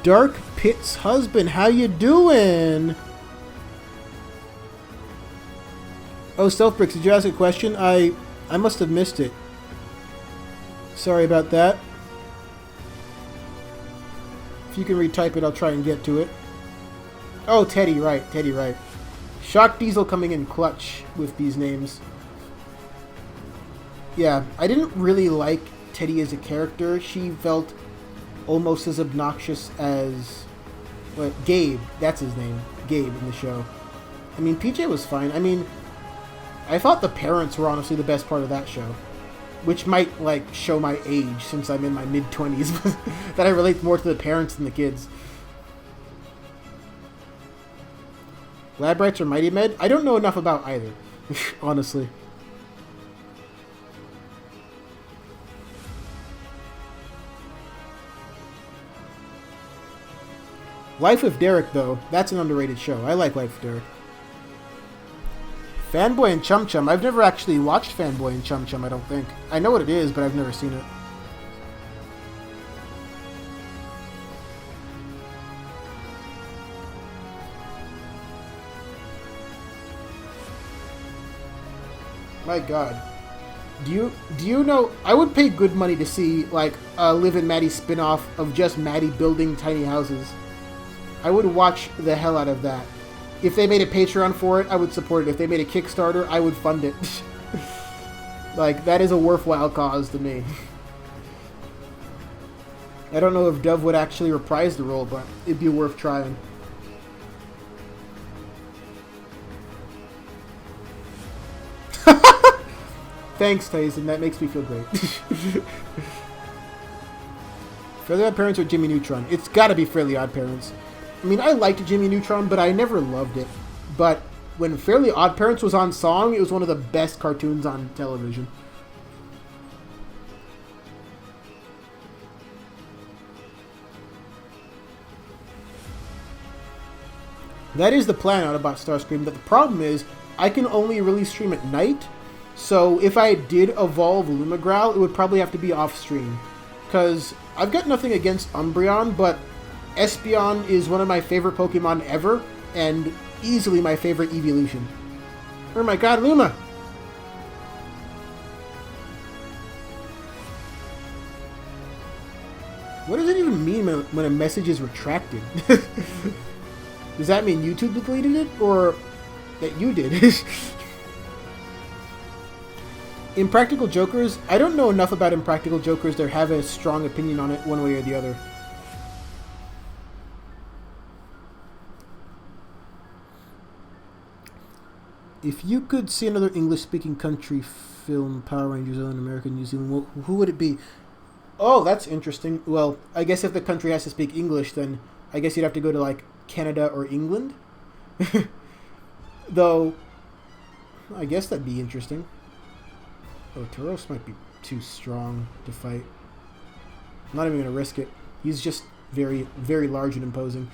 Dark Pit's husband, how you doing? Oh, Stealthbricks, did you ask a question? I must have missed it. Sorry about that. If you can retype it, I'll try and get to it. Oh, Teddy, right. Shock Diesel coming in clutch with these names. Yeah, I didn't really like Teddy as a character. She felt almost as obnoxious as... Well, Gabe, that's his name. Gabe in the show. I mean, PJ was fine. I mean, I thought the parents were honestly the best part of that show. Which might, like, show my age since I'm in my mid-20s. That I relate more to the parents than the kids. Labrites or Mighty Med? I don't know enough about either, honestly. Life with Derek, though, that's an underrated show. I like Life with Derek. Fanboy and Chum Chum. I've never actually watched Fanboy and Chum Chum, I don't think. I know what it is, but I've never seen it. My God. Do you know? I would pay good money to see like a Liv and Maddie spin-off of just Maddie building tiny houses. I would watch the hell out of that. If they made a Patreon for it, I would support it. If they made a Kickstarter, I would fund it. Like, that is a worthwhile cause to me. I don't know if Dove would actually reprise the role, but it'd be worth trying. Thanks, Tyson. That makes me feel great. Fairly Odd Parents or Jimmy Neutron? It's gotta be Fairly Odd Parents. I mean, I liked Jimmy Neutron, but I never loved it. But when Fairly Odd Parents was on song, it was one of the best cartoons on television. That is the plan out about Starscream, but the problem is I can only really stream at night. So if I did evolve Lumagrowl, it would probably have to be off-stream. Because I've got nothing against Umbreon, but Espeon is one of my favorite Pokemon ever, and easily my favorite evolution. Oh my God, Luma! What does it even mean when a message is retracted? Does that mean YouTube deleted it, or that you did? Impractical Jokers, I don't know enough about Impractical Jokers to have a strong opinion on it one way or the other. If you could see another English-speaking country film, Power Rangers, in America, New Zealand, who would it be? Oh, that's interesting. Well, I guess if the country has to speak English, then I guess you'd have to go to, like, Canada or England. Though, I guess that'd be interesting. Oh, Tauros might be too strong to fight. I'm not even going to risk it. He's just very, very large and imposing.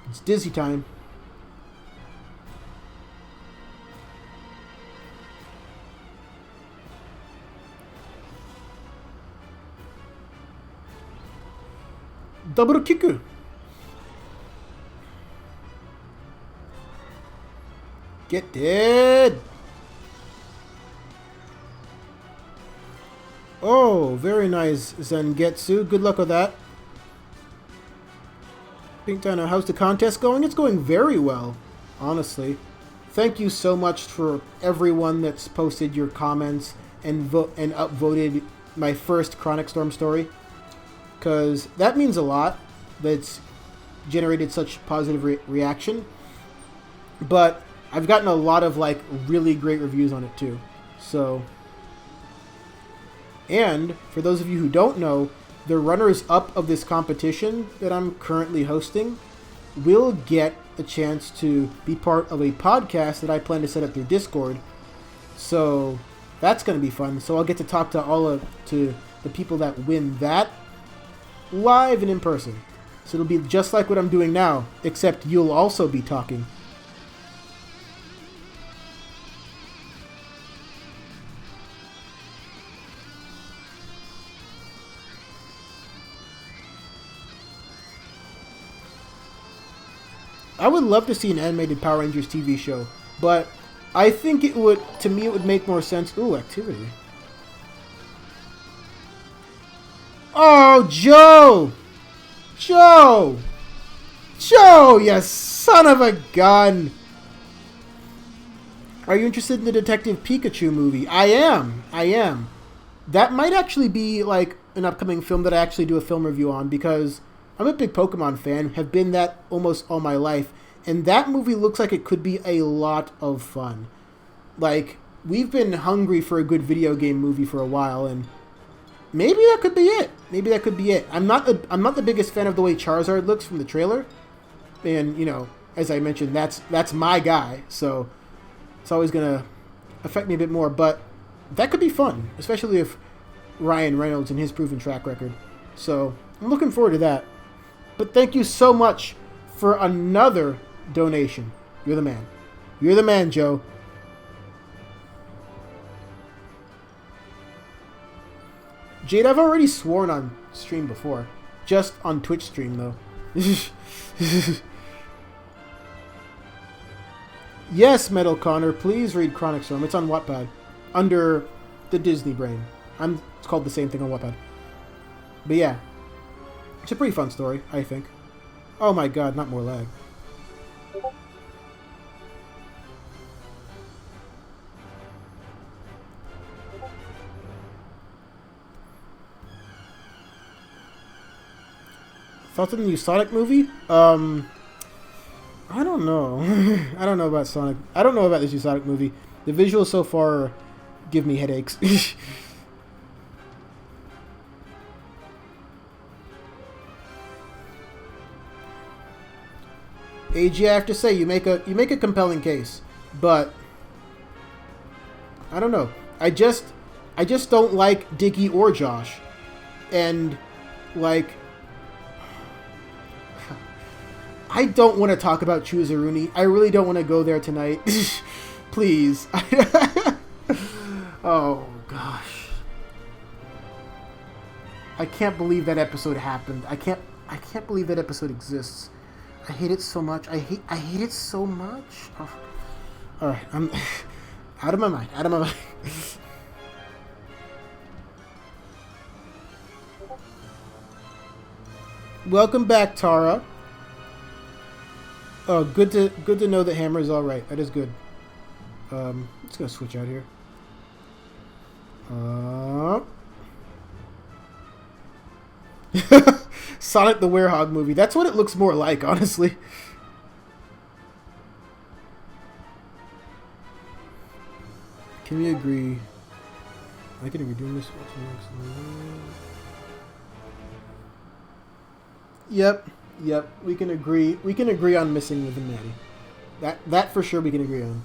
It's dizzy time. Double kick. Get dead. Oh, very nice, Zangetsu. Good luck with that. Pink Dino, how's the contest going? It's going very well, honestly. Thank you so much for everyone that's posted your comments and upvoted my first Chronic Storm story. Because that means a lot. That's generated such positive reaction. But I've gotten a lot of, like, really great reviews on it, too. So... And, for those of you who don't know, the runners-up of this competition that I'm currently hosting will get a chance to be part of a podcast that I plan to set up through Discord. So, that's going to be fun. So I'll get to talk to to the people that win that live and in person. So it'll be just like what I'm doing now, except you'll also be talking. I would love to see an animated Power Rangers TV show, but I think it would make more sense. Ooh, activity. Oh, Joe! Joe! Joe, you son of a gun! Are you interested in the Detective Pikachu movie? I am. That might actually be, like, an upcoming film that I actually do a film review on, because I'm a big Pokemon fan, have been that almost all my life, and that movie looks like it could be a lot of fun. Like, we've been hungry for a good video game movie for a while, and maybe that could be it. I'm not the biggest fan of the way Charizard looks from the trailer, and, you know, as I mentioned, that's my guy, so it's always gonna affect me a bit more, but that could be fun, especially if Ryan Reynolds and his proven track record. So, I'm looking forward to that. But thank you so much for another donation. You're the man. You're the man, Joe. Jade, I've already sworn on stream before. Just on Twitch stream, though. Yes, Metal Connor, please read Chronic Storm. It's on Wattpad. Under the Disney brain. It's called the same thing on Wattpad. But yeah. It's a pretty fun story, I think. Oh my god, not more lag. Thoughts on the new Sonic movie? I don't know. I don't know about Sonic. I don't know about this new Sonic movie. The visuals so far give me headaches. AG, I have to say, you make a compelling case, but I don't know. I just don't like Diggy or Josh, and like I don't want to talk about Chuzaruni. I really don't want to go there tonight. Please. Oh gosh, I can't believe that episode happened. I can't believe that episode exists. I hate it so much. I hate it so much. Oh. All right, I'm out of my mind. Out of my mind. Welcome back, Tara. Oh, good to know that Hammer is all right. That is good. Let's go switch out here. Sonic the Werehog movie. That's what it looks more like, honestly. Can we agree? I can agree doing this. Yep. We can agree. We can agree on missing with the Maddie. That for sure we can agree on.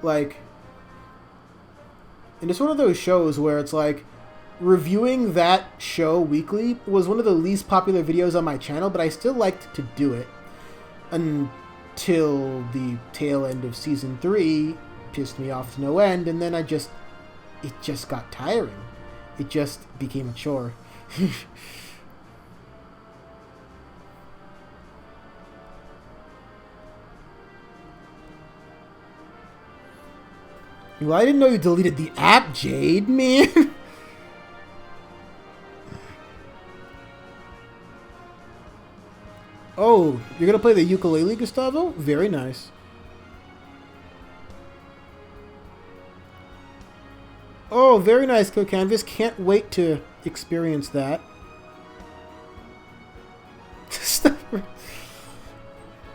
Like, and it's one of those shows where it's like, reviewing that show weekly was one of the least popular videos on my channel, but I still liked to do it until the tail end of season 3 pissed me off to no end, and then it just got tiring. It just became a chore. Well, I didn't know you deleted the app, Jade, man. Oh, you're gonna play the ukulele, Gustavo? Very nice. Oh, very nice, CoCanvas. Can't wait to experience that.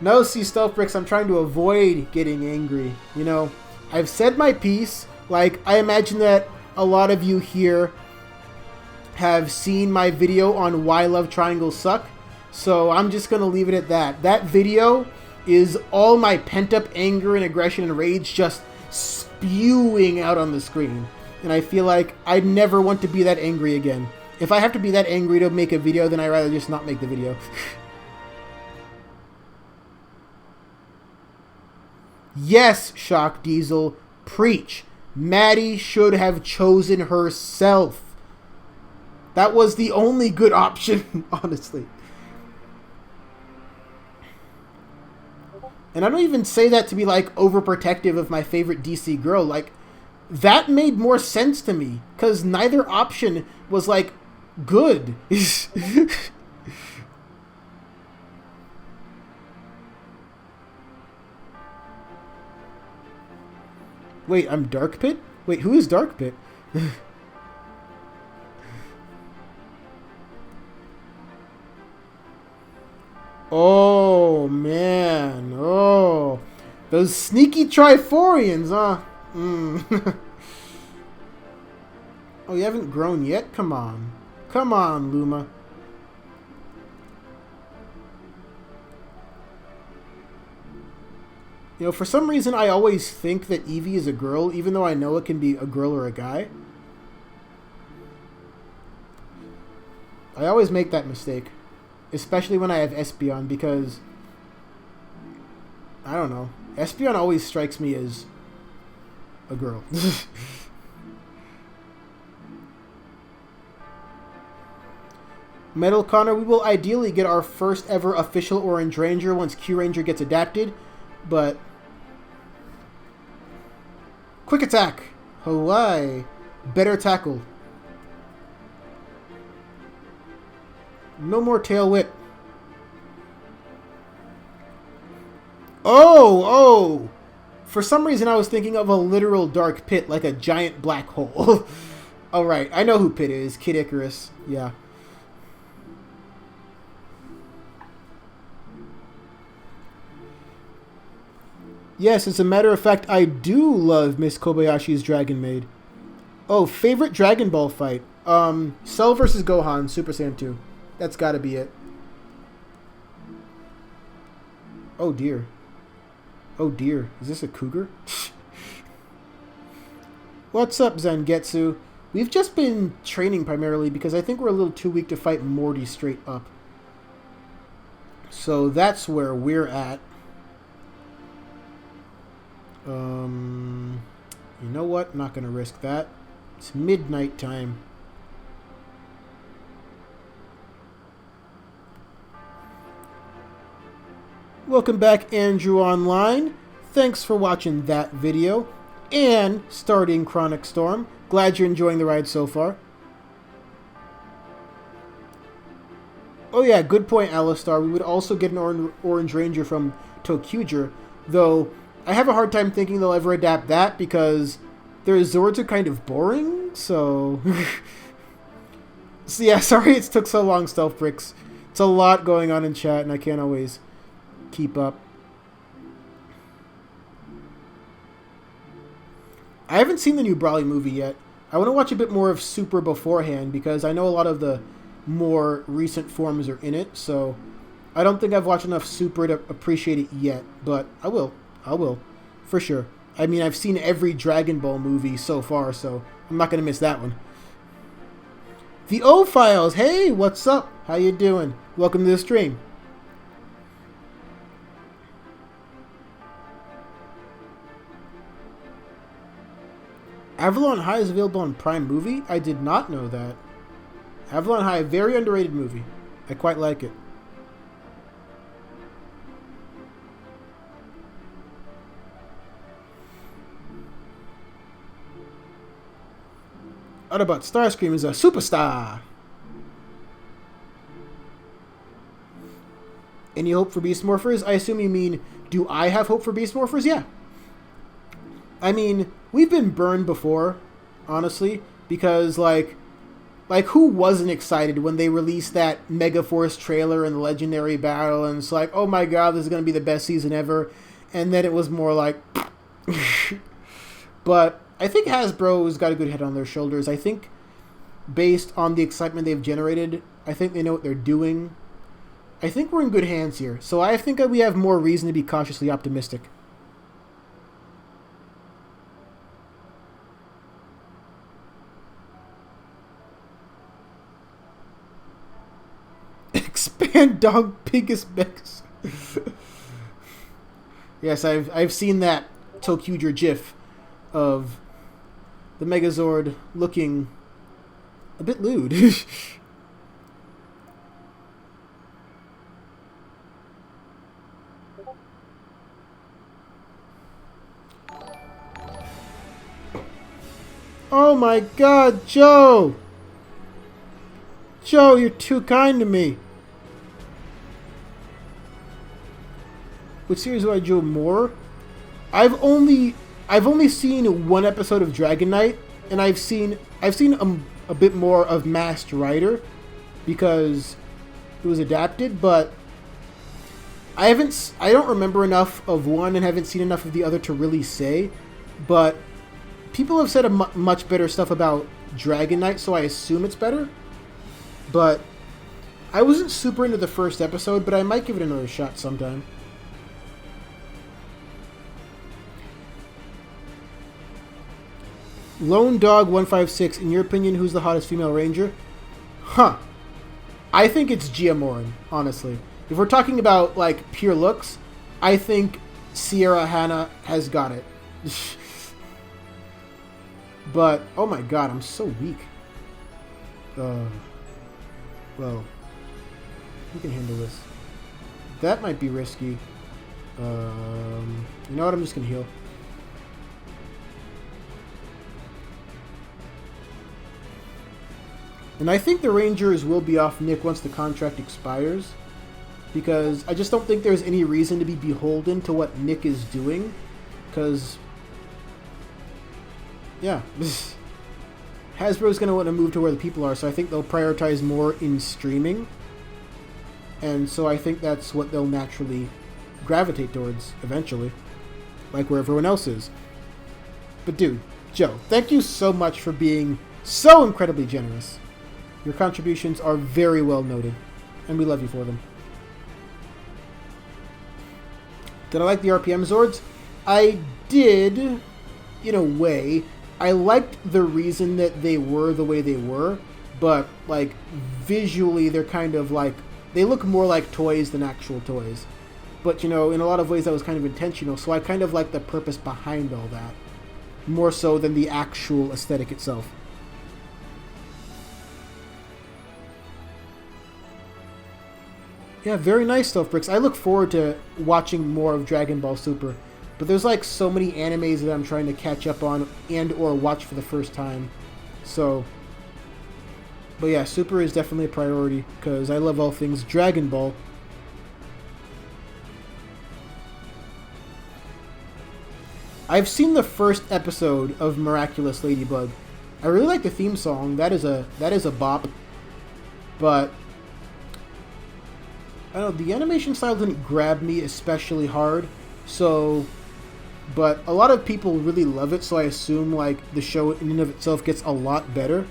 No, see, Stealth Bricks, I'm trying to avoid getting angry. You know, I've said my piece. Like, I imagine that a lot of you here have seen my video on why love triangles suck. So I'm just going to leave it at that. That video is all my pent-up anger and aggression and rage just spewing out on the screen. And I feel like I never want to be that angry again. If I have to be that angry to make a video, then I'd rather just not make the video. Yes, Shock Diesel, preach. Maddie should have chosen herself. That was the only good option, honestly. And I don't even say that to be, like, overprotective of my favorite DC girl. Like, that made more sense to me. Because neither option was, like, good. Wait, I'm Dark Pit? Wait, who is Dark Pit? Oh, man. Oh. Those sneaky Triforians, huh? Oh, you haven't grown yet? Come on. Come on, Luma. You know, for some reason, I always think that Eevee is a girl, even though I know it can be a girl or a guy. I always make that mistake. Especially when I have Espeon, because I don't know. Espeon always strikes me as a girl. Metal Connor, we will ideally get our first ever official Orange Ranger once Q Ranger gets adapted. But quick attack. Hawaii. Better tackle. No more tail whip. Oh! For some reason I was thinking of a literal dark pit, like a giant black hole. Alright, I know who Pit is. Kid Icarus. Yeah. Yes, as a matter of fact, I do love Miss Kobayashi's Dragon Maid. Oh, favorite Dragon Ball fight? Cell versus Gohan, Super Saiyan 2. That's gotta be it. Oh dear. Oh dear. Is this a cougar? What's up, Zangetsu? We've just been training primarily because I think we're a little too weak to fight Morty straight up. So that's where we're at. You know what? Not gonna risk that. It's midnight time. Welcome back, Andrew Online. Thanks for watching that video and starting Chronic Storm. Glad you're enjoying the ride so far. Oh yeah, good point, Alistar. We would also get an Orange Ranger from Tokuger, though I have a hard time thinking they'll ever adapt that because their Zords are kind of boring, so... So yeah, sorry it took so long, Stealth Bricks. It's a lot going on in chat and I can't always keep up. I haven't seen the new Brawly movie yet. I want to watch a bit more of Super beforehand because I know a lot of the more recent forms are in it, so I don't think I've watched enough Super to appreciate it yet, but I will. I will, for sure. I mean, I've seen every Dragon Ball movie so far, so I'm not going to miss that one. The O-Files, hey, what's up? How you doing? Welcome to the stream. Avalon High is available on Prime Movie? I did not know that. Avalon High, very underrated movie. I quite like it. Autobot Starscream is a superstar. Any hope for Beast Morphers? I assume you mean, do I have hope for Beast Morphers? Yeah. I mean, we've been burned before, honestly, because, like who wasn't excited when they released that Megaforce trailer and the Legendary Battle, and it's like, oh my god, this is going to be the best season ever, and then it was more like... But I think Hasbro's got a good head on their shoulders. I think, based on the excitement they've generated, I think they know what they're doing. I think we're in good hands here, so I think that we have more reason to be cautiously optimistic. Expand dog biggest mix. Yes, I've seen that Tokuger GIF of the Megazord looking a bit lewd. Oh my god, Joe! Joe, you're too kind to me. Which series do I enjoy more? I've only seen one episode of Dragon Knight, and I've seen a bit more of Masked Rider because it was adapted, but I don't remember enough of one and haven't seen enough of the other to really say. But people have said much better stuff about Dragon Knight, so I assume it's better. But I wasn't super into the first episode, but I might give it another shot sometime. Lone Dog 156, in your opinion, who's the hottest female ranger? Huh. I think it's Gia Morin, honestly. If we're talking about, like, pure looks, I think Sierra Hanna has got it. But, oh my god, I'm so weak. Well, who can handle this? That might be risky. You know what? I'm just gonna heal. And I think the Rangers will be off Nick once the contract expires, because I just don't think there's any reason to be beholden to what Nick is doing, because, yeah, Hasbro's going to want to move to where the people are, so I think they'll prioritize more in streaming, and so I think that's what they'll naturally gravitate towards eventually, like where everyone else is. But dude, Joe, thank you so much for being so incredibly generous. Your contributions are very well noted, and we love you for them. Did I like the RPM Zords? I did, in a way. I liked the reason that they were the way they were, but, like, visually they're kind of like, they look more like toys than actual toys. But, in a lot of ways that was kind of intentional, so I kind of like the purpose behind all that, more so than the actual aesthetic itself. Yeah, very nice stuff, Bricks. I look forward to watching more of Dragon Ball Super, but there's like so many animes that I'm trying to catch up on and or watch for the first time. So, but yeah, Super is definitely a priority because I love all things Dragon Ball. I've seen the first episode of Miraculous Ladybug. I really like the theme song. That is a bop. But I don't know, the animation style didn't grab me especially hard, so, but a lot of people really love it, so I assume, like, the show in and of itself gets a lot better.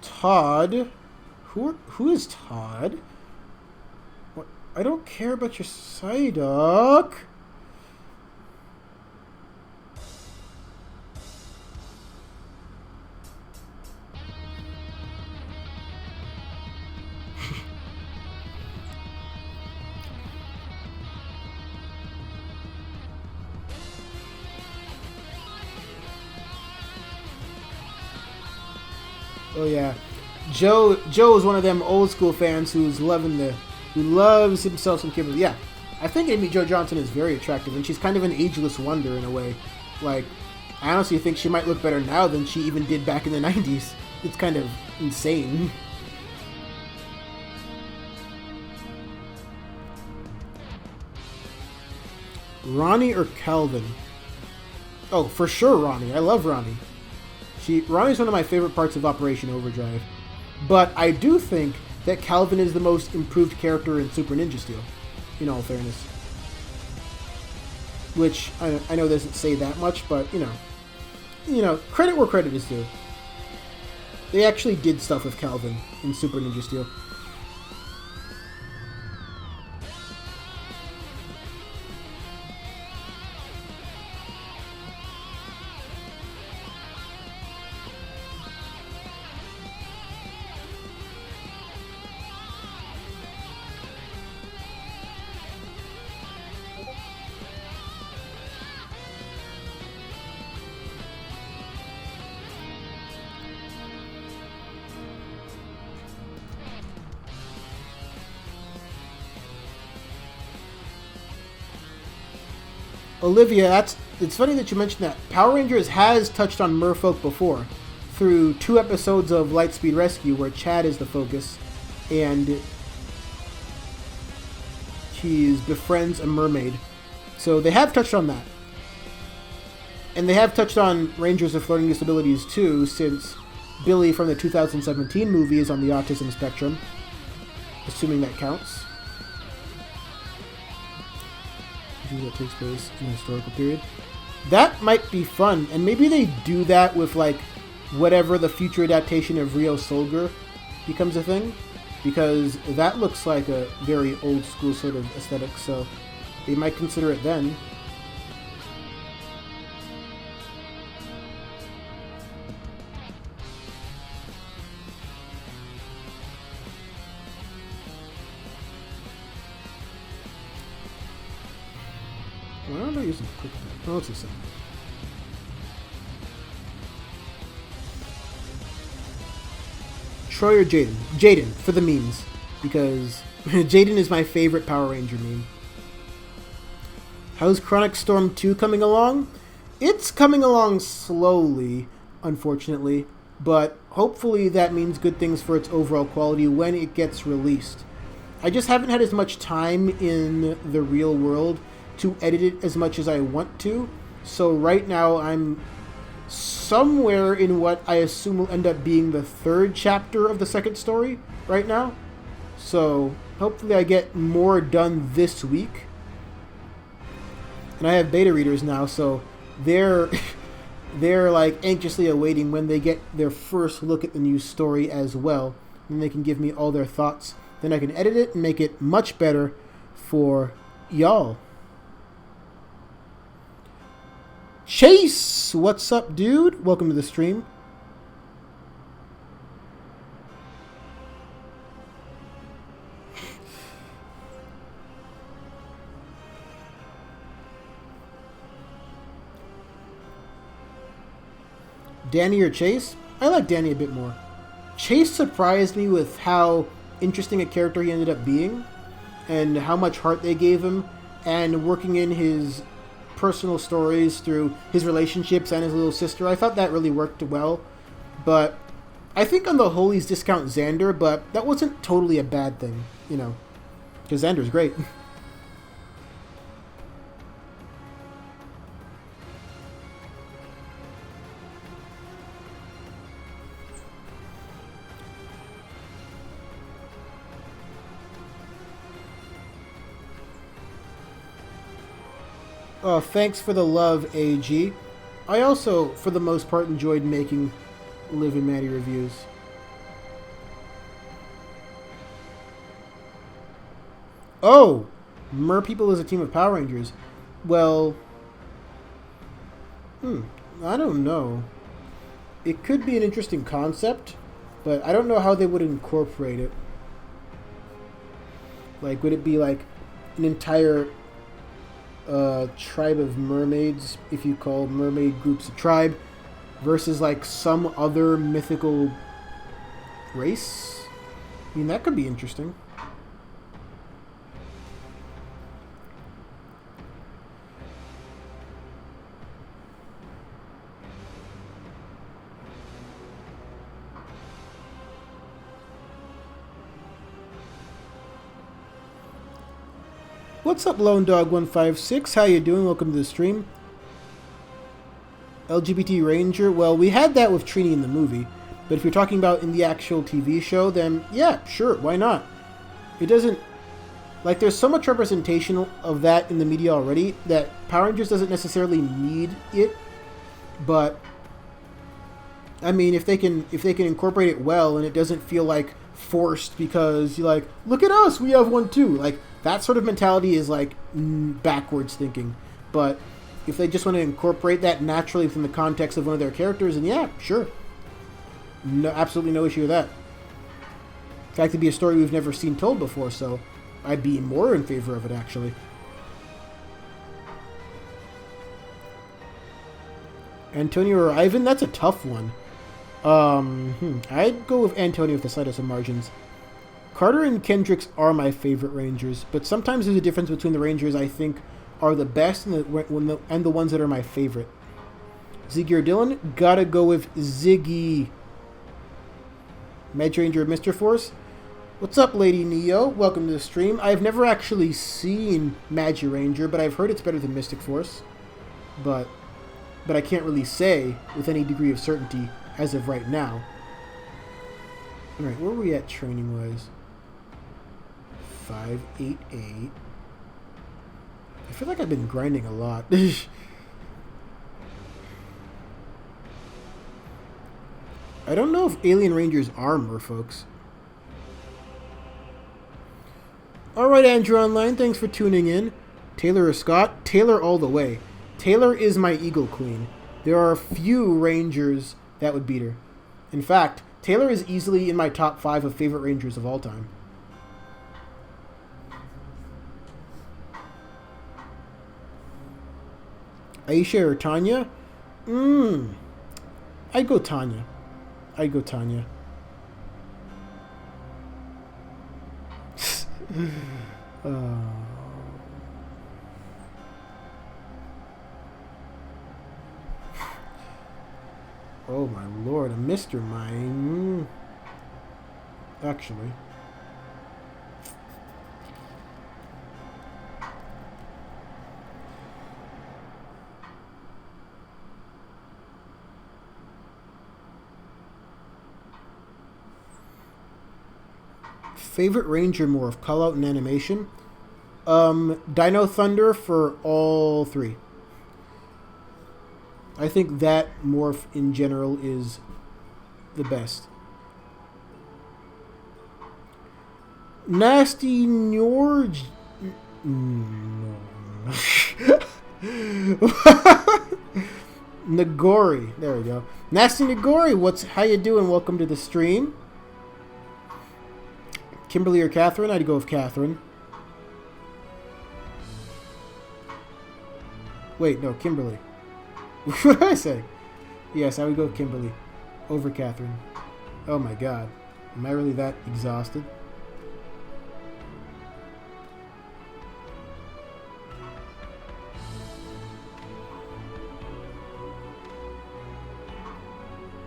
Todd? Who is Todd? What? I don't care about your Psyduck. Oh yeah, Joe is one of them old school fans who loves himself some Kimberly. Yeah, I think Amy Jo Johnson is very attractive, and she's kind of an ageless wonder in a way. Like, I honestly think she might look better now than she even did back in the 90s. It's kind of insane. Ronnie or Calvin? Oh, for sure Ronnie. I love Ronnie. Ronnie's one of my favorite parts of Operation Overdrive. But I do think that Calvin is the most improved character in Super Ninja Steel, in all fairness. Which, I know doesn't say that much, but, credit where credit is due. They actually did stuff with Calvin in Super Ninja Steel. Olivia, it's funny that you mentioned that. Power Rangers has touched on merfolk before, through 2 episodes of Lightspeed Rescue where Chad is the focus, and he befriends a mermaid. So they have touched on that. And they have touched on Rangers with learning disabilities too, since Billy from the 2017 movie is on the autism spectrum, assuming that counts. That takes place in a historical period. That might be fun, and maybe they do that with like whatever the future adaptation of Rio Soldier becomes a thing, because that looks like a very old school sort of aesthetic, so they might consider it then. Why don't I use a quick attack? Oh, let's just say. Troy or Jaden? Jaden, for the memes. Because Jaden is my favorite Power Ranger meme. How's Chronic Storm 2 coming along? It's coming along slowly, unfortunately. But hopefully that means good things for its overall quality when it gets released. I just haven't had as much time in the real world to edit it as much as I want to. So right now I'm somewhere in what I assume will end up being the third chapter of the second story right now. So hopefully I get more done this week. And I have beta readers now, so they're like anxiously awaiting when they get their first look at the new story as well. And they can give me all their thoughts. Then I can edit it and make it much better for y'all. Chase, what's up, dude? Welcome to the stream. Danny or Chase? I like Danny a bit more. Chase surprised me with how interesting a character he ended up being and how much heart they gave him, and working in his personal stories through his relationships and his little sister. I thought that really worked well. But I think on the whole he's discount Xander, but that wasn't totally a bad thing, you know, because Xander's great. Oh, thanks for the love, AG. I also, for the most part, enjoyed making Liv and Maddie reviews. Oh! Merpeople is a team of Power Rangers. Well... I don't know. It could be an interesting concept, but I don't know how they would incorporate it. Like, would it be like an entire... tribe of mermaids, if you call mermaid groups a tribe, versus like some other mythical race? I mean, that could be interesting. What's up, Lone Dog 156? How you doing? Welcome to the stream. LGBT Ranger. Well, we had that with Trini in the movie, but if you're talking about in the actual TV show, then yeah, sure, why not? It doesn't... Like, there's so much representation of that in the media already that Power Rangers doesn't necessarily need it, but... I mean, if they can incorporate it well and it doesn't feel like forced because you're like, look at us, we have one too. Like, that sort of mentality is like backwards thinking. But if they just want to incorporate that naturally within the context of one of their characters, then yeah, sure. No, absolutely no issue with that. In fact, it'd be a story we've never seen told before, so I'd be more in favor of it, actually. Antonio or Ivan? That's a tough one. I'd go with Antonio with the slightest of margins. Carter and Kendricks are my favorite Rangers, but sometimes there's a difference between the Rangers I think are the best and the ones that are my favorite. Ziggy or Dylan? Gotta go with Ziggy. Med Ranger or Mr. Force? What's up, Lady Neo? Welcome to the stream. I've never actually seen Magi Ranger, but I've heard it's better than Mystic Force. But I can't really say with any degree of certainty as of right now. Alright, where are we at training-wise? 588. I feel like I've been grinding a lot. I don't know if Alien Rangers are mer, folks. Alright, Andrew Online, thanks for tuning in. Taylor or Scott? Taylor all the way. Taylor is my Eagle Queen. There are a few Rangers that would beat her. In fact, Taylor is easily in my top 5 of favorite Rangers of all time. Aisha or Tanya? I'd go Tanya. Oh my lord, a Mr. Mine. Actually. Favorite Ranger morph, call out and animation. Dino Thunder for all three. I think that morph in general is the best. Nasty Norge. Nagori. There we go. Nasty Nagori, how you doing? Welcome to the stream. Kimberly or Catherine? I'd go with Catherine. Wait, no, Kimberly. What did I say? Yes, I would go with Kimberly over Catherine. Oh my god. Am I really that exhausted?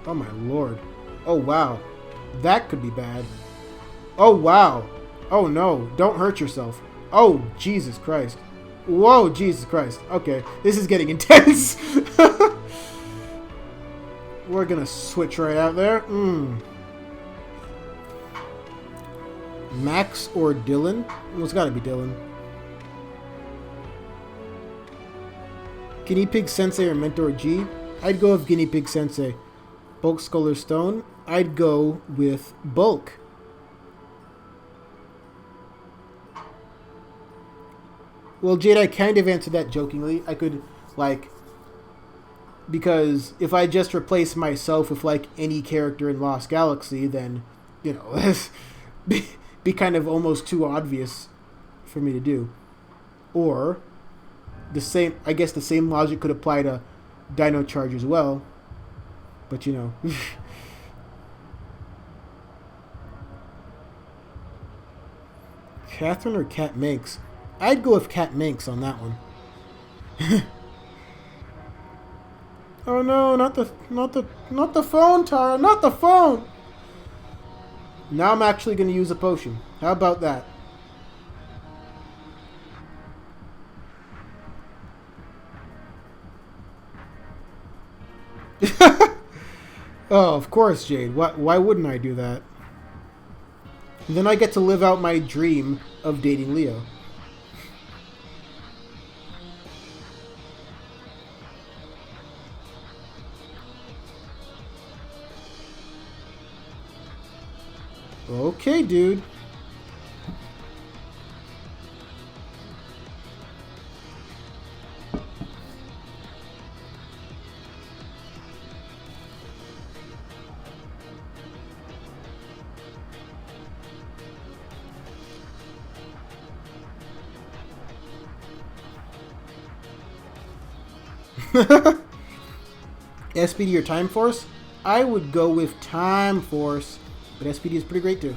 Oh my lord. Oh wow. That could be bad. Oh wow. Oh no. Don't hurt yourself. Oh Jesus Christ. Whoa, Jesus Christ. Okay, this is getting intense. We're gonna switch right out there. Max or Dylan? Well, it's gotta be Dylan. Guinea Pig Sensei or Mentor G? I'd go with Guinea Pig Sensei. Bulk Skull or Stone? I'd go with Bulk. Well, Jade, I kind of answered that jokingly. I could, because if I just replace myself with, any character in Lost Galaxy, then, that's be kind of almost too obvious for me to do. Or, I guess the same logic could apply to Dino Charge as well. But, Catherine or Cat Manx? I'd go with Cat Manx on that one. Oh no, not the phone, Tara, not the phone! Now I'm actually going to use a potion. How about that? Oh, of course, Jade. Why wouldn't I do that? Then I get to live out my dream of dating Leo. Okay, dude. SPD or Time Force? I would go with Time Force, but SPD is pretty great too.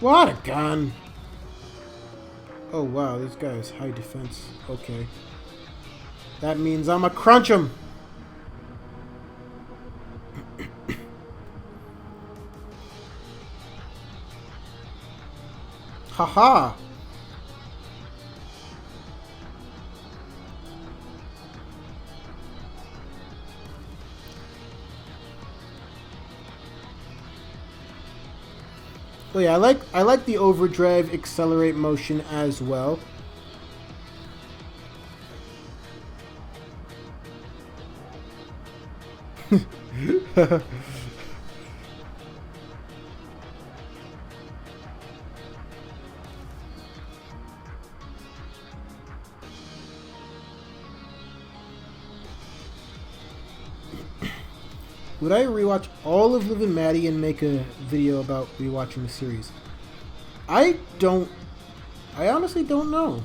What a gun! Oh wow, this guy has high defense. Okay. That means I'ma crunch him! Haha! Oh yeah, I like the overdrive accelerate motion as well. Would I rewatch all of Liv and Maddie and make a video about rewatching the series? I honestly don't know.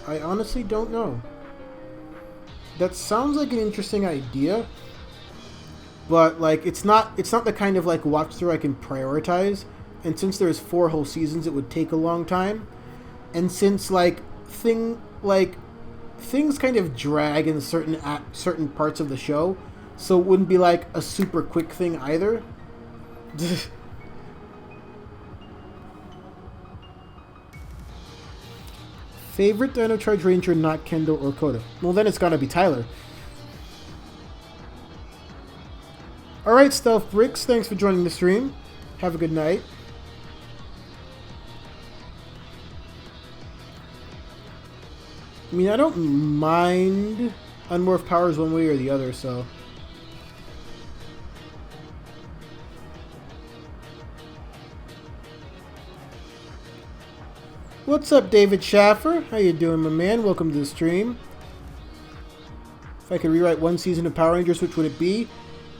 I honestly don't know. That sounds like an interesting idea. but like it's not the kind of like watch through I can prioritize. And since there's 4 whole seasons, it would take a long time. And since things kind of drag in certain parts of the show, so it wouldn't be like a super quick thing either. Favorite Dino Charge Ranger, not Kendo or Koda? Well, then it's gotta be Tyler. Alright, Stealth Bricks, thanks for joining the stream. Have a good night. I mean, I don't mind Unmorph powers one way or the other, so... What's up, David Schaffer? How you doing, my man? Welcome to the stream. If I could rewrite one season of Power Rangers, which would it be?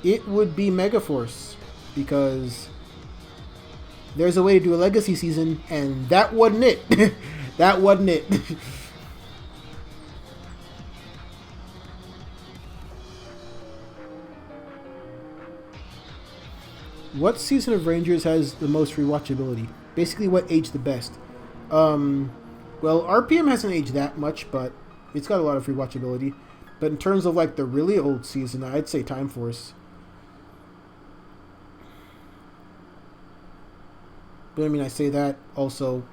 It would be Megaforce, because there's a way to do a Legacy season, and that wasn't it. That wasn't it. What season of Rangers has the most rewatchability? Basically, what aged the best? Well, RPM hasn't aged that much, but it's got a lot of rewatchability. But in terms of like the really old season, I'd say Time Force. But I mean, I say that also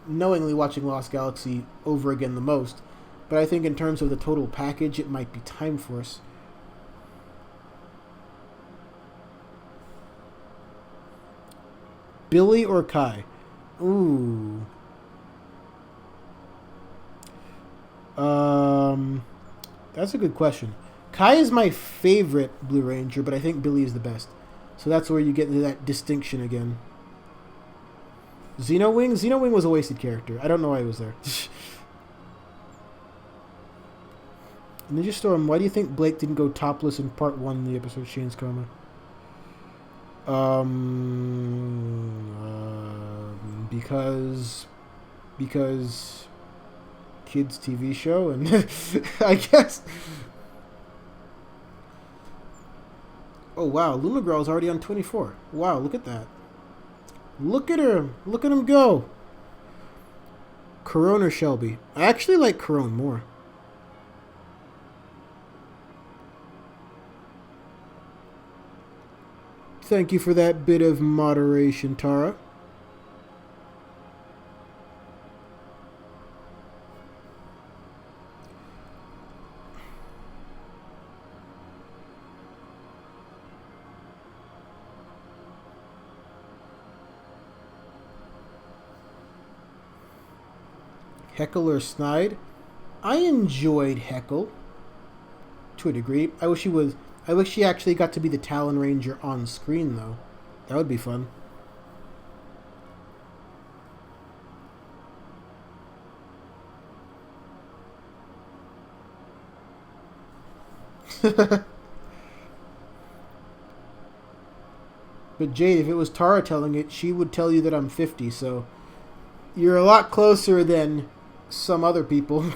knowingly watching Lost Galaxy over again the most. But I think in terms of the total package, it might be Time Force. Billy or Kai? Ooh. That's a good question. Kai is my favorite Blue Ranger, but I think Billy is the best. So that's where you get into that distinction again. Xenowing? Xenowing was a wasted character. I don't know why he was there. Ninja Storm, why do you think Blake didn't go topless in part 1 in the episode Shane's Coma? Because kids TV show, and I guess. Oh wow, Lumagirl's already on 24. Wow, look at that. Look at her. Look at him go. Corone or Shelby? I actually like Corone more. Thank you for that bit of moderation, Tara. Heckle or Snide? I enjoyed Heckle to a degree. I wish he actually got to be the Talon Ranger on screen, though. That would be fun. But Jade, if it was Tara telling it, she would tell you that I'm 50, so you're a lot closer than some other people.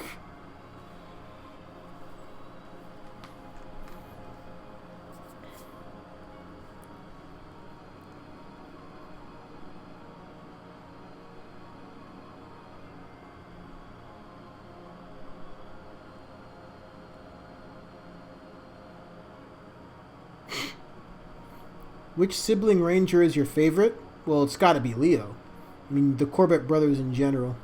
Which sibling ranger is your favorite? Well, it's got to be Leo. I mean, the Corbett brothers in general.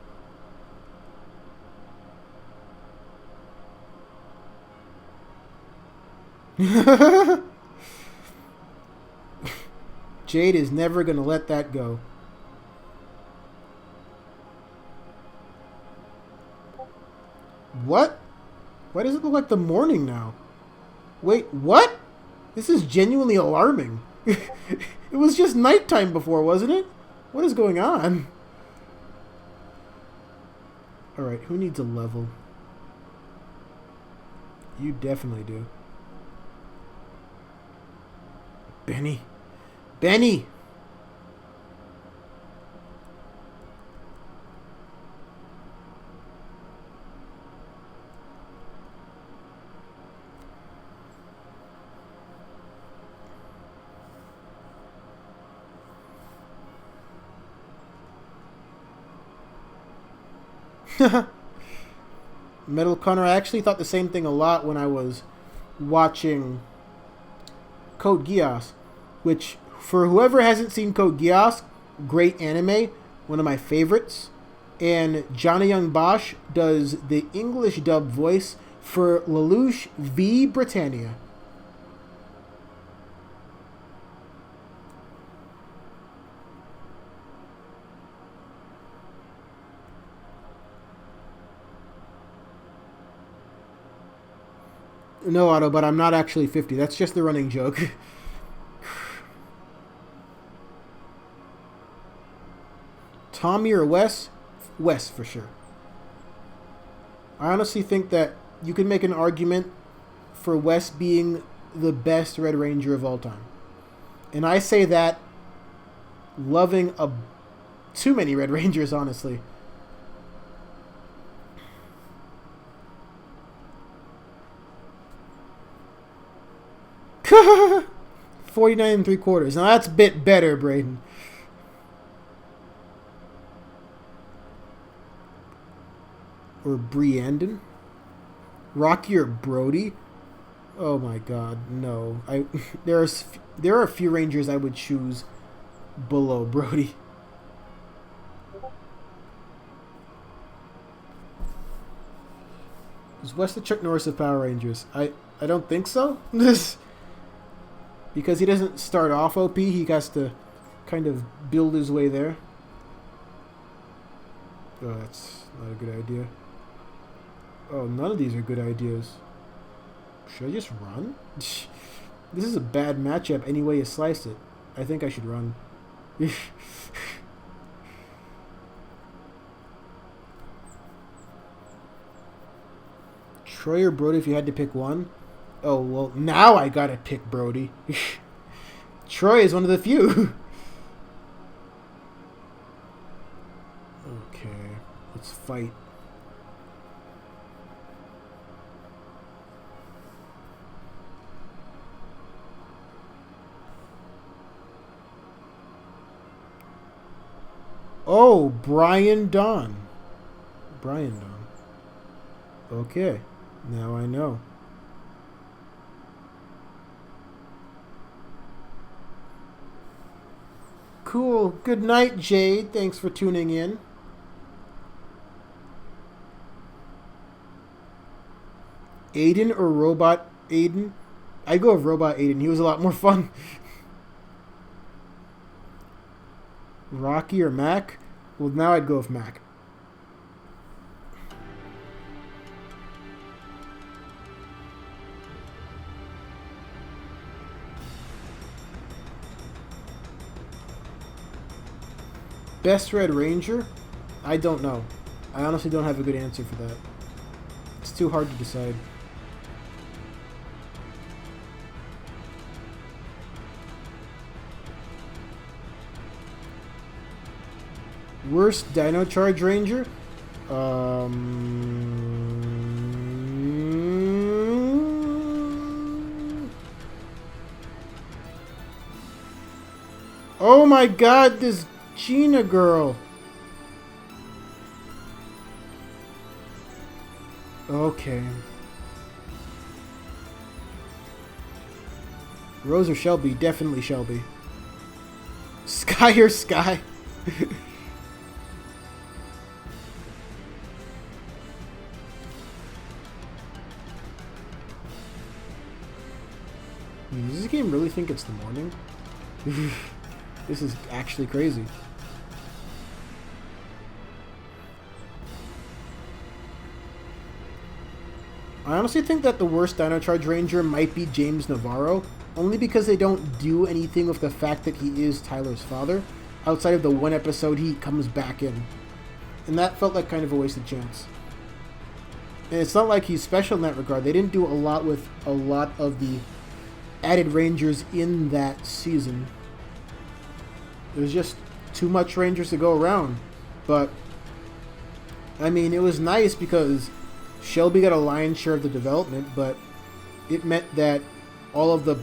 Jade is never going to let that go. What? Why does it look like the morning now? Wait, what? This is genuinely alarming. It was just nighttime before, wasn't it? What is going on? Alright, who needs a level? You definitely do. Benny. Benny! Metal Connor, I actually thought the same thing a lot when I was watching Code Geass, which, for whoever hasn't seen Code Geass, great anime, one of my favorites. And Johnny Young Bosch does the English dub voice for Lelouch v. Britannia. No, Otto, but I'm not actually 50. That's just the running joke. Tommy or Wes? Wes, for sure. I honestly think that you can make an argument for Wes being the best Red Ranger of all time. And I say that loving too many Red Rangers, honestly. $49.75. Now that's a bit better, Braden. Or Briandon. Rocky or Brody? Oh my god, no. There are a few Rangers I would choose below Brody. Is Wes the Chuck Norris of Power Rangers? I don't think so. Because he doesn't start off OP, he has to kind of build his way there. Oh, that's not a good idea. Oh, none of these are good ideas. Should I just run? This is a bad matchup any way you slice it. I think I should run. Troy or Brody if you had to pick one? Oh, well, now I gotta pick Brody. Troy is one of the few. Okay, let's fight. Oh, Brian Don. Brian Don. Okay, now I know. Cool. Good night, Jade. Thanks for tuning in. Aiden or Robot Aiden? I'd go with Robot Aiden. He was a lot more fun. Rocky or Mac? Well, now I'd go with Mac. Best Red Ranger? I don't know. I honestly don't have a good answer for that. It's too hard to decide. Worst Dino Charge Ranger? Oh my god, this Gina girl. Okay. Rose or Shelby? Definitely Shelby. Sky or Sky? Does this game really think it's the morning? This is actually crazy. I honestly think that the worst Dino Charge Ranger might be James Navarro, only because they don't do anything with the fact that he is Tyler's father, outside of the one episode he comes back in. And that felt like kind of a wasted chance. And it's not like he's special in that regard. They didn't do a lot with a lot of the added Rangers in that season. There's just too much Rangers to go around. But, I mean, it was nice because Shelby got a lion's share of the development, but it meant that all of the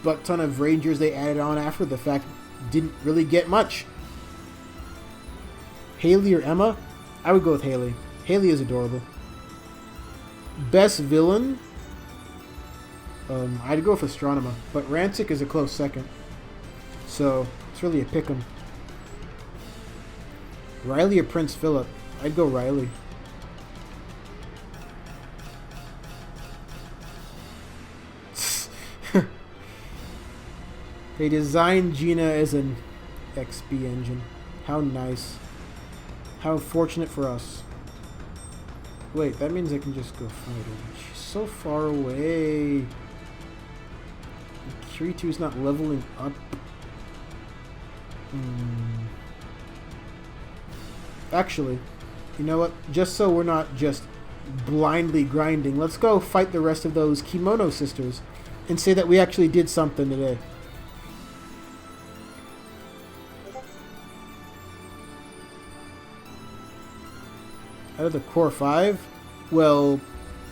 butt ton of Rangers they added on after the fact didn't really get much. Haley or Emma? I would go with Haley. Haley is adorable. Best villain? I'd go with Astronema, but Rancic is a close second. So, it's really a pick'em. Riley or Prince Philip? I'd go Riley. They designed Gina as an XP engine. How nice. How fortunate for us. Wait, that means I can just go fight her. She's so far away. Kiritu's not leveling up. Actually, you know what? Just so we're not just blindly grinding, let's go fight the rest of those Kimono sisters and say that we actually did something today. Out of the core 5? Well,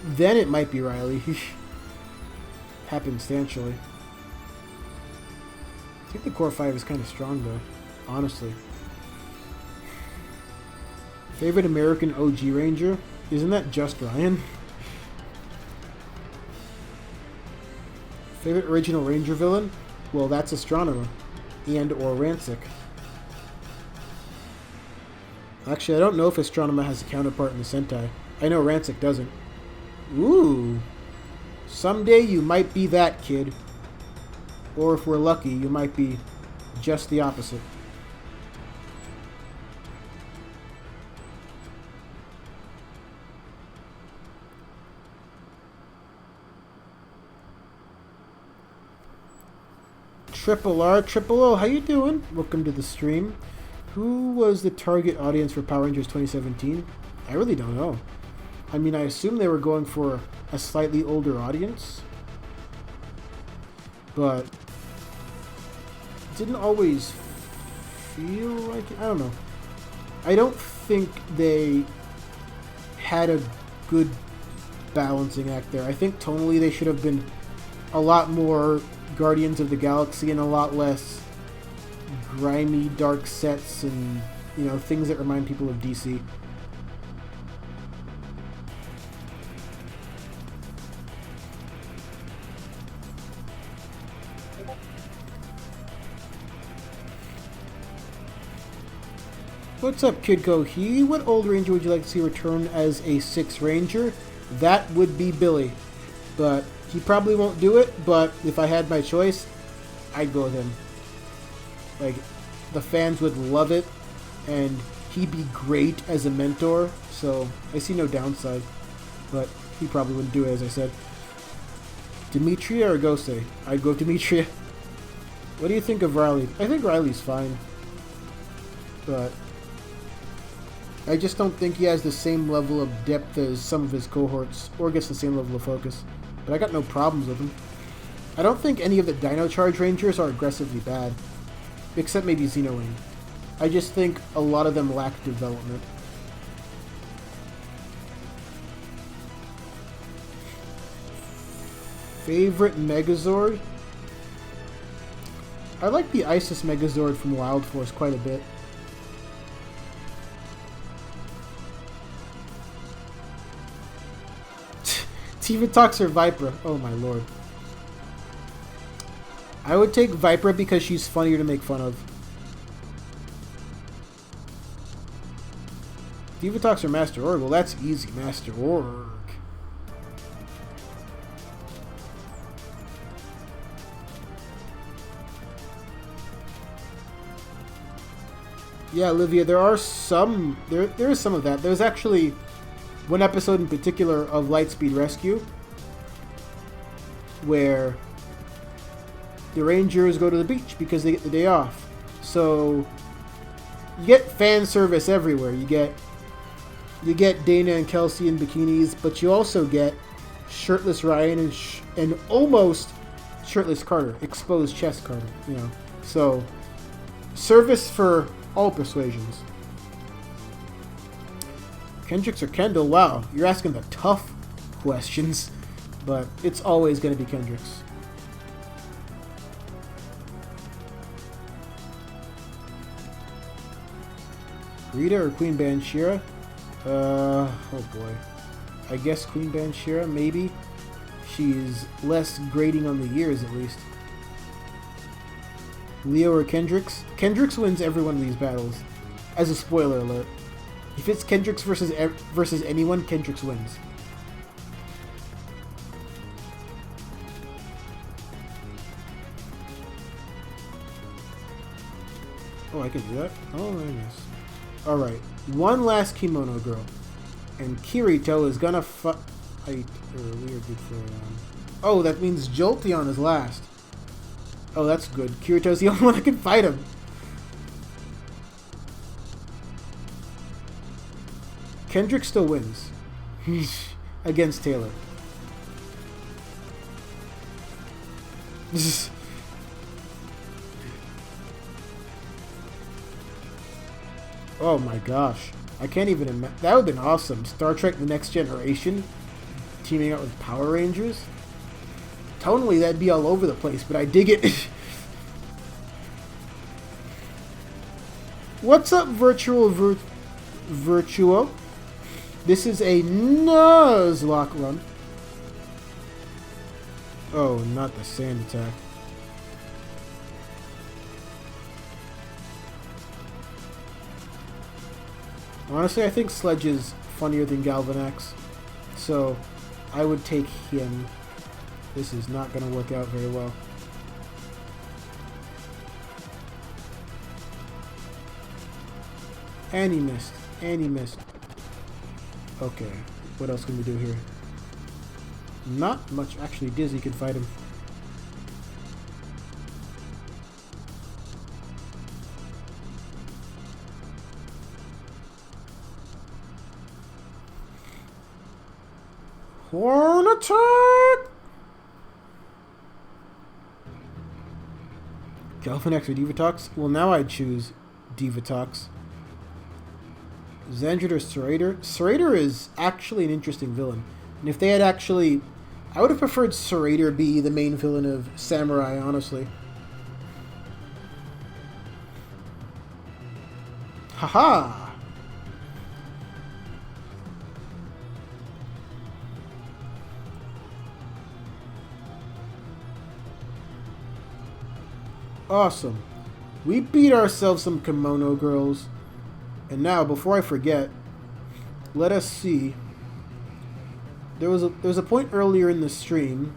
then it might be Riley. Happenstantially. I think the core 5 is kind of strong though, honestly. Favorite American OG Ranger? Isn't that just Ryan? Favorite original Ranger villain? Well, that's Astronema. And or Rancic. Actually, I don't know if Astronema has a counterpart in the Sentai. I know Rancic doesn't. Ooh. Someday you might be that, kid. Or if we're lucky, you might be just the opposite. Triple R, Triple O, how you doing? Welcome to the stream. Who was the target audience for Power Rangers 2017? I really don't know. I mean, I assume they were going for a slightly older audience. But it didn't always feel like it. I don't know. I don't think they had a good balancing act there. I think tonally they should have been a lot more Guardians of the Galaxy and a lot less grimy, dark sets and, you know, things that remind people of DC. What's up, Kid Kohi? What old Ranger would you like to see return as a 6th Ranger? That would be Billy. But he probably won't do it, but if I had my choice, I'd go with him. Like, the fans would love it, and he'd be great as a mentor, so I see no downside. But he probably wouldn't do it, as I said. Demetria or Gosei? I'd go Demetria. What do you think of Riley? I think Riley's fine. But I just don't think he has the same level of depth as some of his cohorts, or gets the same level of focus. But I got no problems with him. I don't think any of the Dino Charge Rangers are aggressively bad. Except maybe Xenowing. I just think a lot of them lack development. Favorite Megazord? I like the Isis Megazord from Wild Force quite a bit. Tivatox or Vipra? Oh my lord. I would take Vipra because she's funnier to make fun of. Tivatox or Master Org? Well, that's easy. Master Org. Yeah, Olivia, there are some... There is some of that. There's actually one episode in particular of Lightspeed Rescue where the Rangers go to the beach because they get the day off. So you get fan service everywhere. You get Dana and Kelsey in bikinis, but you also get shirtless Ryan and almost shirtless Carter, exposed chest Carter. You know, so service for all persuasions. Kendricks or Kendall? Wow, you're asking the tough questions, but it's always going to be Kendricks. Rita or Queen Banshira? Oh boy. I guess Queen Banshira, maybe. She's less grading on the years, at least. Leo or Kendricks? Kendricks wins every one of these battles. As a spoiler alert. If it's Kendricks versus anyone, Kendricks wins. Oh, I can do that? Oh, very nice. Alright, one last kimono girl. And Kirito is gonna fight earlier before... Oh, that means Jolteon is last. Oh, that's good. Kirito's the only one that can fight him. Kendrick still wins. Against Taylor. Oh my gosh. I can't even imagine. That would have been awesome. Star Trek The Next Generation teaming up with Power Rangers. Tonally, that'd be all over the place, but I dig it. What's up, Virtuo? This is a Nuzlocke run. Oh, not the sand attack. Honestly, I think Sledge is funnier than Galvanax, so I would take him. This is not going to work out very well. And he missed. And he missed. Okay, what else can we do here? Not much. Actually, Dizzy could fight him. Horn attack! Galvanax or Divatox? Well, now I'd choose Divatox. Xandrid or Serrator? Serrator is actually an interesting villain. And if they had actually... I would have preferred Serrator be the main villain of Samurai, honestly. Haha! Awesome. We beat ourselves some kimono girls. And now, before I forget, let us see. There was a point earlier in the stream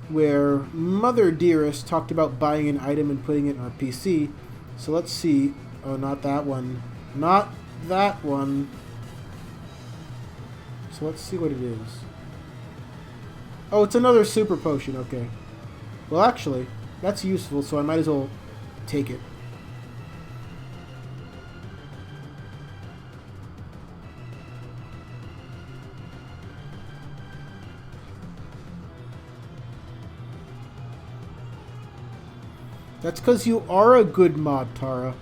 where Mother Dearest talked about buying an item and putting it in our PC. So let's see. Oh, not that one. Not that one. So let's see what it is. Oh, it's another super potion. Okay. Well, actually, that's useful, so I might as well take it. That's because you are a good mod, Tara.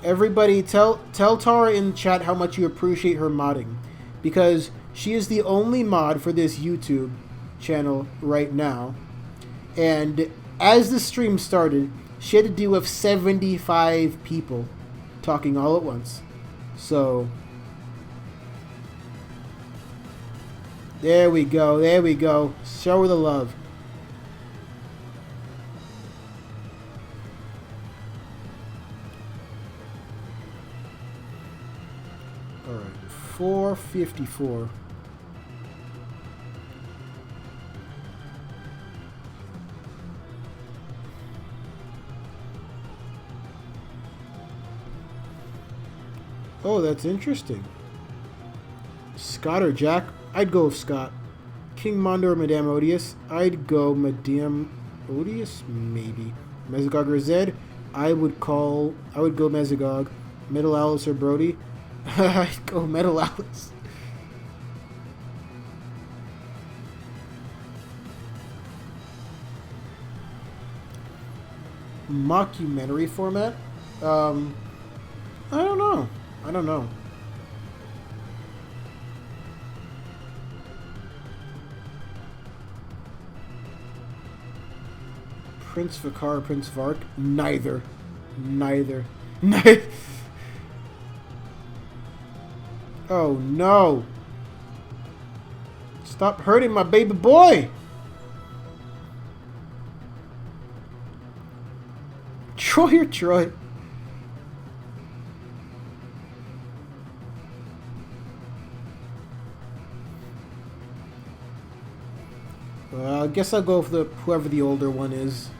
Everybody, tell Tara in chat how much you appreciate her modding. Because she is the only mod for this YouTube channel right now. And as the stream started, she had to deal with 75 people talking all at once. So, there we go, there we go. Show her the love. Alright, 454. Oh, that's interesting. Scott or Jack? I'd go with Scott. King Mondo or Madame Odious? I'd go Madame Odious, maybe. Mesogog or Zed? I would go Mesogog. Metal Alice or Brody? I'd go Metal Alice. Mockumentary format? I don't know. I don't know. Prince Vakar, Prince Vark? Neither. Neither. Oh no! Stop hurting my baby boy! Troy or Troy? I guess I'll go with whoever the older one is.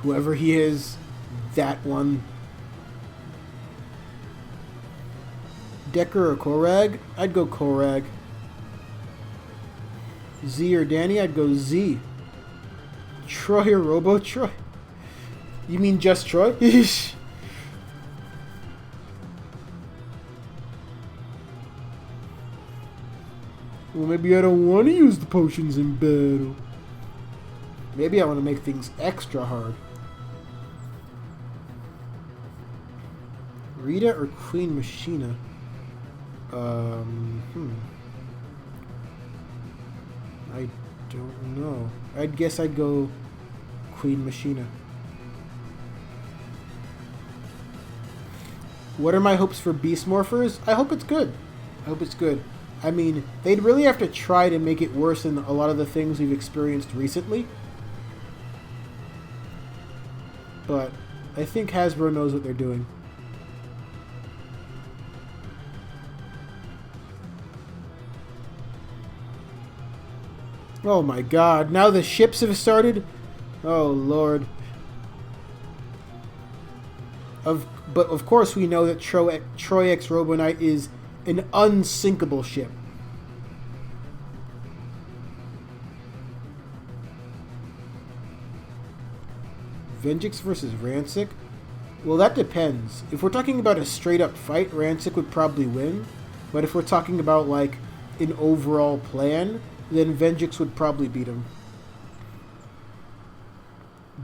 Whoever he is, that one. Decker or Korag? I'd go Korag. Z or Danny? I'd go Z. Troy or Robo Troy? You mean just Troy? Well, maybe I don't want to use the potions in battle. Maybe I want to make things extra hard. Rita or Queen Machina? I don't know. I'd guess I'd go Queen Machina. What are my hopes for Beast Morphers? I hope it's good. I hope it's good. I mean, they'd really have to try to make it worse than a lot of the things we've experienced recently. But I think Hasbro knows what they're doing. Oh my god, now the ships have started? Oh lord. But of course we know that Troy X Robo Knight is an unsinkable ship. Venjix versus Rancic? Well, that depends. If we're talking about a straight up fight, Rancic would probably win. But if we're talking about, like, an overall plan, then Venjix would probably beat him.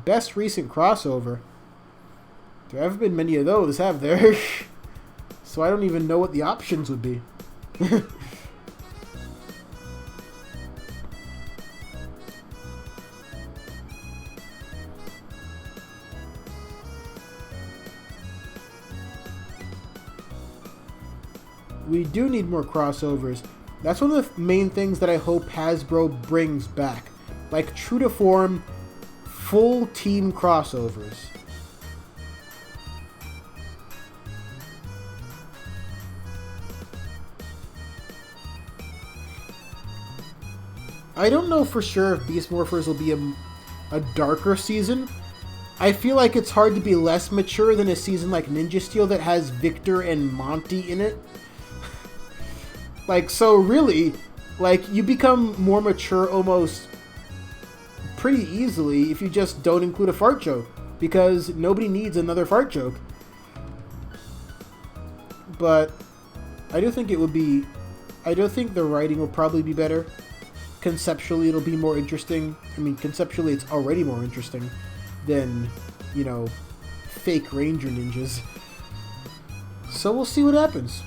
Best recent crossover? There haven't been many of those, have there? So I don't even know what the options would be. We do need more crossovers. That's one of the main things that I hope Hasbro brings back. Like, true to form, full team crossovers. I don't know for sure if Beast Morphers will be a darker season. I feel like it's hard to be less mature than a season like Ninja Steel that has Victor and Monty in it. Like, so really, like, you become more mature almost pretty easily if you just don't include a fart joke. Because nobody needs another fart joke. But I do think it would be... I do think the writing will probably be better. Conceptually, it'll be more interesting. I mean, conceptually, it's already more interesting than, you know, fake Ranger ninjas. So we'll see what happens.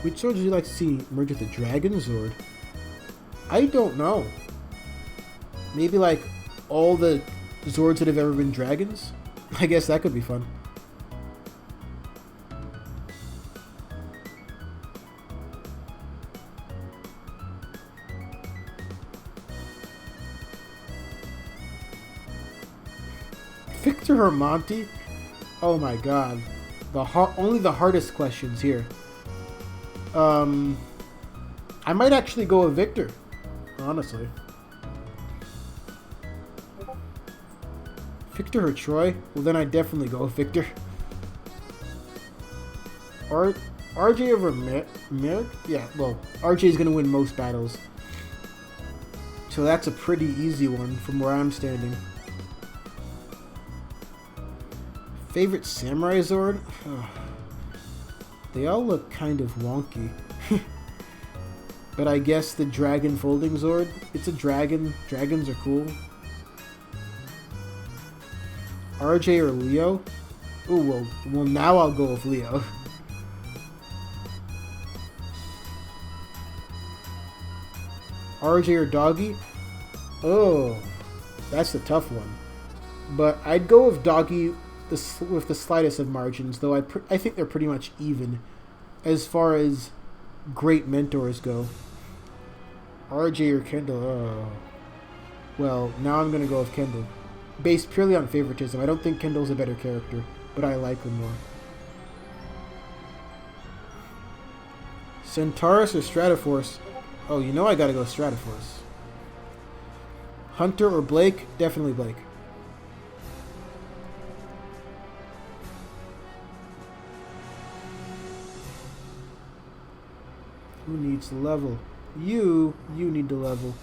Which sword would you like to see merge with the Dragon Zord? I don't know. Maybe like all the Zords that have ever been dragons? I guess that could be fun. Victor or Monty? Oh my god. Only the hardest questions here. I might actually go with Victor, honestly. Victor or Troy? Well, then I'd definitely go with Victor. RJ over Merrick? Yeah, well, RJ's gonna win most battles. So that's a pretty easy one from where I'm standing. Favorite Samurai Zord? Oh, they all look kind of wonky. But I guess the Dragon Folding Zord? It's a dragon. Dragons are cool. RJ or Leo? Ooh, well now I'll go with Leo. RJ or Doggy? Oh. That's the tough one. But I'd go with Doggy with the slightest of margins, though I think they're pretty much even as far as great mentors go. RJ or Kendall? Oh. Well, now I'm going to go with Kendall. Based purely on favoritism. I don't think Kendall's a better character, but I like her more. Centaurus or Stratoforce? Oh, you know I gotta go Stratoforce. Hunter or Blake? Definitely Blake. Who needs to level? You need to level.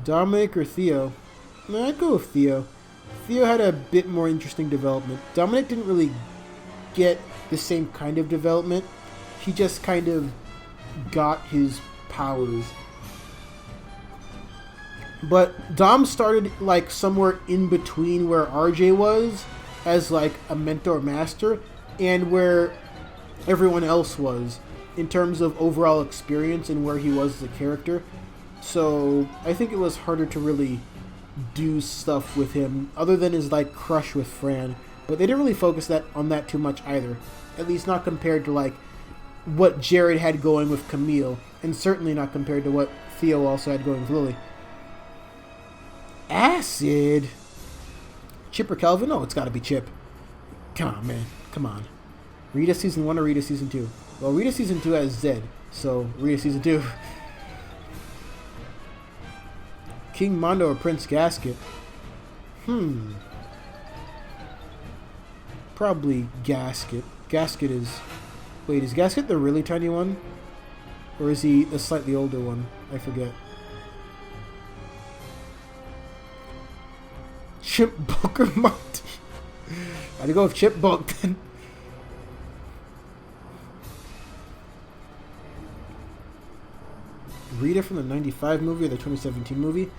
Dominic or Theo? No, I'd go with Theo. Theo had a bit more interesting development. Dominic didn't really get the same kind of development. He just kind of got his powers. But Dom started like somewhere in between where RJ was as like a mentor master and where everyone else was in terms of overall experience and where he was as a character. So I think it was harder to really do stuff with him other than his like crush with Fran. But they didn't really focus on that too much either. At least not compared to like what Jared had going with Camille, and certainly not compared to what Theo also had going with Lily. Acid. Chip or Kelvin? Oh, it's got to be Chip. Come on, man. Come on. Rita Season 1 or Rita Season 2? Well, Rita Season 2 has Zed, so Rita Season 2. King Mondo or Prince Gasket? Probably Gasket. Gasket is... Wait, is Gasket the really tiny one? Or is he the slightly older one? I forget. Chip Bulk or Monty? I'd go with Chip Bulk then. Rita from the 95 movie or the 2017 movie?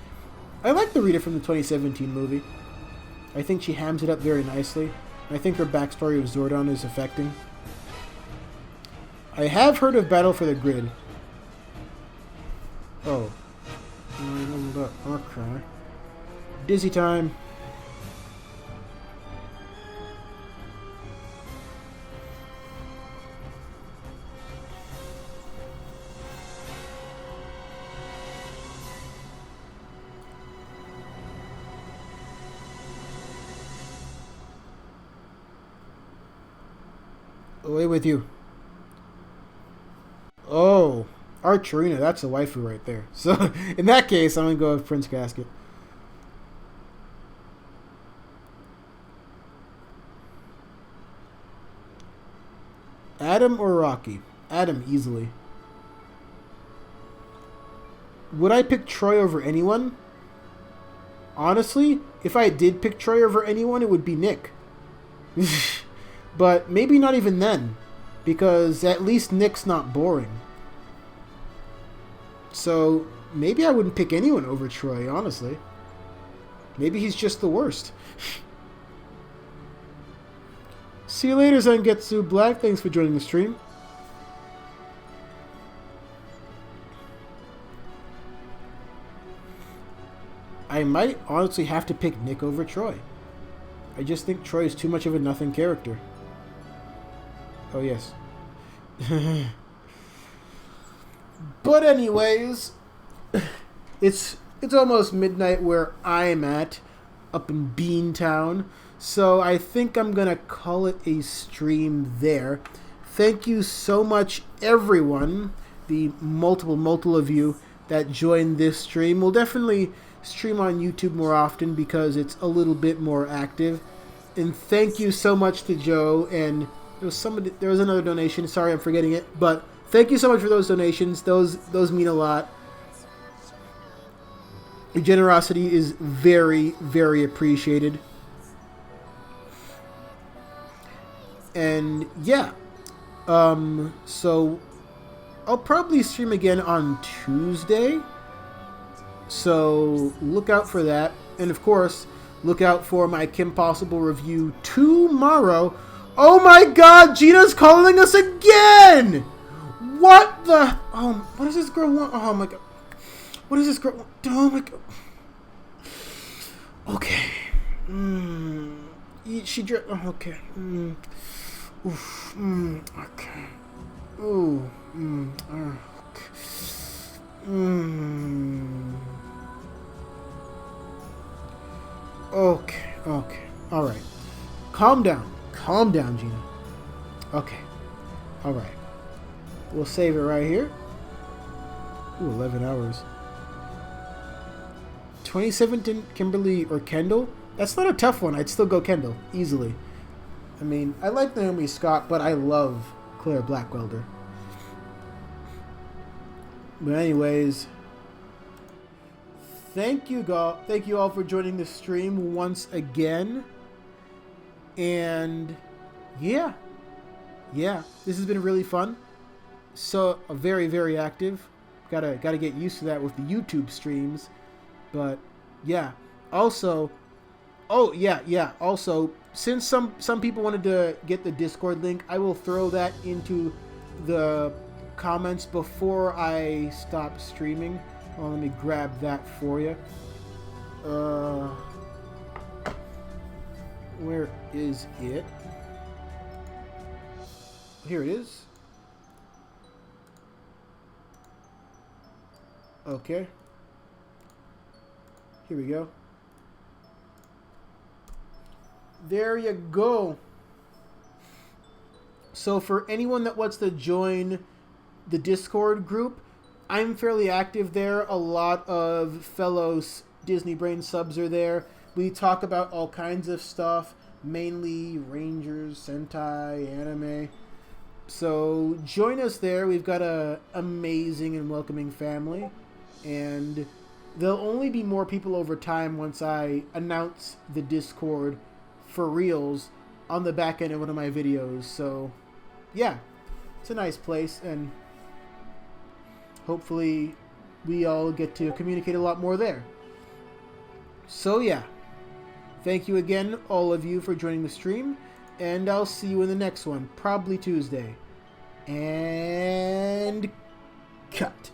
I like the Rita from the 2017 movie. I think she hams it up very nicely. I think her backstory with Zordon is affecting. I have heard of Battle for the Grid. Oh. Okay. Dizzy time. Away with you. Oh, Archerina, that's a waifu right there. So, in that case, I'm going to go with Prince Gasket. Adam or Rocky? Adam, easily. Would I pick Troy over anyone? Honestly, if I did pick Troy over anyone, it would be Nick. But maybe not even then, because at least Nick's not boring. So maybe I wouldn't pick anyone over Troy, honestly. Maybe he's just the worst. See you later, Zangetsu Black. Thanks for joining the stream. I might honestly have to pick Nick over Troy. I just think Troy is too much of a nothing character. Oh, yes. But anyways, it's almost midnight where I'm at, up in Beantown. So I think I'm going to call it a stream there. Thank you so much, everyone, the multiple of you that joined this stream. We'll definitely stream on YouTube more often because it's a little bit more active. And thank you so much to Joe, and there was another donation. Sorry, I'm forgetting it, but thank you so much for those donations. Those mean a lot. Your generosity is very, very appreciated. And yeah, so I'll probably stream again on Tuesday. So look out for that, and of course, look out for my Kim Possible review tomorrow. Oh my God, Gina's calling us again! What the? What does this girl want? Oh my God. What is this girl? Oh my god. Okay. She dressed. Oh, okay. Oof. Okay. Ooh. Okay. Okay. Okay. All right. Calm down. Calm down, Gina. Okay. All right. We'll save it right here. Ooh, 11 hours. 2017 Kimberly or Kendall? That's not a tough one. I'd still go Kendall easily. I mean, I like Naomi Scott, but I love Claire Blackwelder. But anyways, thank you all for joining the stream once again. And yeah, this has been really fun. So very, very active. Gotta get used to that with the YouTube streams. But yeah, also, also, since some people wanted to get the Discord link, I will throw that into the comments before I stop streaming. Well, let me grab that for you. Where is it? Here it is. Okay. Here we go. There you go. So for anyone that wants to join the Discord group, I'm fairly active there. A lot of fellow Disney Brain subs are there. We talk about all kinds of stuff, mainly Rangers, Sentai, anime. So join us there. We've got a amazing and welcoming family, and there'll only be more people over time once I announce the Discord for reals on the back end of one of my videos. So yeah, it's a nice place, and hopefully we all get to communicate a lot more there. So yeah, thank you again, all of you, for joining the stream, and I'll see you in the next one, probably Tuesday. And cut.